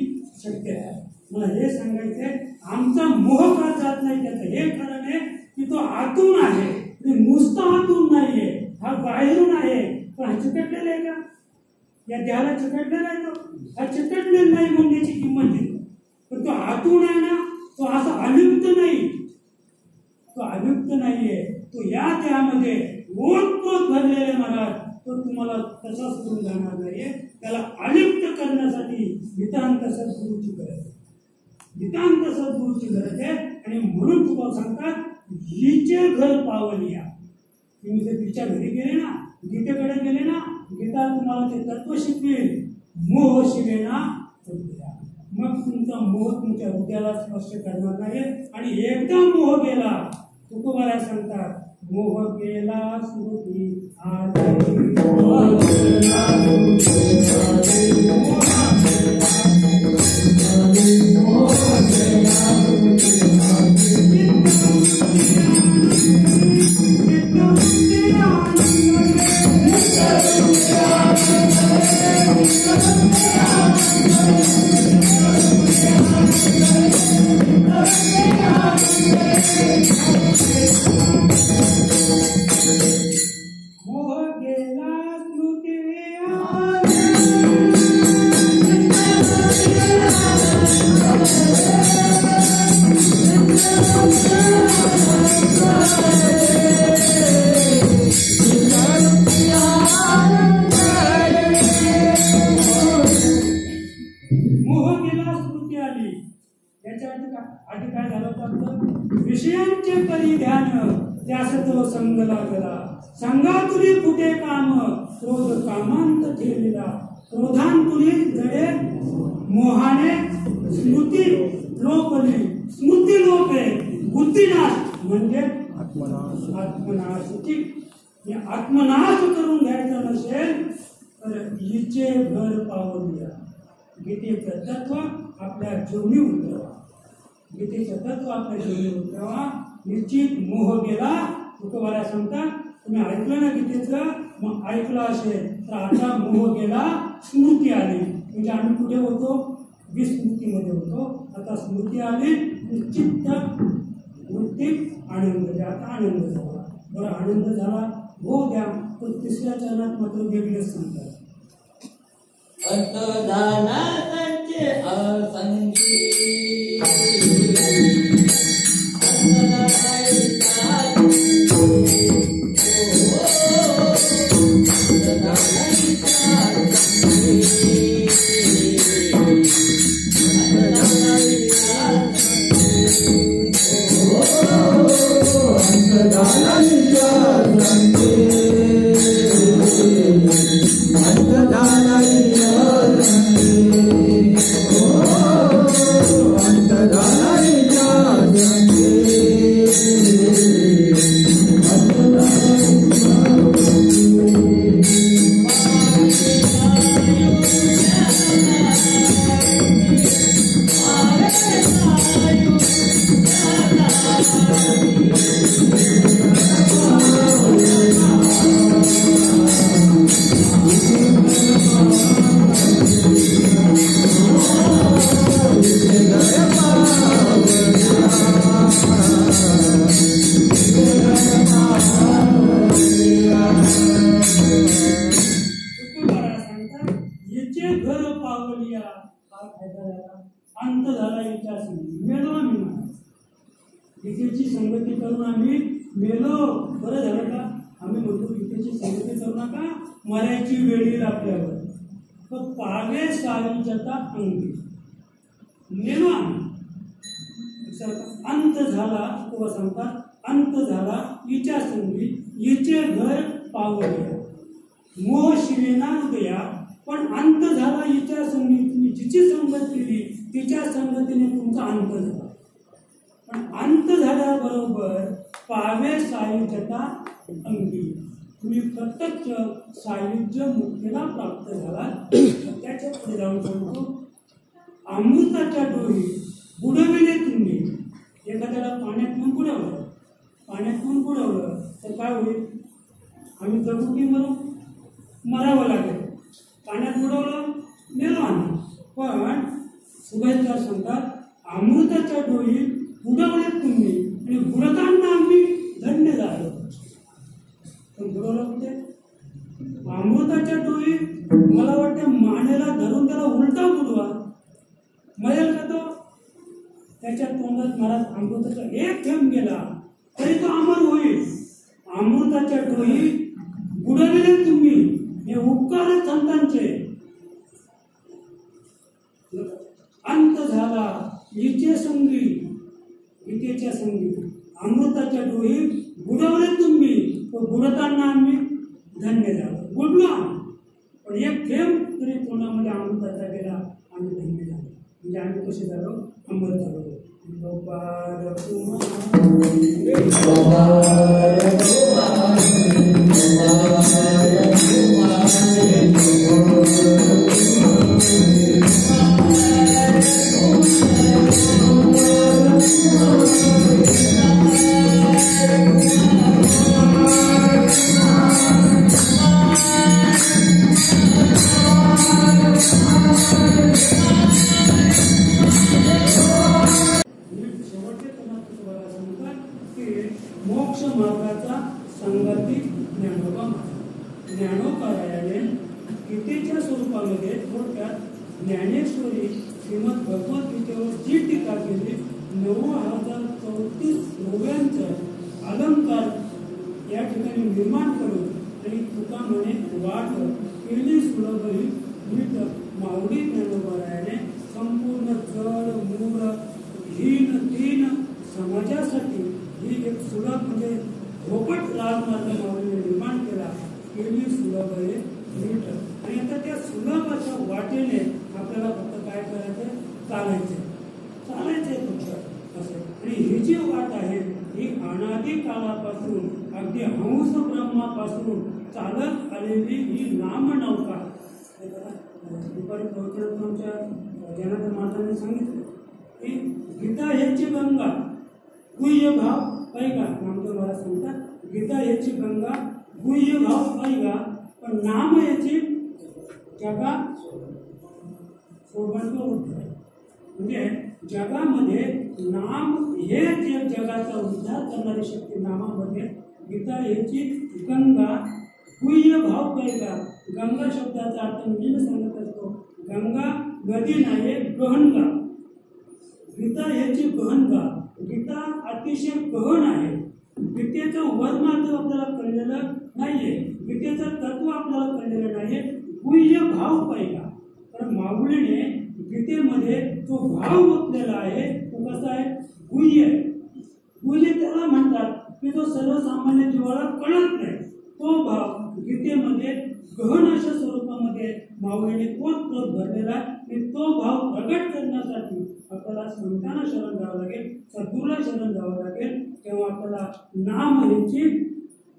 शक्यता आहे. मला हे सांगायचंय, आमचा मोह का जात नाही त्याचं हे कारण आहे की तो आतून आहे, नुसता आतून नाहीये, हा बाहेरून आहे. पण हा चिकटलेला आहे का? या देहाला चिकटलेला आहे तो? हा चिकटलेला नाही म्हणून त्याची किंमत देतो. पण तो आतून आहे ना, तो असा अलिप्त नाही, तो अलिप्त नाहीये. तो या देहामध्ये ओतप्रोत भरलेले महाराज, तो तुम्हाला तसा सोडून जाणार नाहीये. त्याला अलिप्त करण्यासाठी नितांत सद्गुरूची गरज आहे, नितांत सद्गुरूची गरज आहे. आणि म्हणून तुम्हाला सांगतात हिचे घर पावलिया. तुम्ही जर तिच्या घरी गेले ना, गीतेकडे गेले ना, गीता तुम्हाला ते तत्व शिकवेल. मोह शिवेना मग तुमचा मोह तुमच्या हृदयाला स्पर्श करणार नाही. आणि एकदा मोह गेला, तुकोबाला सांगतात मोह गेला स्मृती विषयांचे परिध्यान त्यास तो संग लागला. संगातुनी कुठे काम क्रोध कामांत ठेवलेला. क्रोधांतुनी जडे मोहाने स्मृती लोपली. स्मृती लोपे बुद्धिनाश म्हणजे आत्मनाश. आत्मनाश करून घ्यायचा नसेल तर हिचे घर पावलूया. गीतेचं तत्व आपल्या जीवनी उतरवा, गीतेचं तत्व आपल्या जीवनी उतरवा. निश्चित मोह गेला. तुकोबाला सांगतात तुम्ही ऐकलं ना गीतेचं, मग ऐकलं असेल तर आता मोह गेला, स्मृती आली. म्हणजे आम्ही कुठे होतो? विस्मृतीमध्ये होतो. आता स्मृती आली, निश्चित वृत्तीत आनंद द्या. आता आनंद झाला. बरं आनंद झाला हो द्या. पण तिसऱ्या चरणात मात्र वेगळेच सांगतात. अर्थदानाचे असंगी काय फायदा झाला? अंत झाला इच्छा संगती, मेलो आम्ही महाराज. गीतेची संगती करून आम्ही मेलो. बरं झालं का? आम्ही म्हणतो गीतेची संगती करू नका, मरायची वेळ येईल आपल्यावर. तर पावे सायुज्यता अंगी, मेलो आम्ही. अंत झाला किंवा सांगतात अंत झाला इच्छा संगी, इचे घर पावल्या मोह शिरेना हृदया. पण अंत झाला इच्छा संगी, तुम्ही जिची संगत केली तिच्या संगतीने तुमचा अंत झाला. पण अंत झाल्याबरोबर पावे सायुज्यता अंगी, तुम्ही प्रत्यक्ष सायुज्य मुक्तीला प्राप्त झाला. त्याच्या पुढे जाऊन सांगतो, अमृताच्या डोळी बुडविले तुम्ही. एखाद्याला पाण्यातून बुडवलं, पाण्यातून बुडवलं तर काय होईल? आम्ही जगू की मरू? मरावं लागेल. पाण्यात बुडवलं, मेलो आम्ही. पण सुभेदार सांगतात, अमृताच्या डोळी बुडवले तुम्ही आणि बुडताना आम्ही धन्य झालो. पण बुडवलं कुठे? अमृताच्या डोळी. मला वाटतं मानेला धरून त्याला उलटा बुडवा, मरेल का तो? त्याच्या तोंडात महाराज अमृताचा एक थेंब गेला तरी तो अमर होईल. अमृताच्या डोळी बुडविले तुम्ही, हे उपकार आहेत संतांचे. अंत झाला इचे संगी, इतेच्या संगी, अमृताच्या डोळी बुडवले तुम्ही, तो बुडताना आम्ही धन्य झालो. बुडलो आम्ही, पण एक थेंब तरी तोंडामध्ये अमृताचा गेला, आम्ही धन्य झालो. म्हणजे आम्ही कसे झालो? अमर झालो. मोक्ष मार्गाचा संगती ज्ञानोबा. ज्ञानोबारायाने गीतेच्या स्वरूपामध्ये थोडक्यात ज्ञानेश्वरी श्रीमद भगवद्गीतेवर जी टीका केली, 9034 ओव्यांचं अलंकार या ठिकाणी निर्माण करून आणि तुका म्हणे वाट केली सुलभही नीट. माऊली ज्ञानोबारायाने संपूर्ण जड मूळ हीन दीन समाजासाठी ही एक सुलभ म्हणजे धोपट राजमार्ग माऊलीने निर्माण केला. केली सुलभ आहे नीट. आणि आता त्या सुलभ अशा वाटेने आपल्याला फक्त काय करायचं? चालायचंय फक्त असं. आणि ही जी वाट आहे ही अनादी काळापासून अगदी हंस ब्रह्मापासून चालत आलेली ही नामनौका. दुपारी आमच्या जनार्दन महाराजांनी सांगितलं की गीता ह्याची गंगा, गुह्य भाव पैगा. नामदेव महाराज सांगतात गीता ह्याची गंगा, गुह्य भाव पैगा, पण नाम याची जगा सोबत उद्धार. म्हणजे जगामध्ये नाम हे जे जगाचा उद्धार करणारी शक्ती नामामध्ये. गीता याची गंगा, गुह्य भाव पैगा. गंगा शब्दाचा अर्थ मी सांगत असतो, गंगा नदी नाही, गहनगा. गीता याची गहनगा. गीता अतिशय गहन आहे. गीतेचं वर्णमार्ग आपल्याला कळलेलं नाहीये, गीतेचं तत्व आपल्याला कळलेलं नाहीये. गुह्य भाव पाहिला तर माऊलीने गीतेमध्ये जो भाव ओतलेला आहे तो कसा आहे? गुह्य. गुह्य त्याला म्हणतात की जो सर्वसामान्य जीवाला कळत नाही तो भाव गीतेमध्ये गहन अशा स्वरूपामध्ये माऊलीने पोत भरलेला आहे. तो भाव प्रकट करण्यासाठी आपल्याला संतांना शरण घ्यावं लागेल, सद्गुरूला शरण घ्यावं लागेल. तेव्हा आपल्याला नाम ह्याची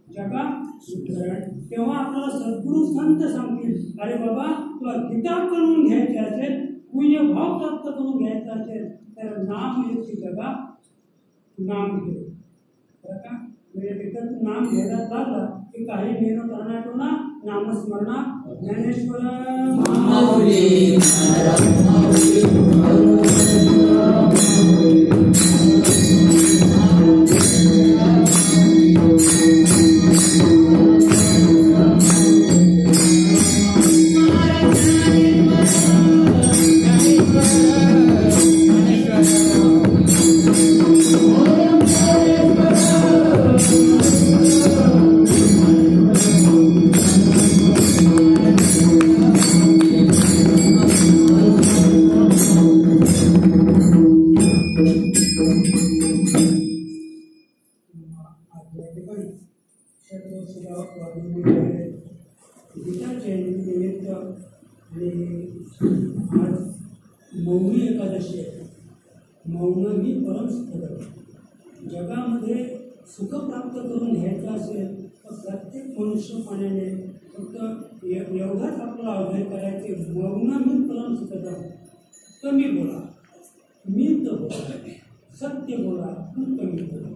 जगा सुधारण. तेव्हा आपल्याला सद्गुरू संत सांगतील, अरे बाबा तुला गीता करून घ्यायचे असेल, गुह्य भाव प्राप्त करून घ्यायचा असेल तर नाम ह्याची जगा नाम घे. बरं का? म्हणजे तिथं नाम घ्यायला लागला की काही नेणं करणार ना नामस्मरणा ज्ञानेश्वर माऊली आपल्या ठिकाणी गीता जयंती निमित्त आणि आज मौनी एकादशी आहे. मौन ही परमसुखद. जगामध्ये सुख प्राप्त करून घ्यायचं असेल तर प्रत्येक मनुष्यपणाने फक्त एवढाच आपला अभय करायचे. मौन ही परमसुखद. कमी बोला, मित बोला, सत्य बोला, पण कमी बोला.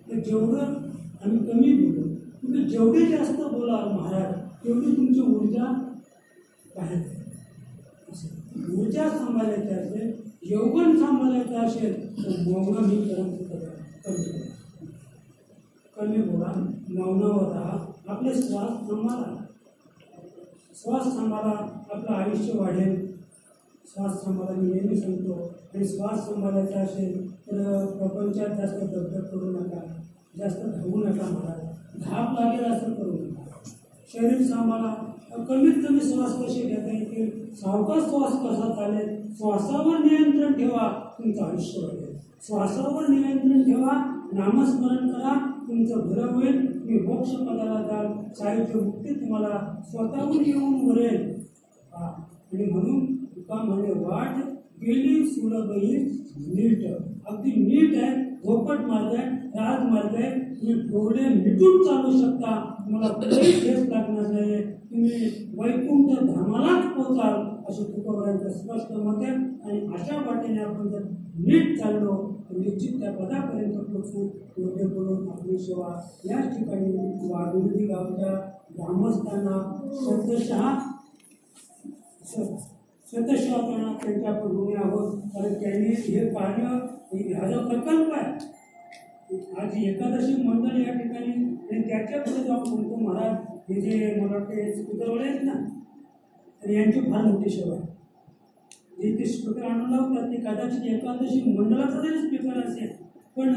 तर जेवढं आम्ही कमी बोलू, तुम्ही जेवढे जास्त बोला महाराज, तेवढी तुमची ऊर्जा बाहेर जाईल. ऊर्जा सांभाळायची असेल, यौवन सांभाळायचं असेल तर मौन ही परमसुखद. कमी बोला, मौनावर राहा, आपले श्वास सांभाळा. श्वास सांभाळा, आपलं आयुष्य वाढेल. श्वास सांभाळा मी नेहमी सांगतो. आणि श्वास सांभाळायचा असेल तर प्रपंचात जास्त दगदग करू नका, जास्त धावू नका महाराज. धाप लागेल असं करू नका. शरीर सांभाळा, कमीत कमी श्वास कसे घेता येतील, सावकाश श्वास कसा चालेल, श्वासावर नियंत्रण ठेवा, तुमचं आयुष्य वाढेल. श्वासावर नियंत्रण ठेवा, नामस्मरण करा, तुमचं बरं होईल. तुम्ही मोक्षपदाला जाल, साहित्य मुक्ती तुम्हाला स्वतःहून येऊन वरेल. आणि म्हणून तुका म्हणे वाट गेली सुलभही नीट. अगदी नीट आहे, झोपट मार्ग आहे, राजमार्ग आहे. तुम्ही डोळे मिटून चालू शकता, तुम्हाला कुठेही ठेस लागणार नाही. तुम्ही वैकुंठ धामालाच पोचाल असं तुकोबांचं स्पष्ट मत आहे. आणि अशा वाटेने आपण जर नीट चाललो तर निश्चित त्या पदापर्यंत पोचू. एवढे बोलून आपली सेवा या ठिकाणी वाघुर्डी गावच्या ग्रामस्थांना स्वतः त्यांच्या आपण ऋणी आहोत. कारण त्यांनी हे कार्य, हा जो प्रकल्प आहे, आज एकादशी मंडळ या ठिकाणी, आणि त्याच्यापुढे जाऊन म्हणतो महाराज हे जे मला वाटते स्पीकरवाले आहेत ना, तर यांची फार मोठी सेवा आहे. जे ते स्पीकर आणून लावतात ते कदाचित एकादशी मंडळाचा जरी स्पीकर असेल, पण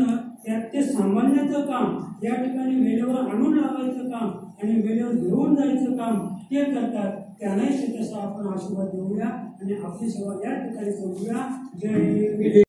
त्यात ते सामान्याचं काम, या ठिकाणी वेळेवर आणून लावायचं काम आणि वेळेवर घेऊन जायचं काम ते करतात. त्यांनाही तसा आपण आशीर्वाद देऊया आणि आपली सेवा या ठिकाणी करूया. जय